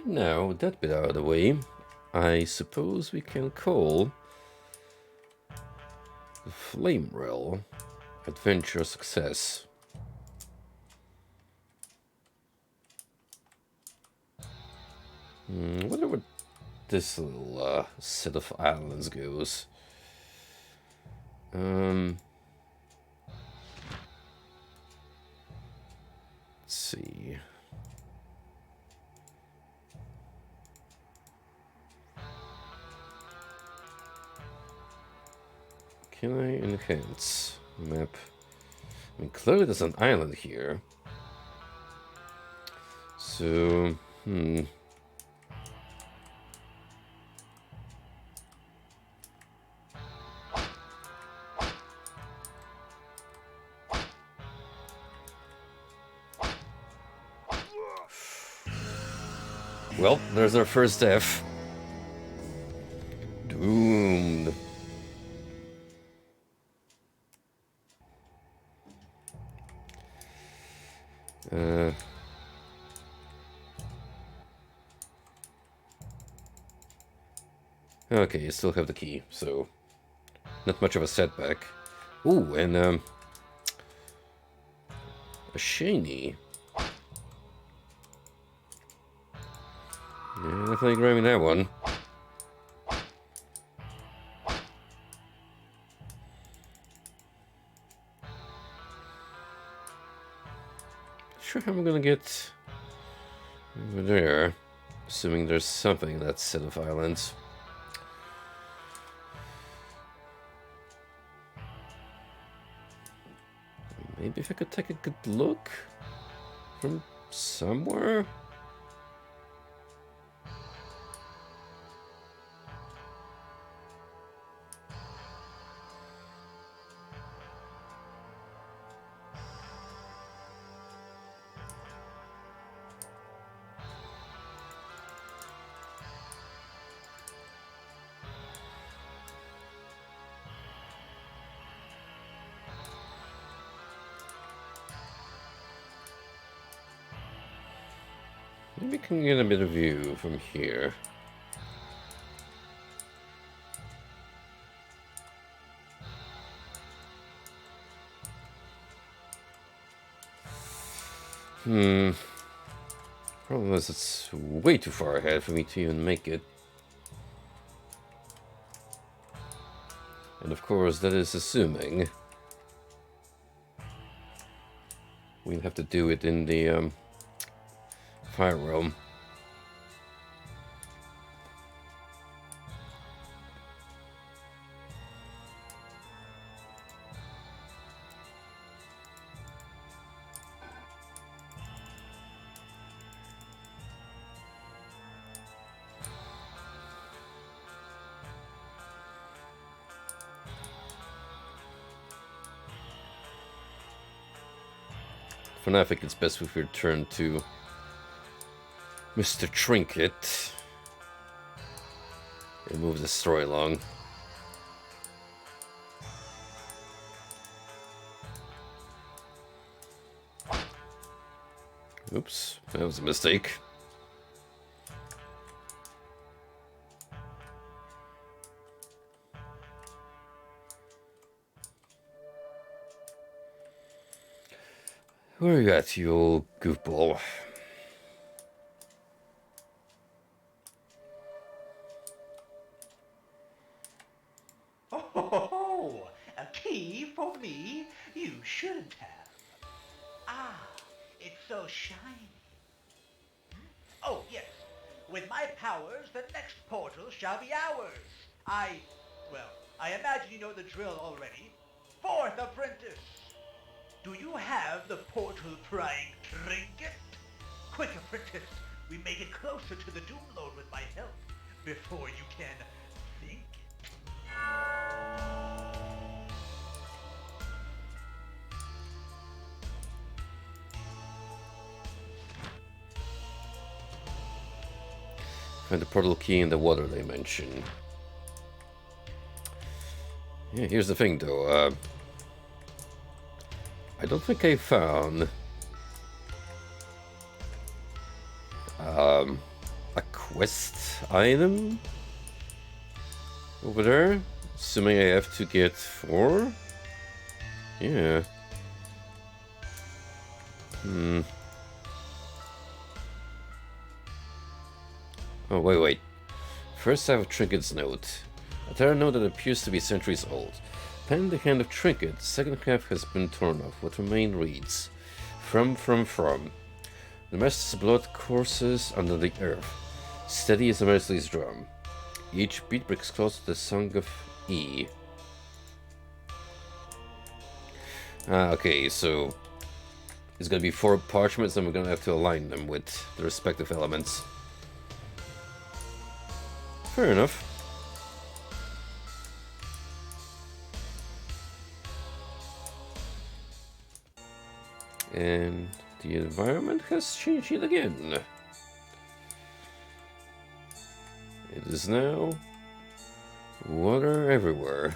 Speaker 1: Now, with that bit out of the way, I suppose we can call the Flame Rail adventure success. Wonder where this little set of islands goes. Let's see. Can I enhance map? I mean, clearly there's an island here. So, well, there's our first death. Doomed. Uh, okay, you still have the key, so not much of a setback. Ooh, and a shiny. Yeah, definitely grabbing that one. Sure how I'm gonna get over there. Assuming there's something in that set of islands. Maybe if I could take a good look from somewhere? Maybe we can get a bit of view from here. Problem is, it's way too far ahead for me to even make it. And of course, that is assuming we'll have to do it in the fire realm. For now, I think it's best if we return to Mr. Trinket and move the story along. Oops, that was a mistake. Where are you at, you old goofball?
Speaker 5: Oh, a key for me? You shouldn't have. Ah, it's so shiny. Oh, yes. With my powers, the next portal shall be ours. Well, I imagine you know the drill already. Fourth apprentice. Do you have the portal prying trinket? Quick, apprentice. We may get closer to the doom lord with my help before you can think.
Speaker 1: Find the portal key in the water dimension. Yeah, here's the thing though. I don't think I found a quest item over there. Assuming I have to get 4. Yeah. Oh, wait. First I have Trinket's note. A terror note that appears to be centuries old. Pen in the hand of Trinket, the second half has been torn off. What remains reads, From. The master's blood courses under the earth, steady as a Mercy's drum. Each beat brings closer to the song of E. Okay, so it's gonna be 4 parchments and we're gonna have to align them with the respective elements. Fair enough. And the environment has changed yet again. It is now water everywhere.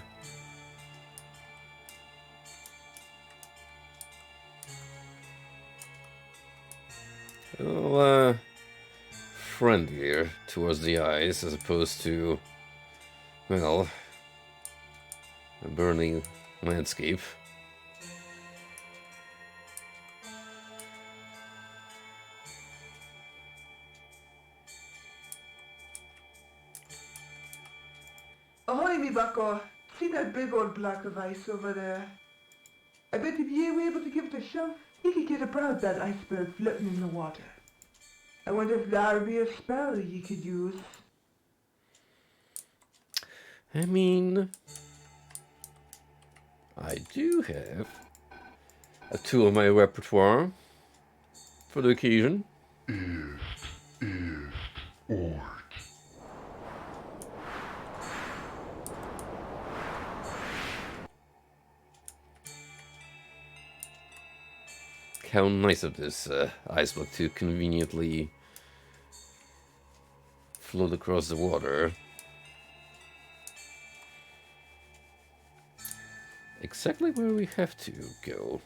Speaker 1: little, friendlier towards the eyes as opposed to, well, a burning landscape.
Speaker 6: Ahoy, me bucko. See that big old block of ice over there? I bet if ye were able to give it a shove, ye could get about that iceberg floating in the water. I wonder if there'd be a spell ye could use.
Speaker 1: I mean, I do have a tool in my repertoire for the occasion.
Speaker 3: Or
Speaker 1: How nice of this ice block to conveniently float across the water. Exactly where we have to go.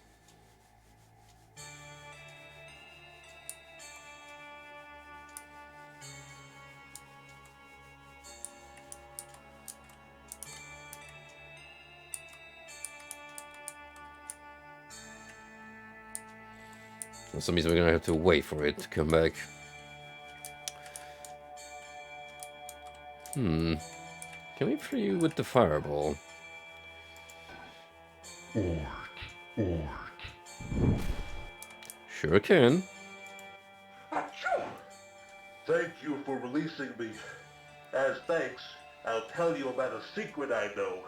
Speaker 1: For some reason we're gonna have to wait for it to come back. Can we free you with the fireball?
Speaker 3: or
Speaker 1: Sure can.
Speaker 3: Achoo! Thank you for releasing me. As thanks, I'll tell you about a secret I know.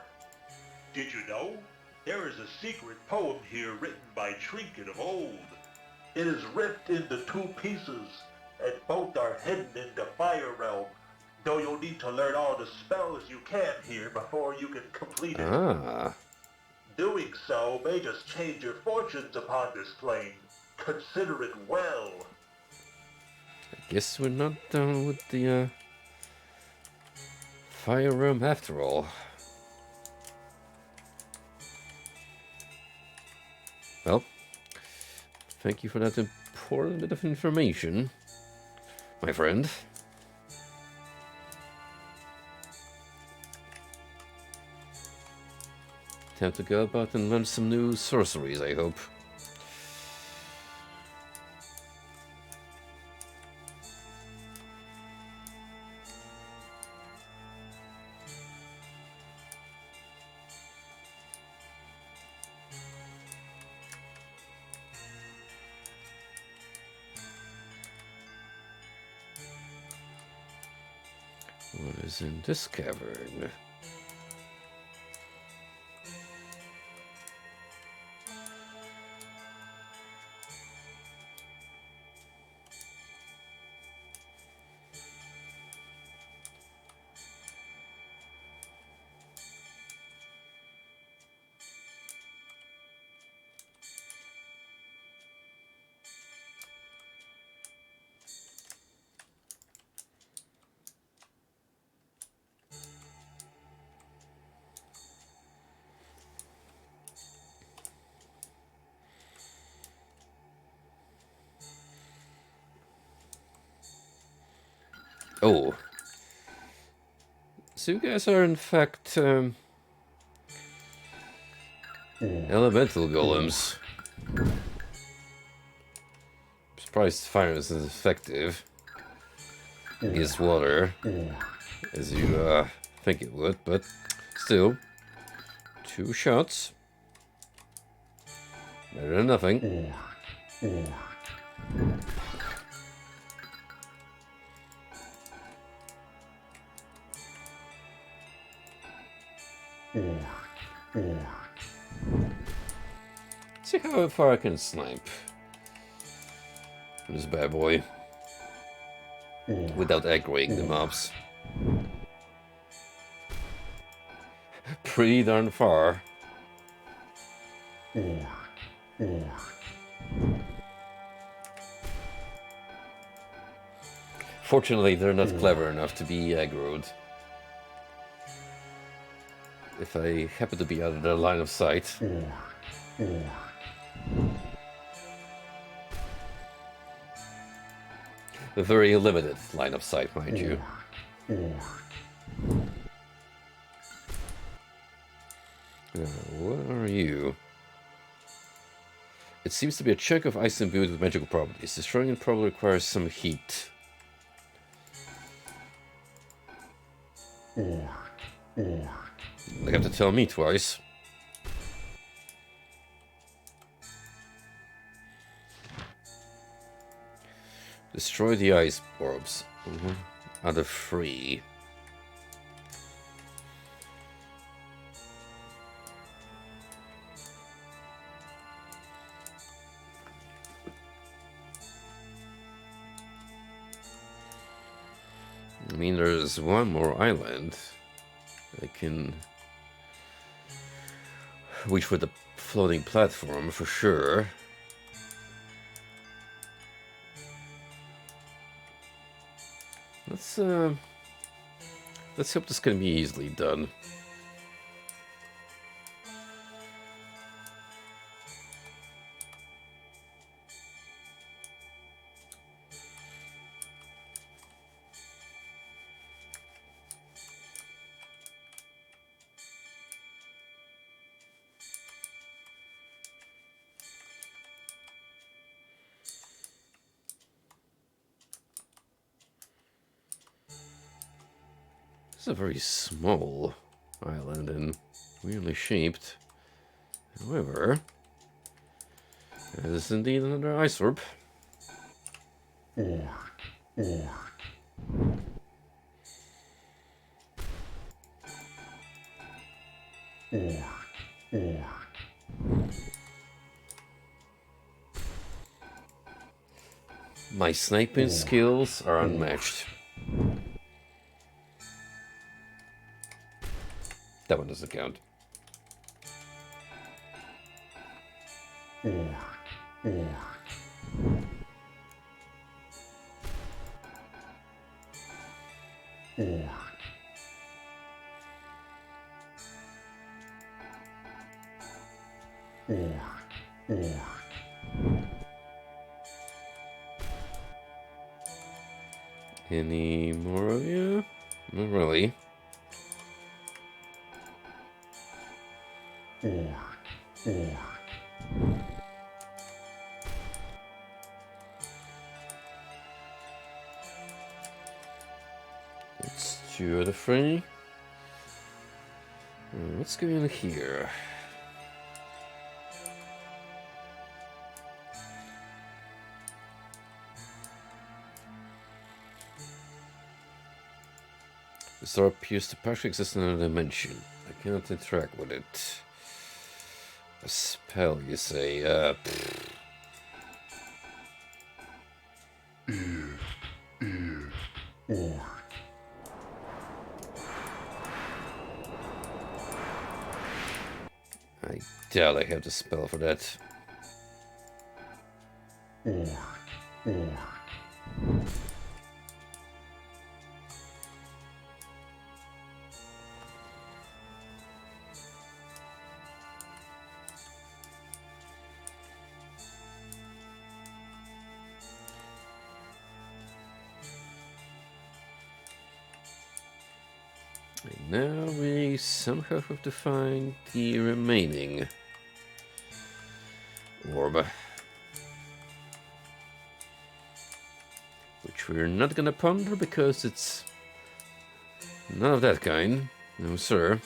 Speaker 3: Did you know? There is a secret poem here written by Trinket of old. It is ripped into 2 pieces, and both are hidden in the Fire Realm, though you'll need to learn all the spells you can here before you can complete it.
Speaker 1: Ah.
Speaker 3: Doing so may just change your fortunes upon this plane. Consider it well.
Speaker 1: I guess we're not done with the fire room after all. Well, thank you for that important bit of information, my friend. Time to go about and learn some new sorceries, I hope. What is in this cavern? Oh. So you guys are in fact elemental golems. Surprised fire is as effective against water as you think it would, but still, 2 shots. Better than nothing. See how far I can snipe this bad boy without aggroing the mobs. Pretty darn far. Fortunately, they're not clever enough to be aggroed. If I happen to be out of their line of sight. A very limited line of sight, mind you. What are you? It seems to be a chunk of ice imbued with magical properties. Destroying it probably requires some heat. They have to tell me twice. Destroy the ice orbs. Other free. I mean, there's one more island. I can reach with the floating platform for sure. Let's hope this can be easily done. This is a very small island and weirdly shaped. However, it is indeed another ice orb. My sniping skills are unmatched. That one doesn't count. Any more of you? Not really. It's two of the three. What's going on here? The star appears to partially exist in another dimension. I cannot interact with it. A spell, you say? I doubt I have the spell for that. And now we somehow have to find the remaining orb. Which we're not gonna ponder because it's none of that kind. No, sir.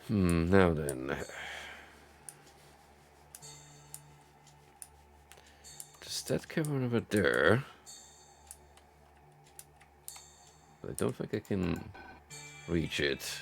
Speaker 1: Now then. Does that come over there? But I don't think I can reach it.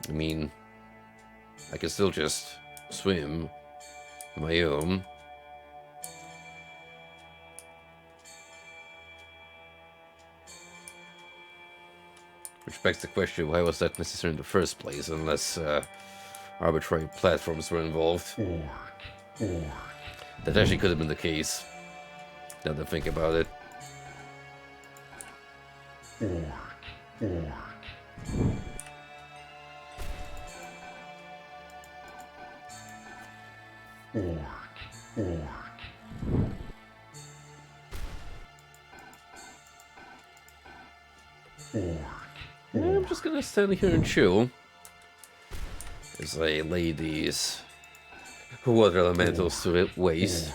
Speaker 1: I mean, I can still just swim on my own. Which begs the question, why was that necessary in the first place, unless arbitrary platforms were involved? That actually could have been the case, now that I think about it. I'm just gonna stand here and chill as I lay these water elementals to waste.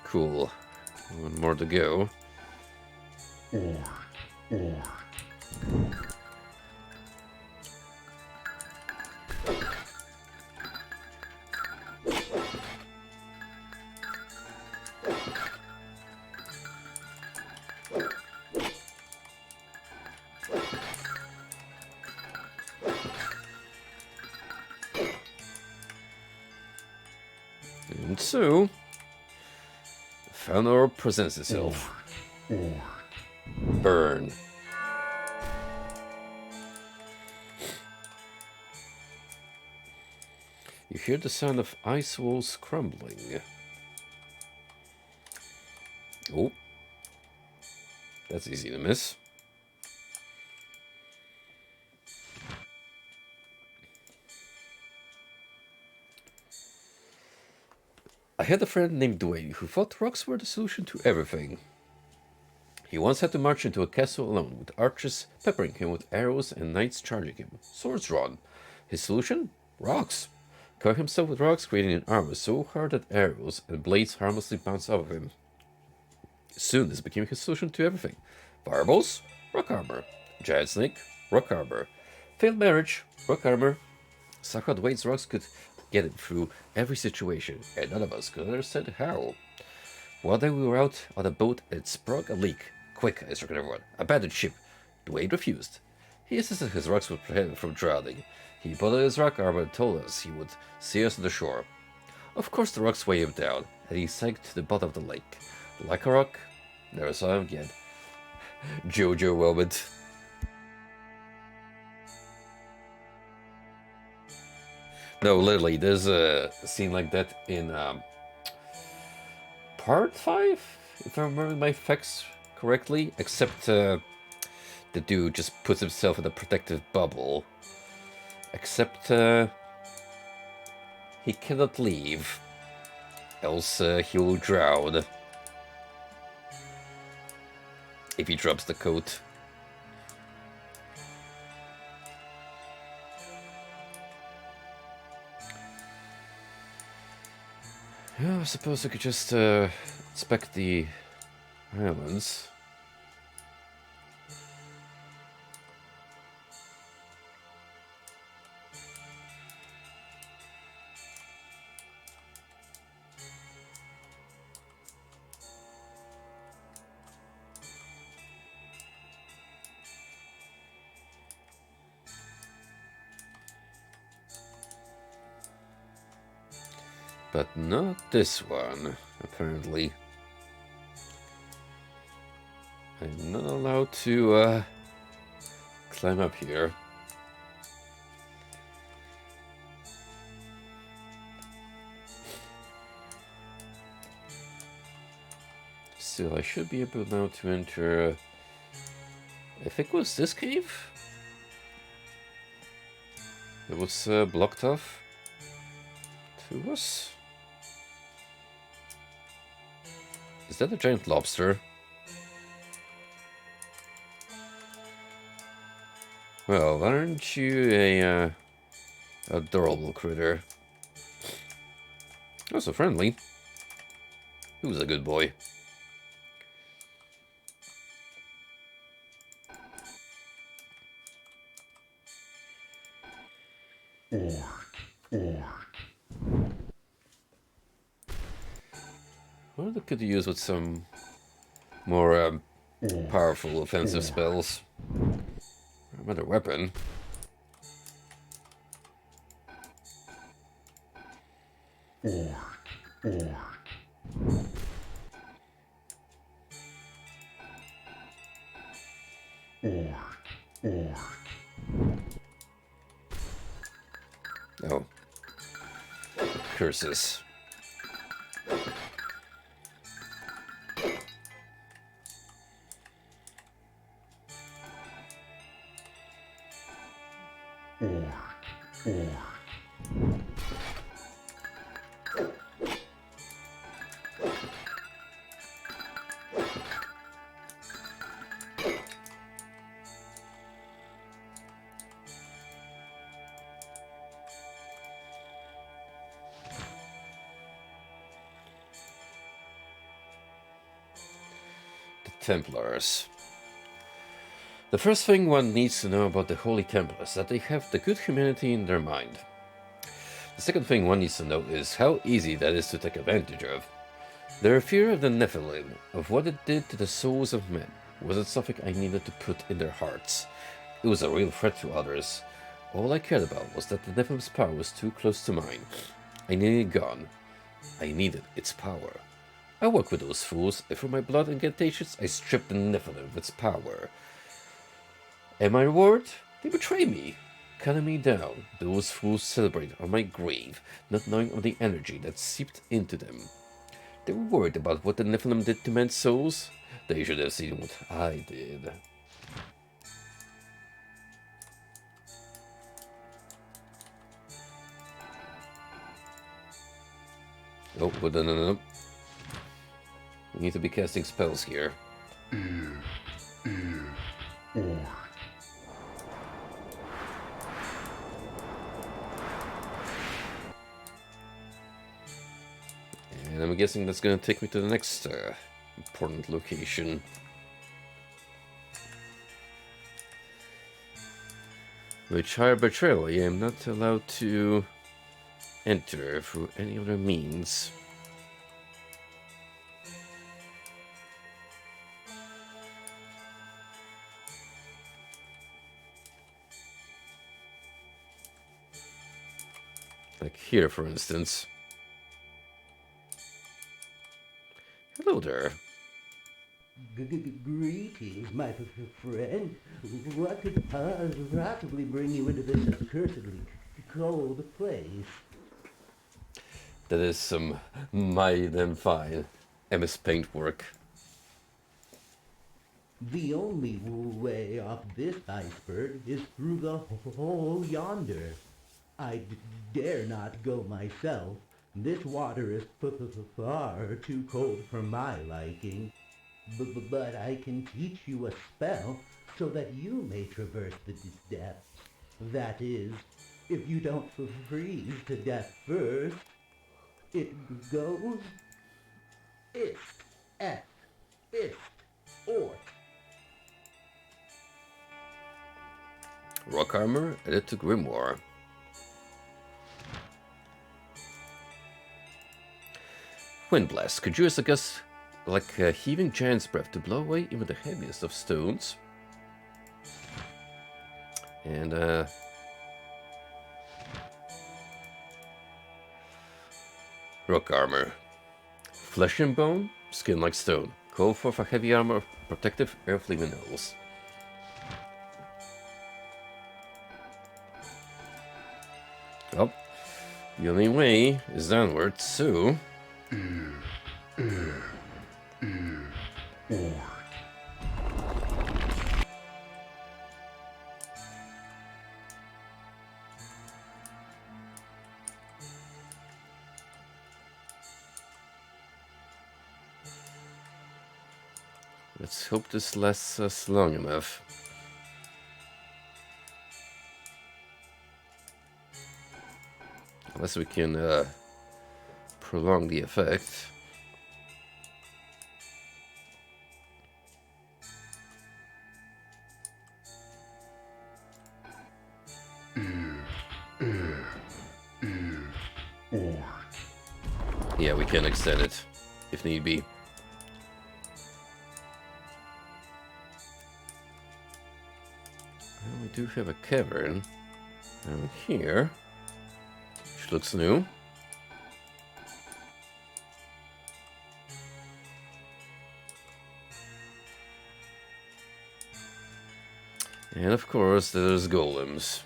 Speaker 1: Cool. One more to go. And so, Fanor presents itself. Burn. You hear the sound of ice walls crumbling. Oh. That's easy to miss. I had a friend named Dwayne who thought rocks were the solution to everything. He once had to march into a castle alone, with archers peppering him with arrows and knights charging him, swords drawn. His solution? Rocks. Cover himself with rocks, creating an armor so hard that arrows and blades harmlessly bounce off of him. Soon this became his solution to everything. Fireballs? Rock armor. Giant snake? Rock armor. Failed marriage? Rock armor. Such hard Dwayne's rocks could get him through every situation, and none of us could understand how. One day we were out on a boat and it sprung a leak. Quick, I instructed everyone. Abandon ship. Dwayne refused. He insisted his rocks would prevent him from drowning. He put on his rock armor and told us he would see us on the shore. Of course the rocks weighed him down, and he sank to the bottom of the lake. Like a rock, never saw him again. Jojo moment. No, literally, there's a scene like that in part 5, if I remember my facts correctly, except the dude just puts himself in a protective bubble. Except he cannot leave, else he will drown if he drops the coat. Yeah, I suppose I could just inspect the islands. But not this one, apparently. I'm not allowed to climb up here. Still, I should be able now to enter... I think it was this cave? It was blocked off to us? Is that a giant lobster? Well, aren't you a adorable critter? Oh, so friendly. Who's a good boy? Well, they could use with some more powerful offensive spells. Another weapon. Oh. Curses. The Templars. The first thing one needs to know about the Holy Templars is that they have the good humanity in their mind. The second thing one needs to know is how easy that is to take advantage of. Their fear of the Nephilim, of what it did to the souls of men, wasn't something I needed to put in their hearts. It was a real threat to others. All I cared about was that the Nephilim's power was too close to mine. I needed it gone. I needed its power. I work with those fools, and for my blood incantations, I stripped the Nephilim of its power. And my reward? They betray me, cutting me down. Those fools celebrate on my grave, not knowing of the energy that seeped into them. They were worried about what the Nephilim did to men's souls. They should have seen what I did. Oh, no. We need to be casting spells here. And I'm guessing that's going to take me to the next important location. Which, higher betrayal, I am not allowed to enter through any other means. Like here, for instance. Hello there.
Speaker 5: Greetings, my friend. What could possibly bring you into this accursedly cold place?
Speaker 1: That is some mighty damn fine MS Paint work.
Speaker 5: The only way off this iceberg is through the hole yonder. I dare not go myself. This water is far too cold for my liking. But I can teach you a spell so that you may traverse the depths. That is, if you don't freeze to death first. It goes ist, ort.
Speaker 1: Rock armor added to Grimoire. Wind blast. Could use, I guess, like a heaving giant's breath to blow away even the heaviest of stones. And rock armor. Flesh and bone, skin like stone. Call for heavy armor, protective earthly minerals. Well, the only way is downwards, so... Let's hope this lasts us long enough. Unless we can prolong the effect. Yeah, we can extend it. if need be. Well, we do have a cavern down here, which looks new. And of course, there's golems.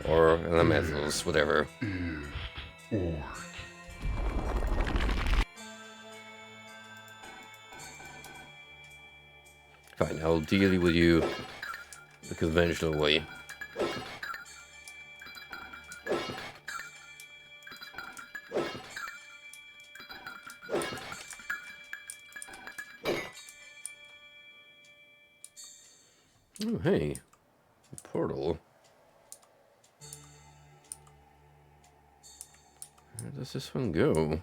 Speaker 1: Or elementals, whatever. Fine, I'll deal with you the conventional way. Oh, hey. A portal. Where does this one go?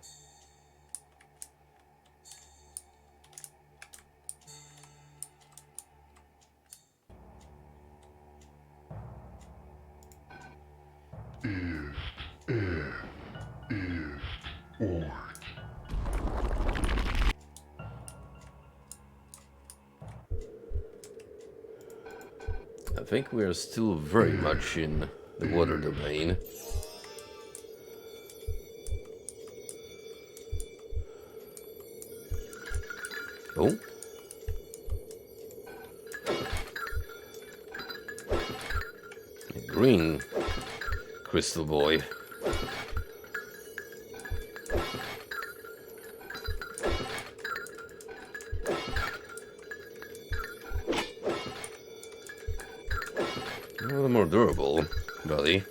Speaker 1: I think we are still very much in the water domain. Oh. A green crystal boy. A little more durable, buddy.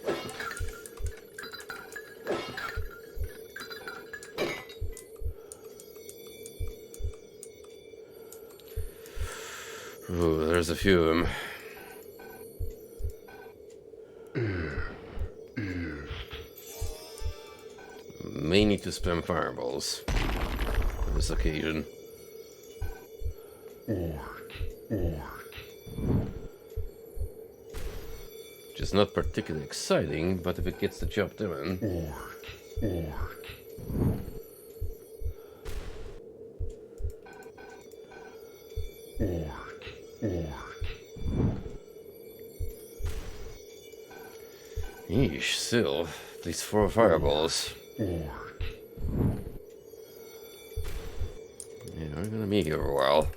Speaker 1: Ooh, there's a few of them. May need to spam fireballs for this occasion. Which is not particularly exciting, but if it gets the job done. Yeesh, still, at least 4 fireballs. Yeah, we're gonna be here a while.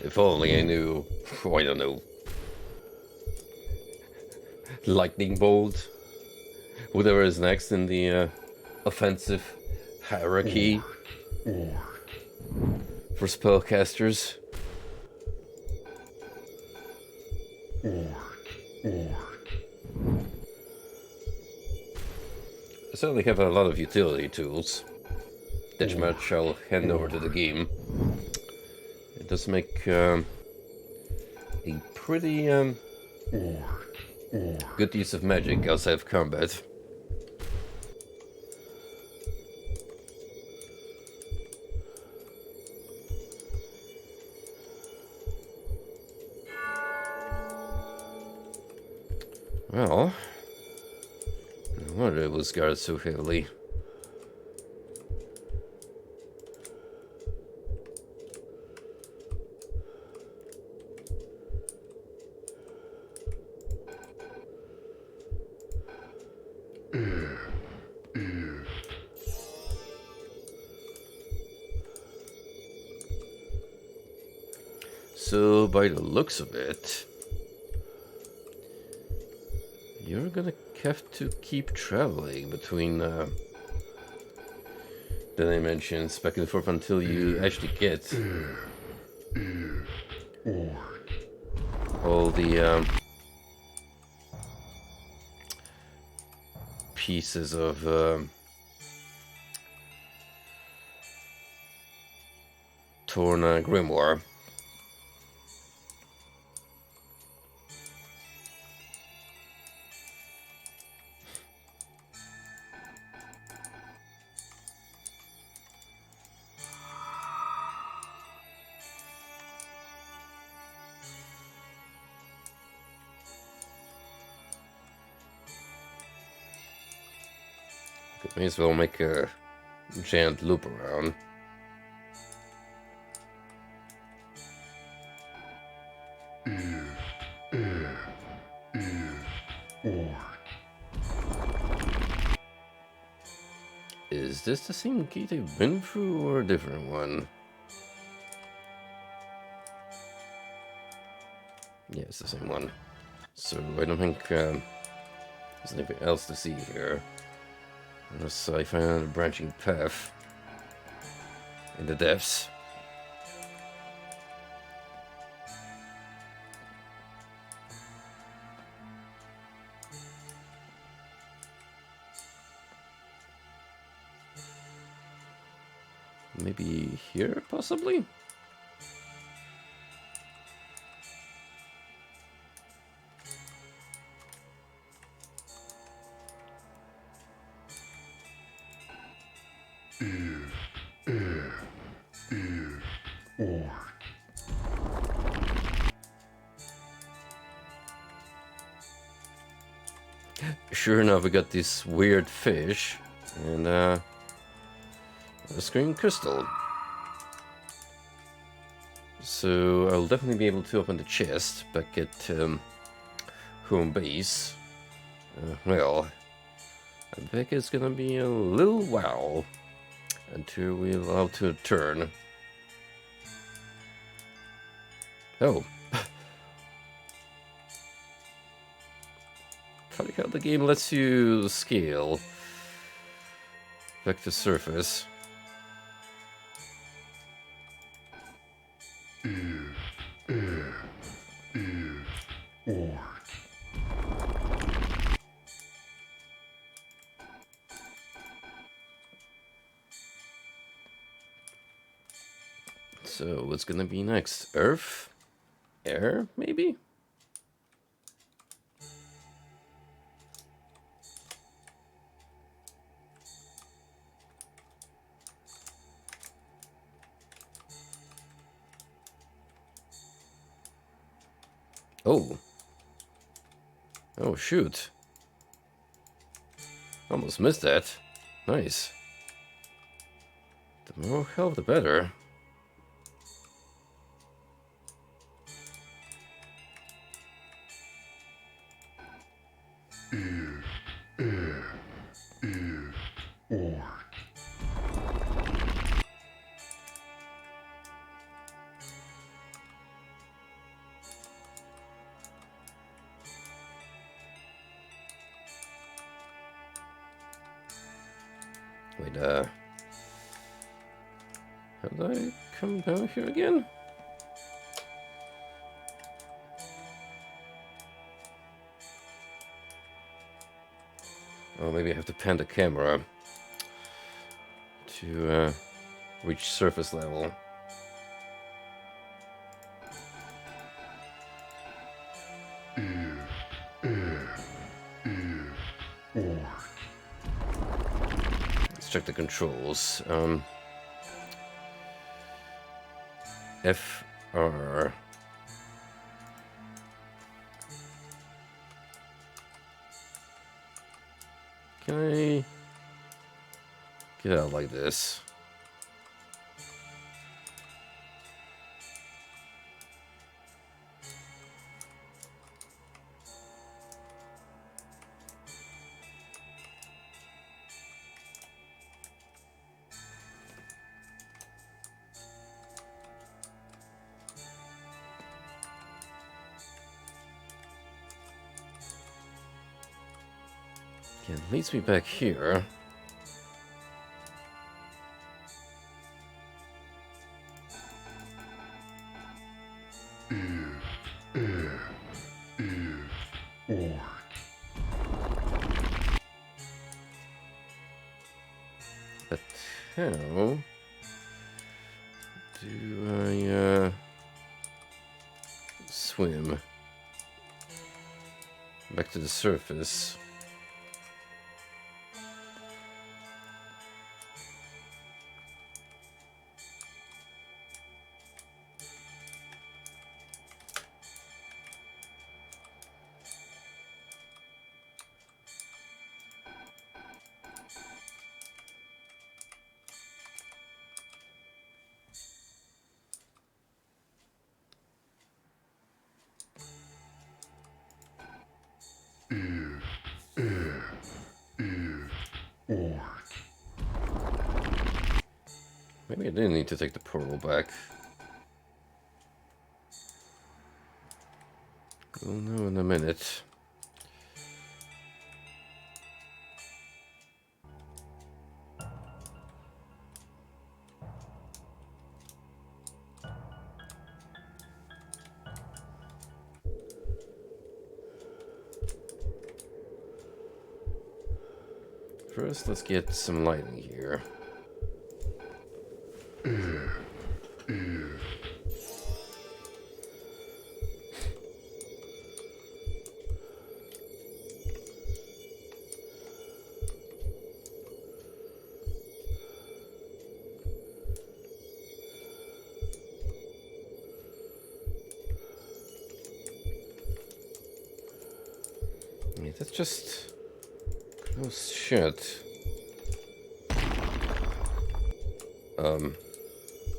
Speaker 1: If only I knew, oh, I don't know, lightning bolt, whatever is next in the offensive hierarchy for spellcasters. I certainly have a lot of utility tools, that much I'll hand over to the game. It does make a pretty good use of magic outside of combat. Well, no wonder it was guarded so heavily. So, by the looks of it, you're gonna have to keep traveling between the dimensions back and forth until you actually get all the pieces of torn grimoire. May as well make a giant loop around. Is this the same gate I've been through or a different one? Yeah, it's the same one. So I don't think there's anything else to see here. Unless I find another branching path in the depths. Maybe here, possibly? Sure enough, we got this weird fish and a screen crystal. So I'll definitely be able to open the chest back at home base. Well, I think it's gonna be a little while until we're allowed to turn. Oh. Funny how the game lets you scale back to surface. So what's gonna be next? Earth? Air, maybe? Oh. Oh, shoot. Almost missed that. Nice. The more health, the better. Wait, how do I come down here again? Oh, maybe I have to pan the camera to reach surface level. Let's check the controls. FR. Can I get out like this? Okay, it leads me back here. how do I swim back to the surface? Maybe I didn't need to take the portal back. We'll know in a minute. First, let's get some lighting here. Yeah, that's just close shut.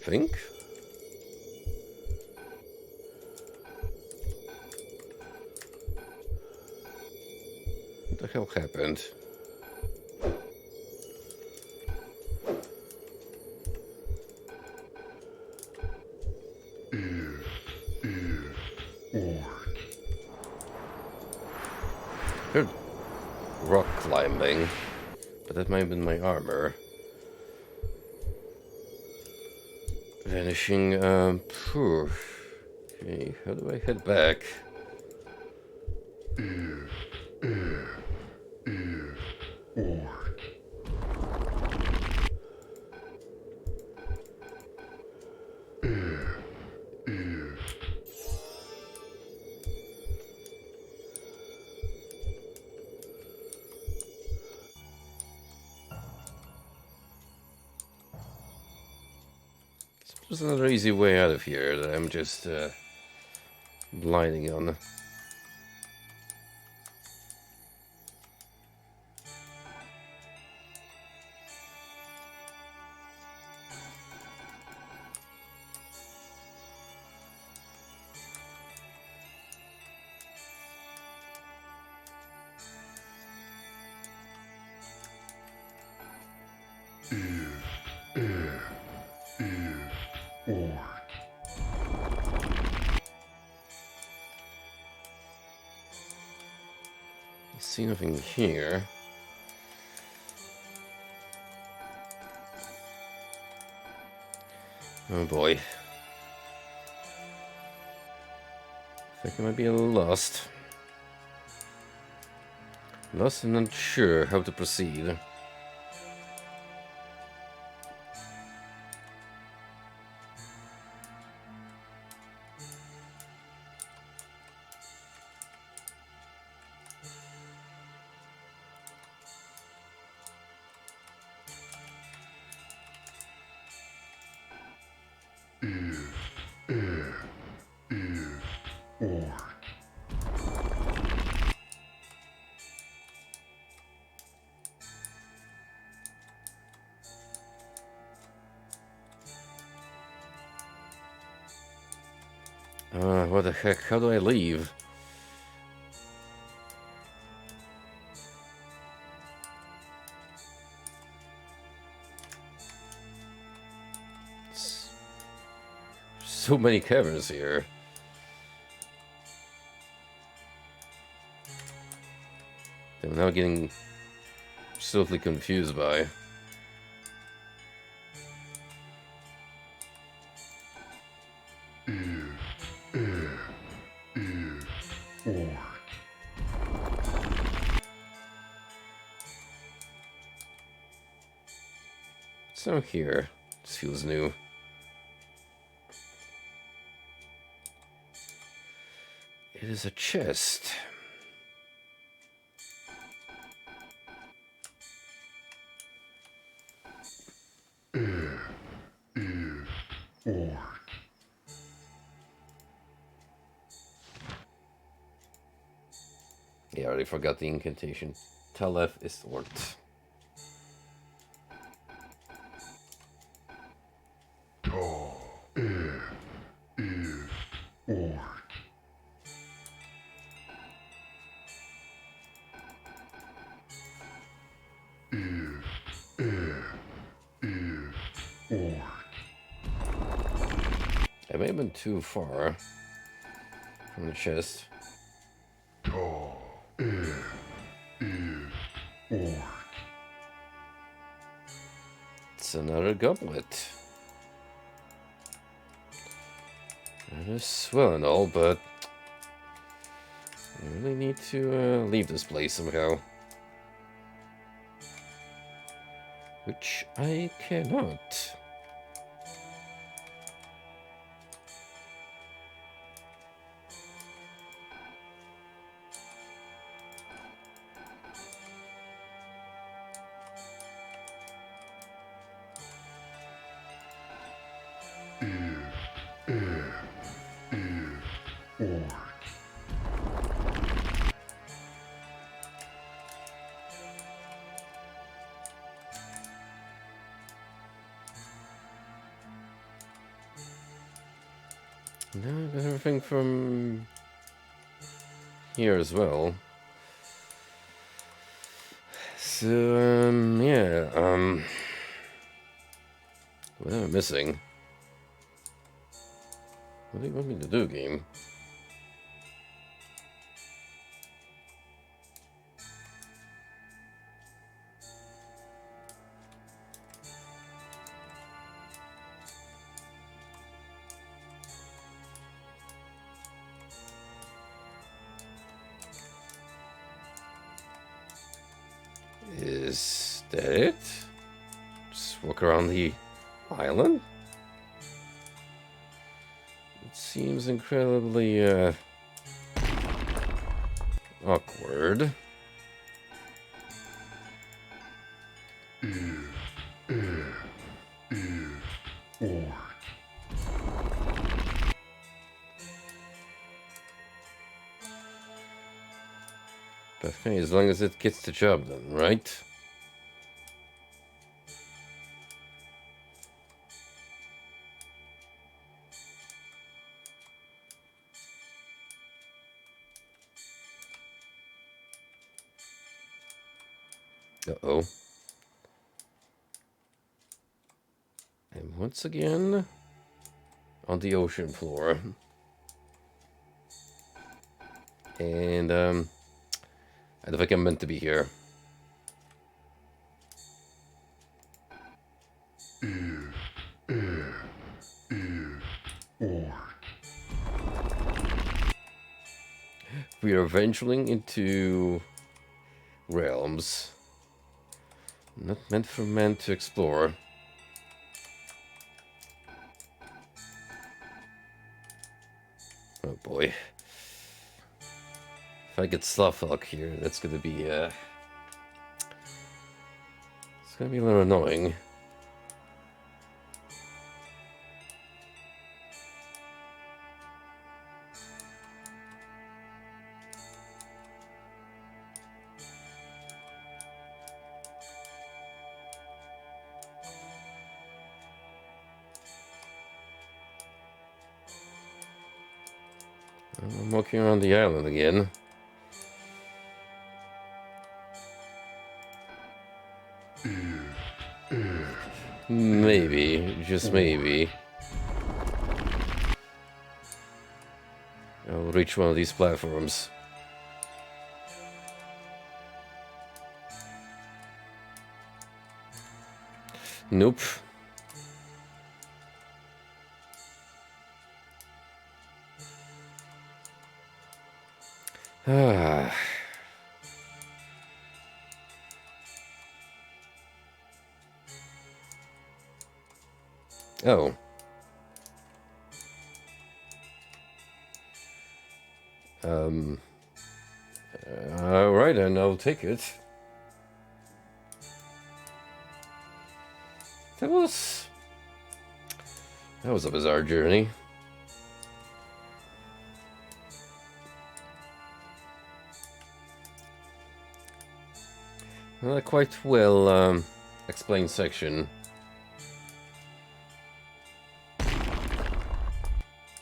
Speaker 1: Think? What the hell happened? Heard rock climbing, but that might have been my armor. Vanishing, phew. Okay, how do I head back? There's another easy way out of here that I'm just blinding on. See nothing here. Oh boy. I think I might be a little lost. Lost and not sure how to proceed. What the heck? How do I leave? So many caverns here. I'm now getting slowly confused by. What's So here, this feels new. It is a chest. Yeah, I already forgot the incantation. Talef is Ort. I may have been too far from the chest. It's another goblet. It is well and all, but I really need to leave this place somehow. Which I cannot. No, I got everything from here as well. So, yeah, what am I missing? What do you want me to do, game? Is that it? Just walk around the island? It seems incredibly, awkward. But hey, as long as it gets the job done, right? Uh-oh. And once again, on the ocean floor. And, I don't think I'm meant to be here. We are venturing into realms not meant for men to explore. Oh boy. If I get Slowthog here, that's gonna be, it's gonna be a little annoying. I'm walking around the island again. Maybe, just maybe, I'll reach one of these platforms. Nope. Ah. Oh. Alright, and I'll take it. That was a bizarre journey. Not a quite well explained section.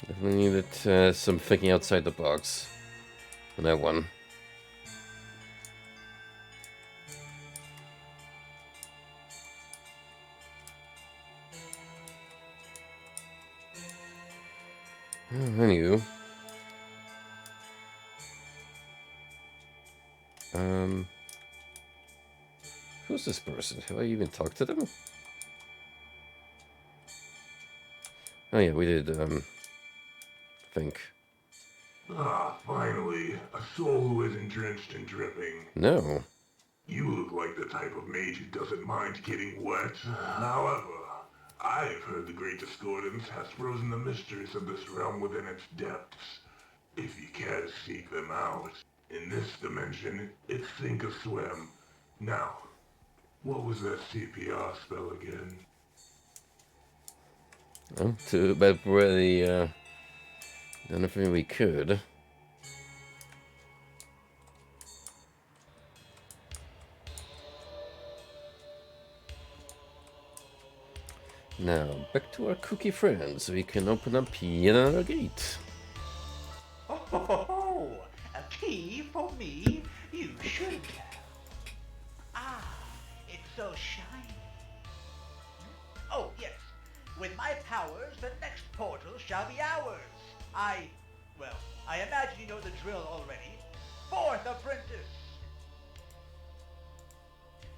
Speaker 1: Definitely needed some thinking outside the box on that one. Anywho. Who's this person? Have I even talked to them? Oh yeah, we did, think.
Speaker 3: Ah, finally, a soul who isn't drenched and dripping.
Speaker 1: No.
Speaker 3: You look like the type of mage who doesn't mind getting wet. However, I've heard the Great Discordance has frozen the mysteries of this realm within its depths. If you care to seek them out. In this dimension, it's sink or swim. Now, what was that CPR spell again?
Speaker 1: Well, too bad we really, done everything we could. Now, back to our cookie friends, so we can open up yet another gate.
Speaker 5: Oh, a key for me? You should have. Ah, it's so shiny. Oh, yes. With my powers, the next portal shall be ours. I imagine you know the drill already. Fourth apprentice.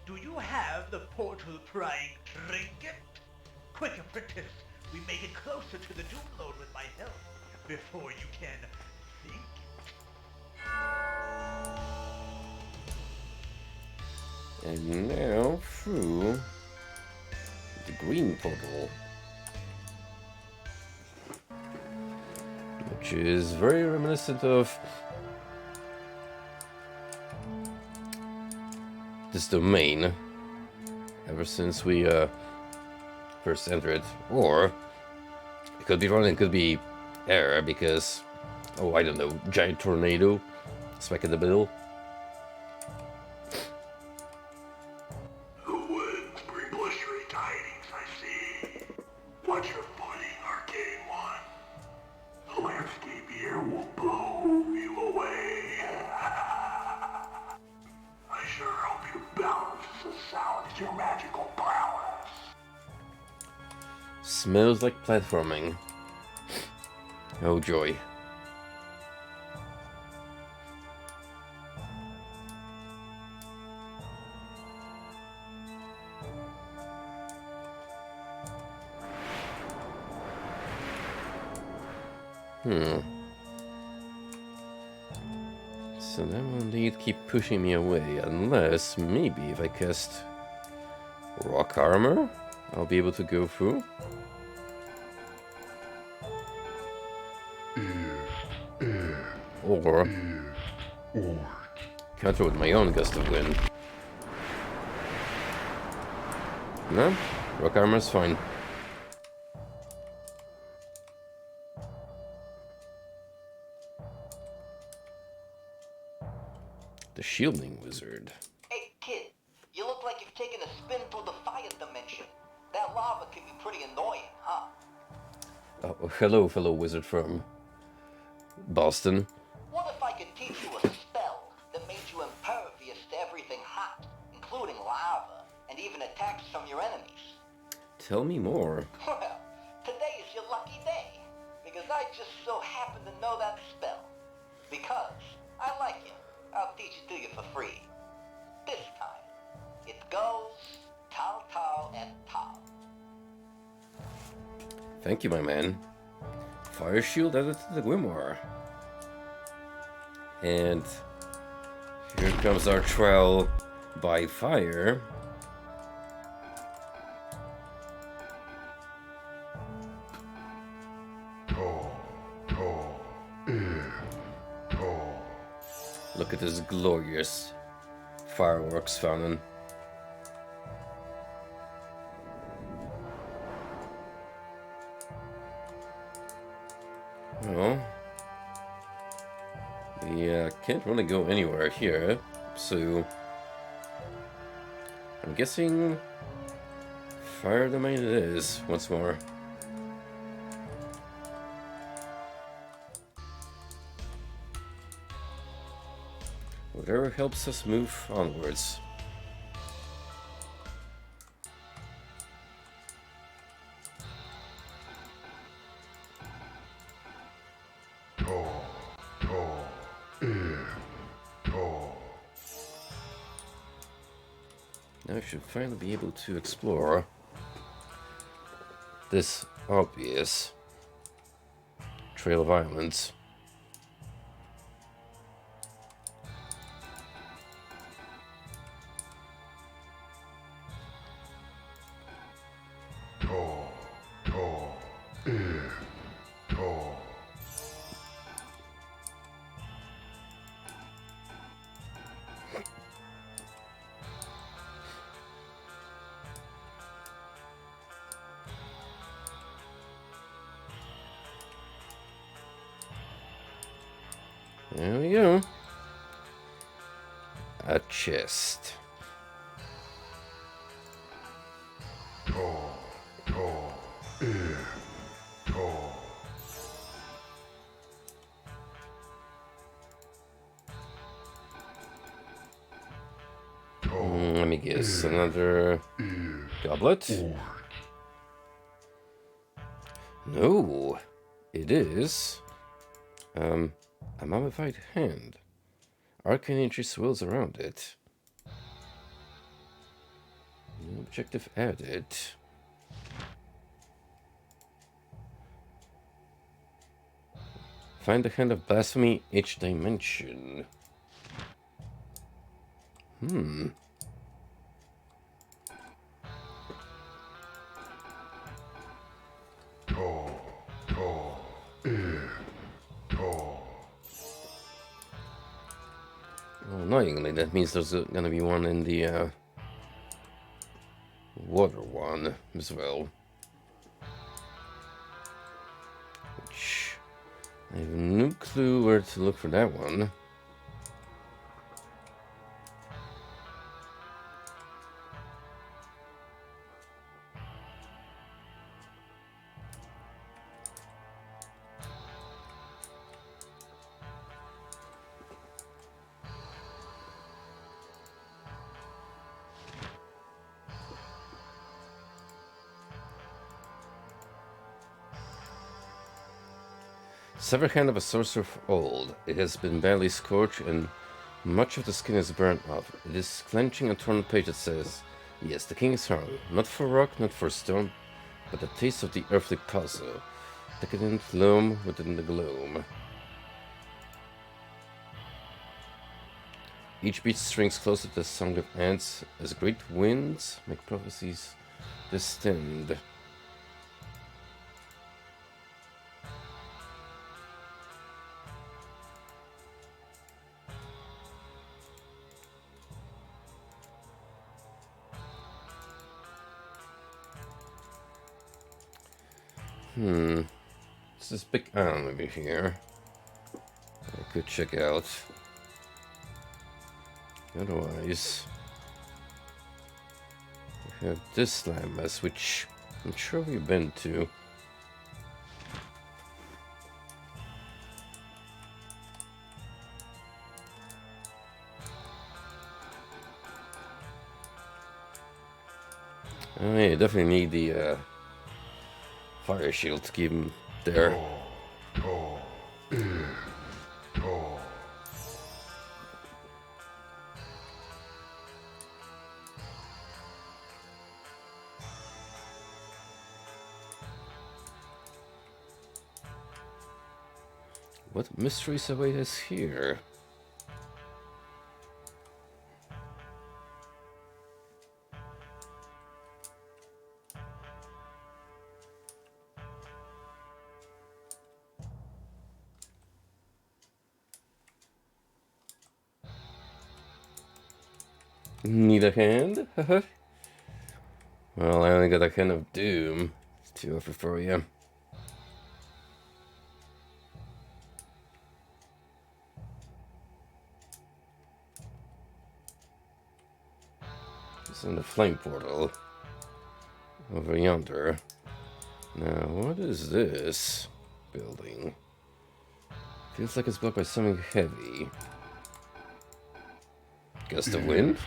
Speaker 5: Do you have the portal prying trinket? Quick, apprentice. We make it closer to the doom lord with my help before you can think.
Speaker 1: And now through the green portal, which is very reminiscent of this domain ever since we first entered. Or it could be wrong, it could be error because, oh, I don't know, giant tornado smack in the middle.
Speaker 3: The winds bring blustery tidings, I see. Watch your footing, Arcane One. The landscape here will blow you away. I sure hope your balance is as sound as your magical prowess.
Speaker 1: Smells like platforming. Oh joy. So that will indeed keep pushing me away, unless maybe if I cast rock armor, I'll be able to go through. Or counter with my own gust of wind. No, rock armor's fine. The shielding wizard.
Speaker 7: Hey, kid, you look like you've taken a spin through the fire dimension. That lava can be pretty annoying, huh?
Speaker 1: Oh, hello, fellow wizard from Boston.
Speaker 7: What if I could teach you a spell that made you impervious to everything hot, including lava, and even attacks from your enemies?
Speaker 1: Tell me more.
Speaker 7: Well, today is your lucky day, because I just so happen to know that spell. Because I like it. I'll teach it to you for free. This time, it goes Tal Tal and Tal.
Speaker 1: Thank you, my man. Fire shield added to the grimoire. And here comes our trial by fire. Look at this glorious fireworks fountain. Well, we can't really go anywhere here, so I'm guessing fire domain it is once more. Whatever helps us move onwards. Now I should finally be able to explore this obvious trail of islands. There we go. A chest. Let me guess, another goblet? No, it is a mummified hand. Arcane energy swirls around it. New objective added. Find the hand of blasphemy each dimension. Well, annoyingly, that means there's gonna be one in the water one as well. Which I have no clue where to look for that one. Severed hand of a sorcerer of old. It has been badly scorched and much of the skin is burnt off. It is clenching a torn page that says, "Yes, the king is hung, not for rock, not for stone, but the taste of the earthly puzzle. Decadent loam within the gloom." Each beat strings closer to the song of ants as great winds make prophecies distinct. It's this big island over here I could check out. Otherwise, we have this landmass, which I'm sure we've been to. Oh yeah, definitely need the fire shield to keep him there. What mysteries await us here? Need a hand? Well, I only got a hand of doom to offer for you. It's in the flame portal. Over yonder. Now, what is this building? Feels like it's blocked by something heavy. Gust of wind?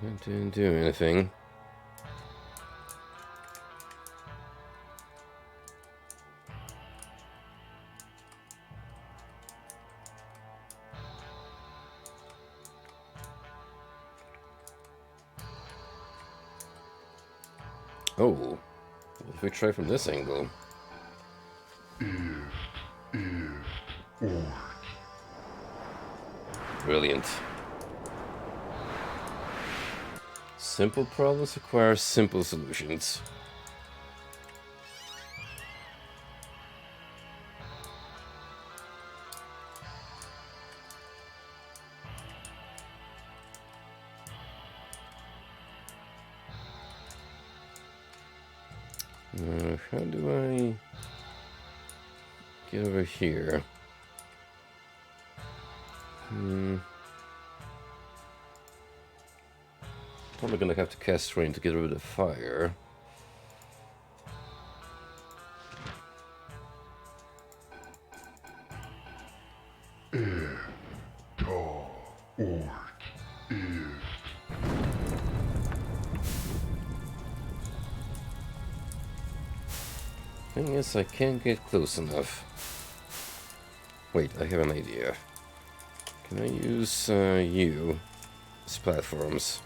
Speaker 1: It didn't do anything. Oh, what if we try from this angle? Brilliant. Simple problems require simple solutions. How do I get over here? Probably gonna have to cast rain to get rid of the fire. Thing is, I can't get close enough. Wait, I have an idea. Can I use you as platforms?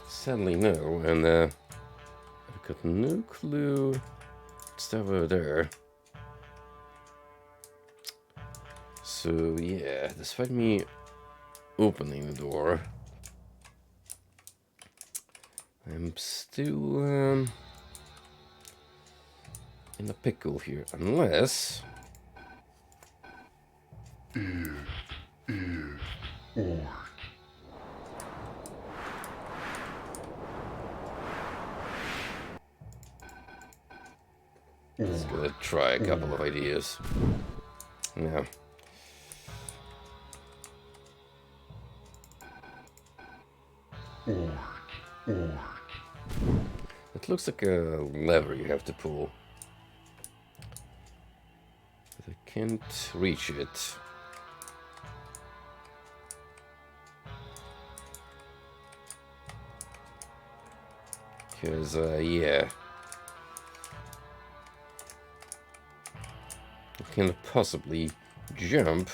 Speaker 1: Sadly, no, and I've got no clue what's over there. So yeah, despite me opening the door, I'm still in a pickle here, unless let's go try a couple of ideas. Yeah. It looks like a lever you have to pull. But I can't reach it. Because, yeah. I can't possibly jump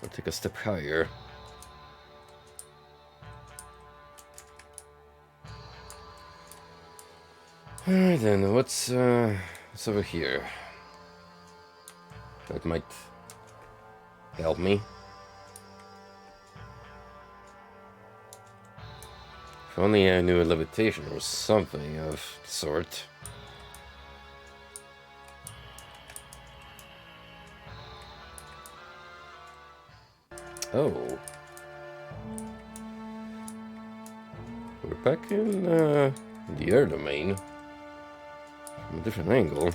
Speaker 1: or take a step higher. Alright then, what's over here? That might help me. If only I knew a levitation or something of the sort. Oh. We're back in the air domain. From a different angle.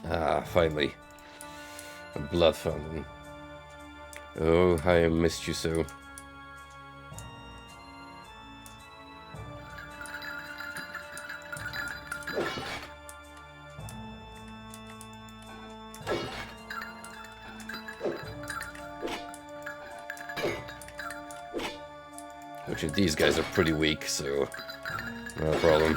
Speaker 1: Ah, finally. A blood fountain. Oh, I missed you so. Actually, these guys are pretty weak, so no problem.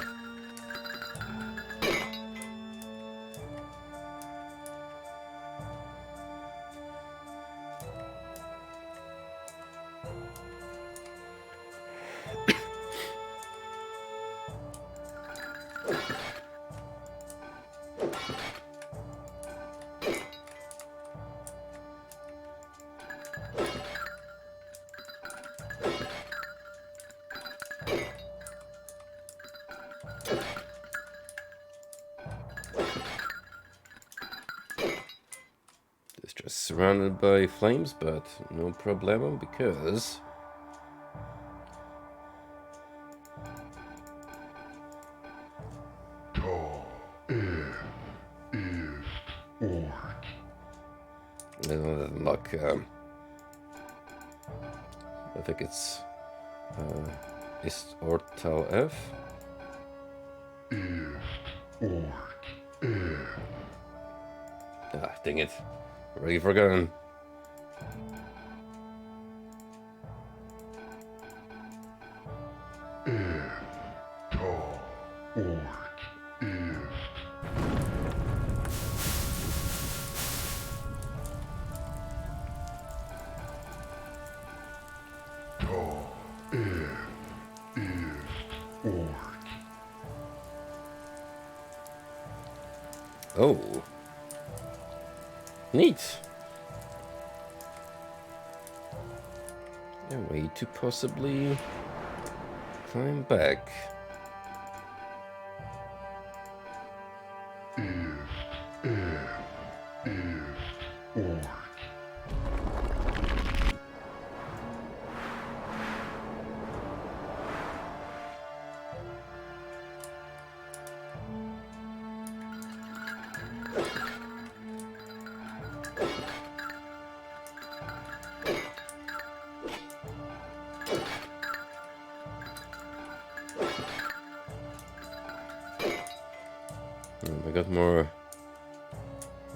Speaker 1: It's just surrounded by flames, but no problem because unlock. I think it's Ist Ortal F. Ah, dang it. Already forgotten. Oh. Neat. A way to possibly climb back. I got more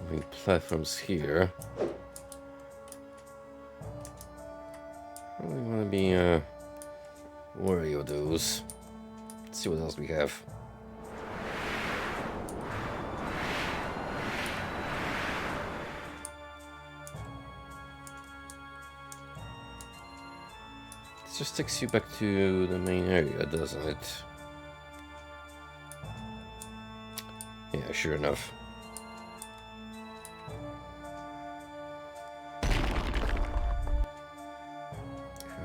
Speaker 1: moving platforms here. Really want to be wary of those. Let's see what else we have. It just takes you back to the main area, doesn't it? Yeah, sure enough.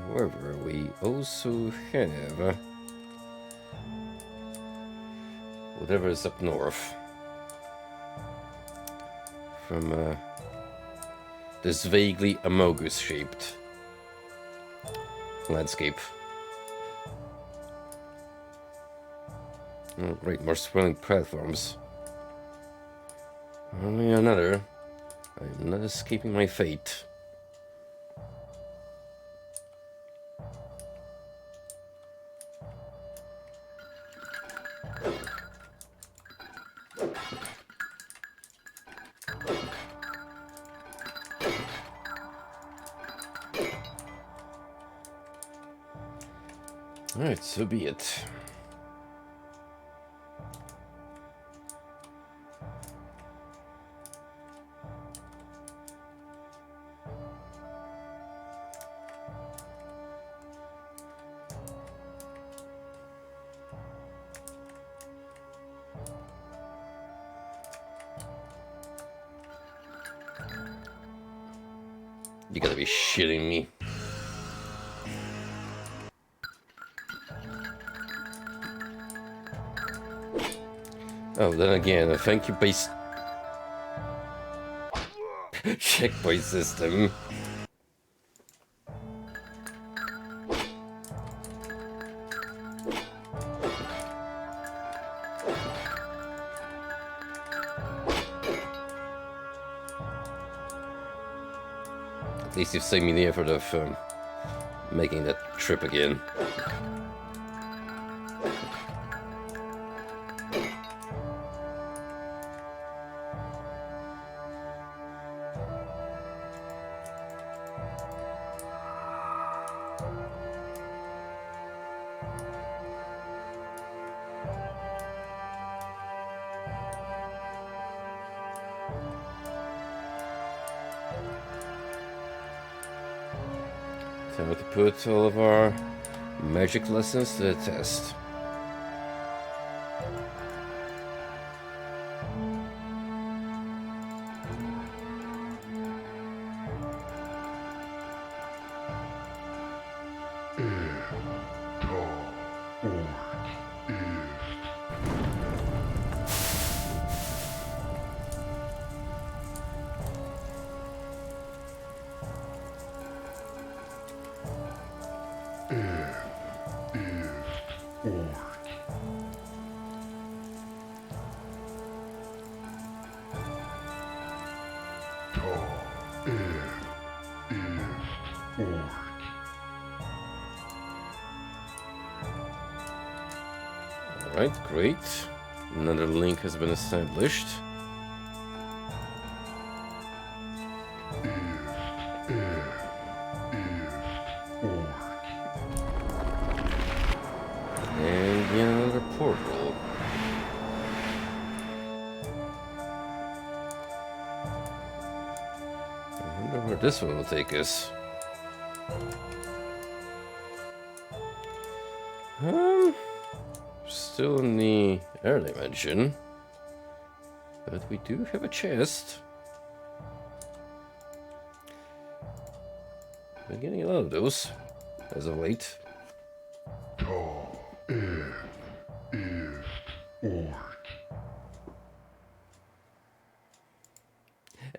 Speaker 1: However, we also have whatever is up north from this vaguely amogus-shaped landscape. Oh, great, more swirling platforms. Only another. I'm not escaping my fate. Alright, so be it. You gotta be shitting me. Oh, then again, thank you, base checkpoint system. At least you've saved me the effort of making that trip again. Time to put all of our magic lessons to the test. Alright, great. Another link has been established. And yet another portal. I wonder where this one will take us. Still in the air dimension. But we do have a chest. Been getting a lot of those as of late.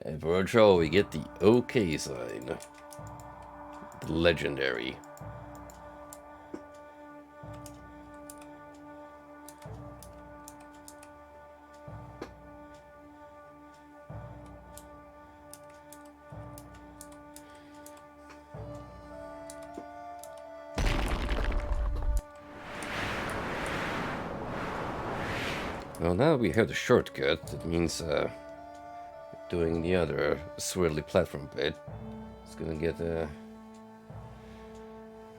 Speaker 1: And for our draw, we get the OK sign. The legendary. Well, now we have the shortcut. It means doing the other swirly platform bit. It's gonna get a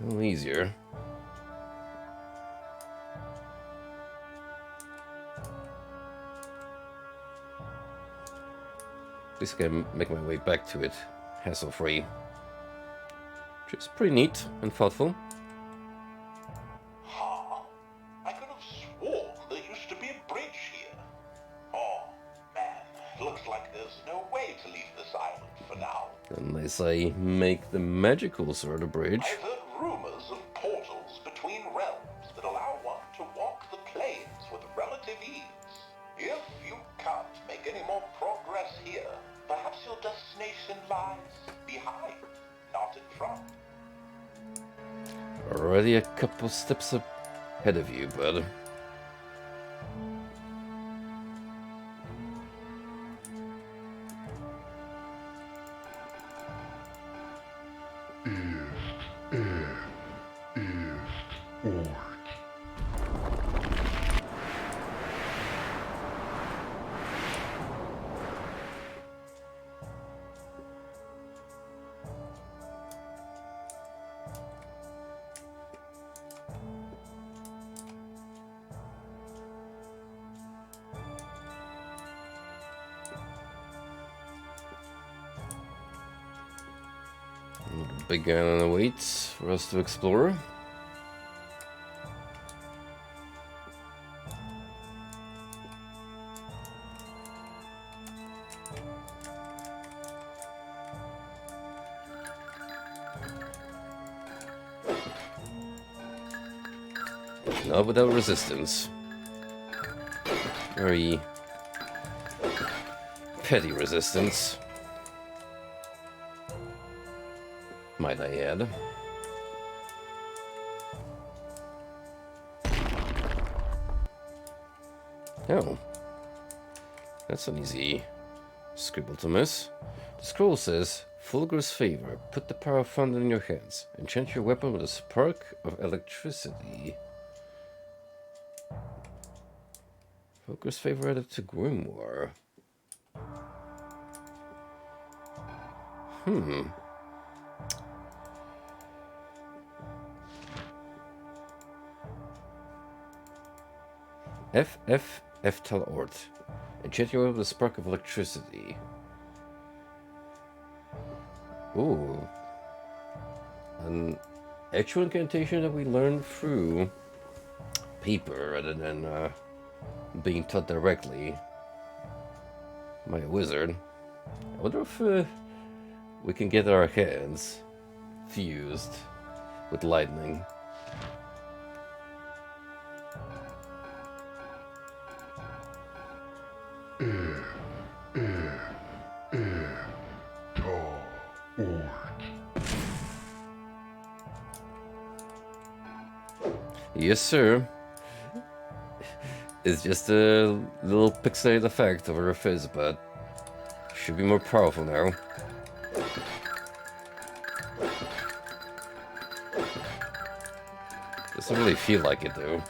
Speaker 1: little easier. At least I can make my way back to it hassle-free. Which is pretty neat and thoughtful.
Speaker 3: Huh? I could have sworn there used to be a bridge here. Oh, man. Looks like there's no way to leave this island for now.
Speaker 1: Unless I make the magical sort of bridge.
Speaker 3: I've heard rumors of portals between realms that allow one to walk the planes with relative ease. If you can't make any more progress here, perhaps your destination lies behind, not in front.
Speaker 1: Already a couple steps ahead of you, bud. Big island awaits for us to explore. Not without resistance. Very petty resistance, might I add. Oh. That's an easy scribble to miss. The scroll says, Fulgur's favor, put the power of thunder in your hands. Enchant your weapon with a spark of electricity. Fulgur's favor added to Grimoire. F Tal Ort. Enchant your weapon with a spark of electricity. Ooh. an actual incantation that we learned through paper rather than being taught directly by a wizard. I wonder if we can get our hands fused with lightning. Yes, sir. It's just a little pixelated effect over her face, but should be more powerful now. Doesn't really feel like it, though.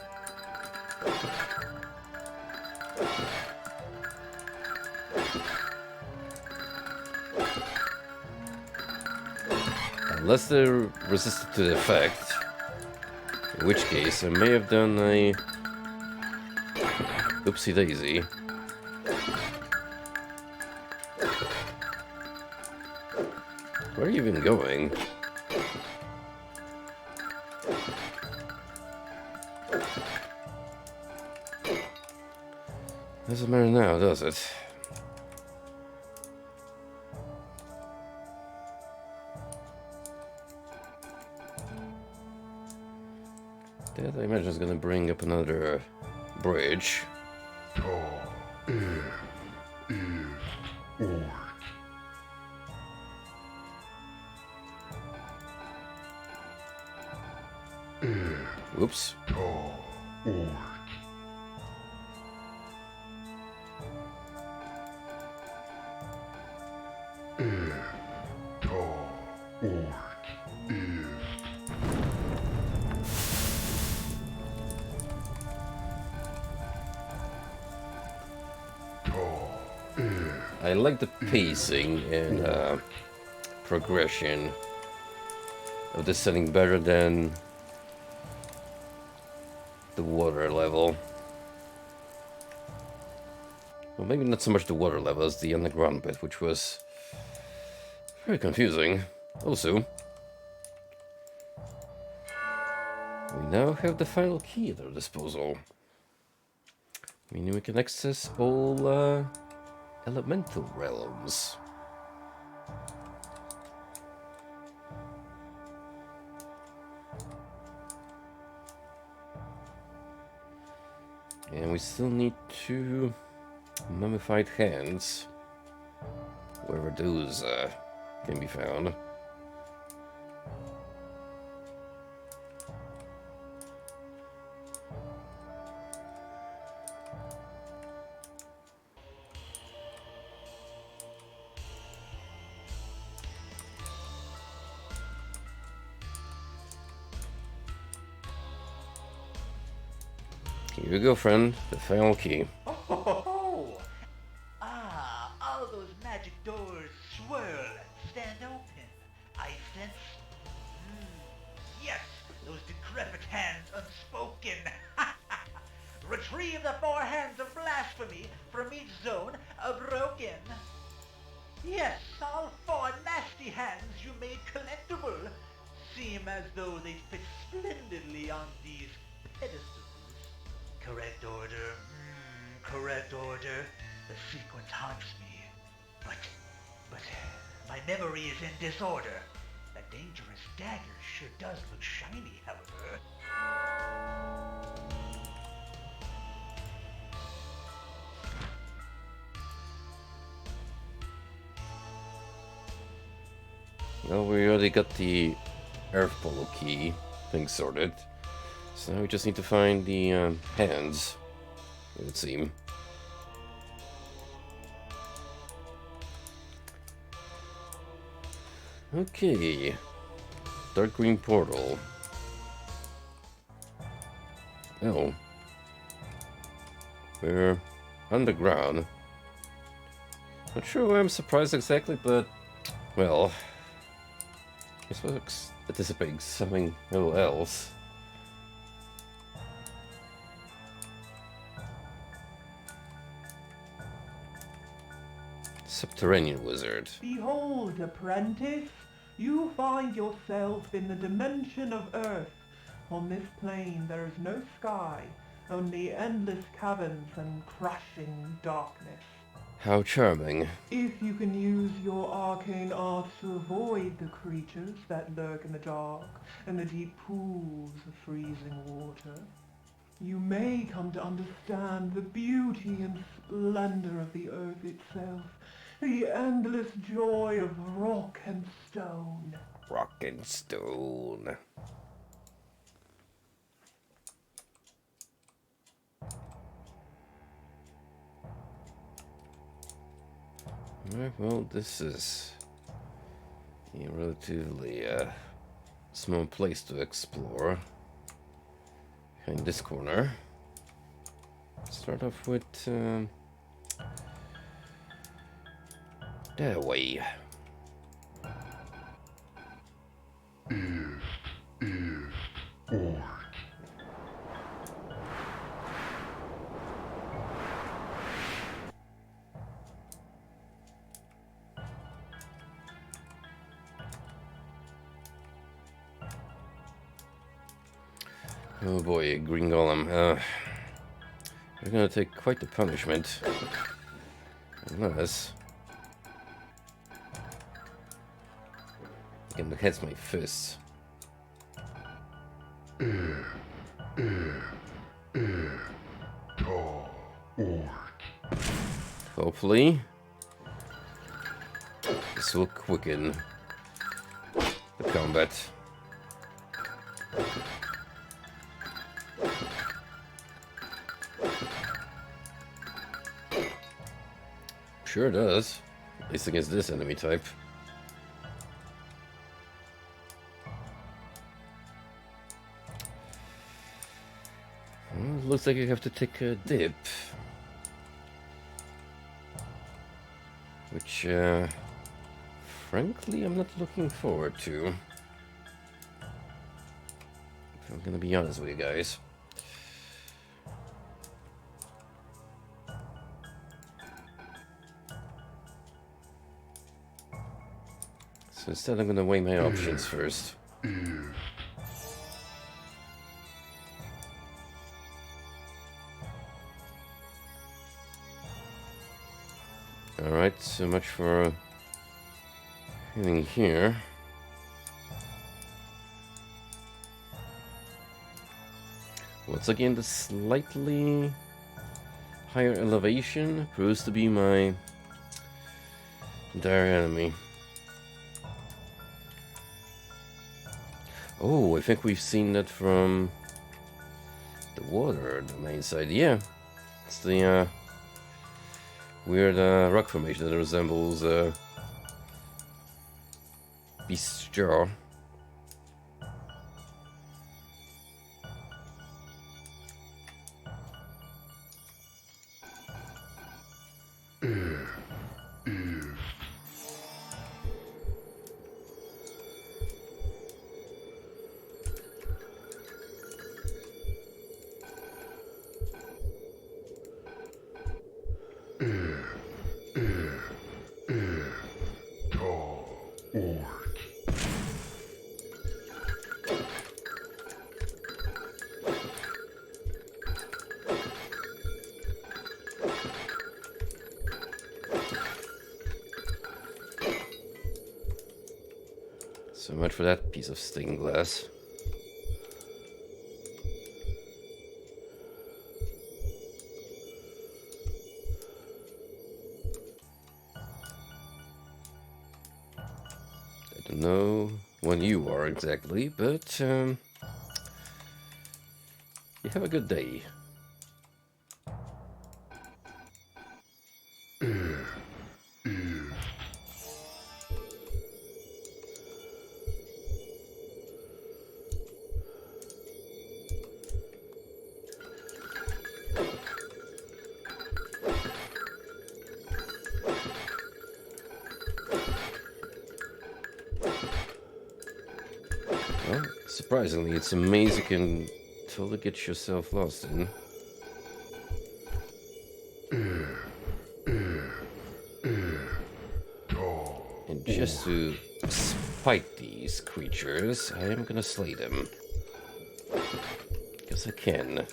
Speaker 1: Unless they're resistant to the effect. In which case, I may have done a oopsie daisy. Where are you even going? Doesn't matter now, does it? That I imagine is gonna bring up another bridge. Oops. I like the pacing and progression of this setting better than the water level. Well, maybe not so much the water level as the underground bit, which was very confusing. Also, we now have the final key at our disposal. Meaning we can access all elemental realms. And we still need 2 mummified hands, wherever those can be found. Here you go, friend. The final key.
Speaker 5: Oh! Ah, all those magic doors swirl and stand open. I sense... yes, those decrepit hands unspoken. Retrieve the 4 hands of blasphemy from each zone broken. Yes, all 4 nasty hands you made collectible seem as though they fit splendidly on these pedestals. Correct order. Correct order. The sequence haunts me. But my memory is in disorder. That dangerous dagger sure does look shiny, however.
Speaker 1: Well, we already got the Earth Polo key thing sorted. So now we just need to find the hands, it would seem. Okay. Dark green portal. Oh. We're underground. Not sure why I'm surprised exactly, but... well... I suppose anticipating something a little else. Subterranean wizard.
Speaker 4: Behold, apprentice, you find yourself in the dimension of Earth. On this plane there is no sky, only endless caverns and crushing darkness.
Speaker 1: How charming.
Speaker 4: If you can use your arcane arts to avoid the creatures that lurk in the dark and the deep pools of freezing water, you may come to understand the beauty and splendor of the earth itself, the endless joy of rock and stone.
Speaker 1: Rock and stone. Alright, well, this is a relatively small place to explore. Behind this corner. Start off with that way. Oh boy, Green Golem. You're gonna take quite the punishment. Unless I can catch my fists. Hopefully, this will quicken the combat. Sure does. At least against this enemy type. Well, looks like I have to take a dip. Which, frankly, I'm not looking forward to. If I'm gonna be honest with you guys. So instead I'm gonna weigh my options first. Alright, so much for heading here. Once again, the slightly higher elevation proves to be my dire enemy. Oh, I think we've seen that from the water, the main side. Yeah, it's the weird rock formation that resembles Beast's Jaw. So much for that piece of stained glass. I don't know when you are exactly, but you have a good day. Well, surprisingly, it's a maze you can totally get yourself lost in. And just to fight these creatures, I am gonna slay them. Guess I can.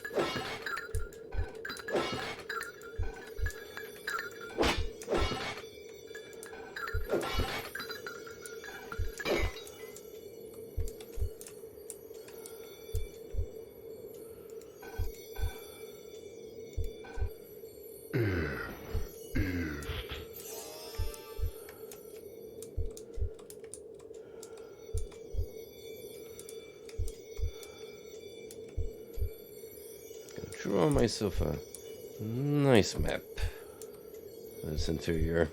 Speaker 1: Draw myself a nice map of this interior.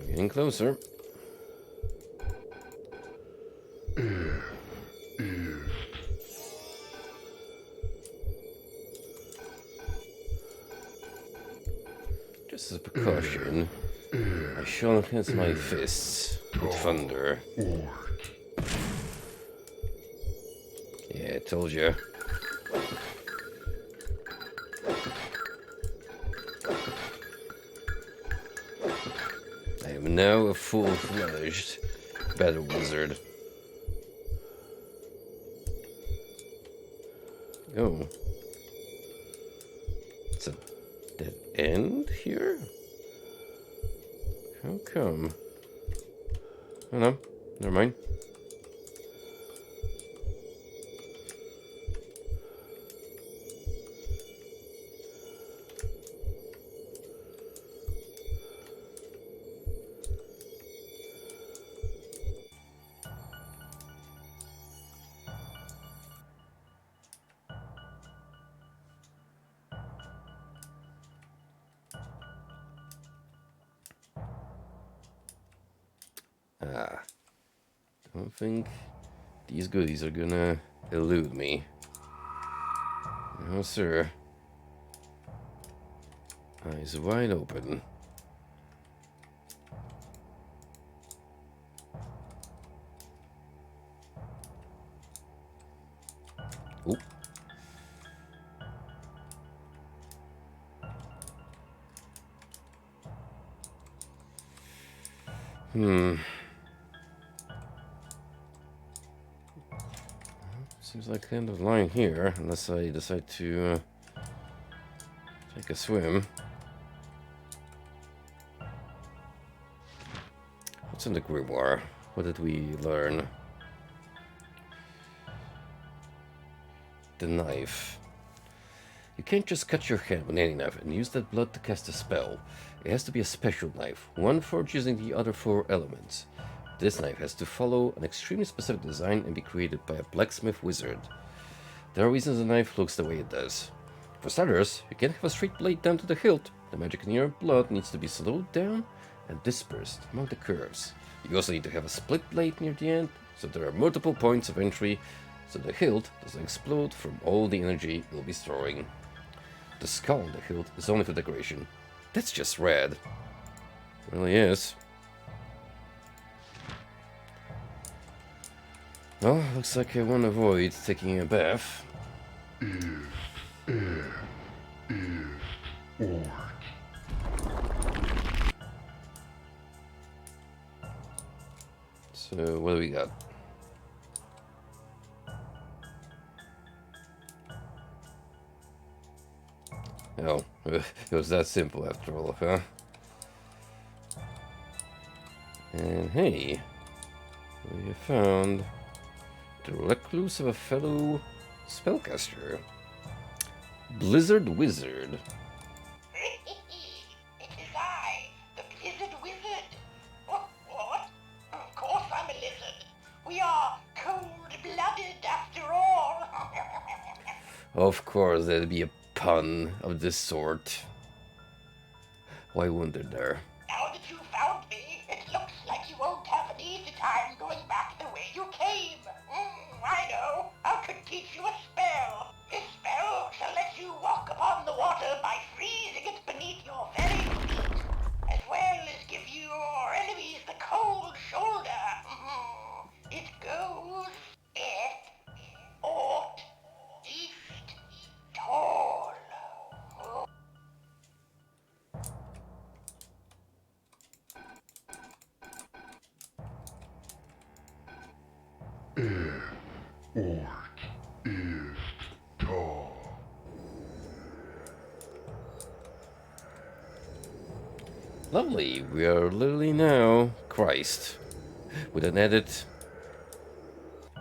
Speaker 1: Getting closer. Just as a precaution, I shall enhance my fists with thunder. Yeah, I told you. I am now a full-fledged battle wizard. Oh. It's a dead end here? How come? Oh no, never mind. Ah, don't think these goodies are gonna elude me. No, sir. Eyes wide open. Oop. Seems like the end of the line here, unless I decide to take a swim. What's in the grimoire? What did we learn? The knife. You can't just cut your hand with any knife and use that blood to cast a spell. It has to be a special knife, one forged using the other 4 elements. This knife has to follow an extremely specific design and be created by a blacksmith wizard. There are reasons the knife looks the way it does. For starters, you can't have a straight blade down to the hilt. The magic in your blood needs to be slowed down and dispersed among the curves. You also need to have a split blade near the end, so there are multiple points of entry, so the hilt doesn't explode from all the energy you'll be storing. The skull on the hilt is only for decoration. That's just rad. It really is. Well, looks like I want to avoid taking a bath. So, what do we got? Oh, it was that simple after all, huh? And hey, we have found the recluse of a fellow spellcaster. Blizzard Wizard.
Speaker 7: It is I, the Blizzard Wizard. What? Of course I'm a lizard. We are cold-blooded after all.
Speaker 1: Of course, there'd be a pun of this sort. Why wouldn't there?
Speaker 7: Now that you found me, it looks like you won't have an easy time going back the way you came. could teach you a spell. This spell shall let you walk upon the water by freezing it beneath your very feet, as well as give your enemies the cold shoulder. It goes, et, ought, east, tall.
Speaker 3: Ort ist da.
Speaker 1: Lovely. We are literally now Christ with an added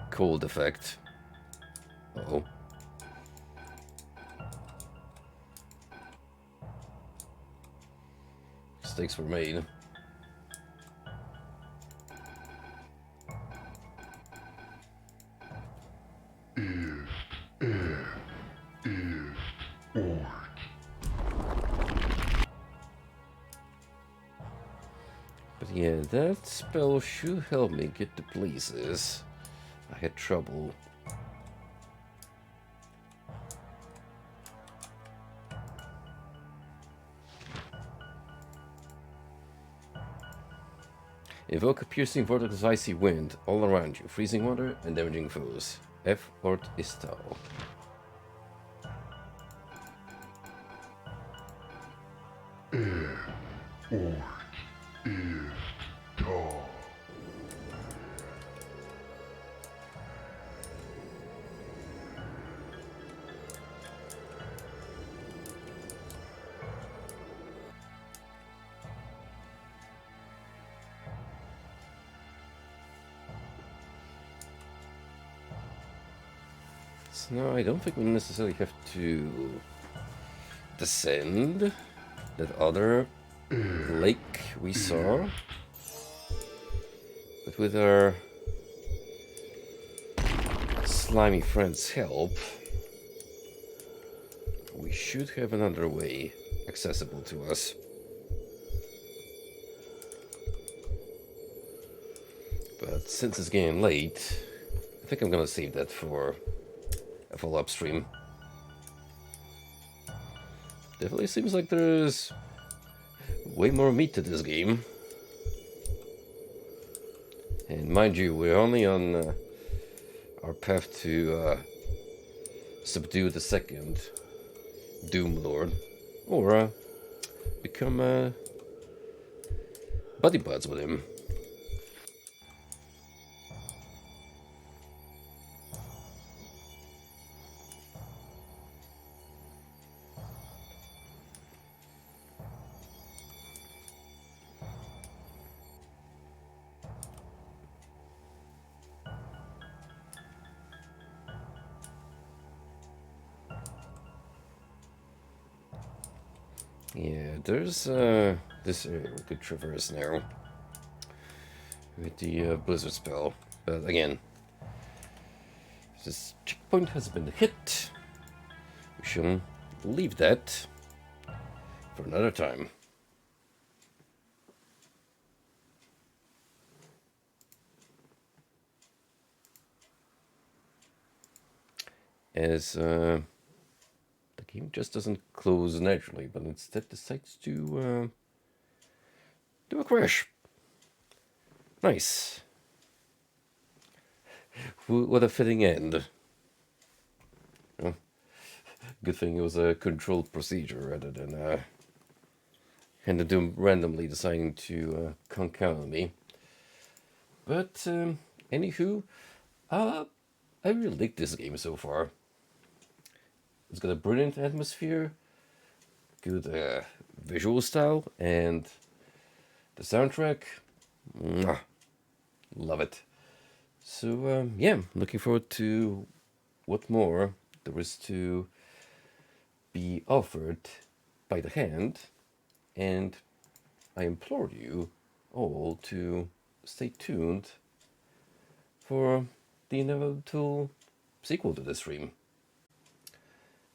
Speaker 1: cold effect. Uh-oh. Mistakes were made. But yeah, that spell should help me get to places I had trouble. Invoke a piercing vortex of icy wind all around you, freezing water and damaging foes. F. Ort Istal.
Speaker 3: Ort ist da.
Speaker 1: So no, I don't think we necessarily have to descend that other lake we saw. But with our slimy friend's help, we should have another way accessible to us. But since it's getting late, I think I'm gonna save that for a full upstream. Definitely seems like there's way more meat to this game. And mind you, we're only on our path to subdue the second Doom Lord, or become buddy buds with him. Yeah, there's this area we could traverse now with the blizzard spell, but again, this checkpoint has been hit. We shall leave that for another time. As the game just doesn't close naturally, but instead decides to do a crash. Nice. What a fitting end. Well, good thing it was a controlled procedure rather than handed them randomly deciding to conk out on me. But anywho, I really like this game so far. It's got a brilliant atmosphere, good visual style, and the soundtrack, mwah, love it. So yeah, looking forward to what more there is to be offered by the hand, and I implore you all to stay tuned for the inevitable sequel to this stream.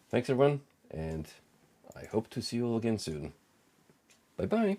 Speaker 1: Thanks everyone, and I hope to see you all again soon. Bye bye.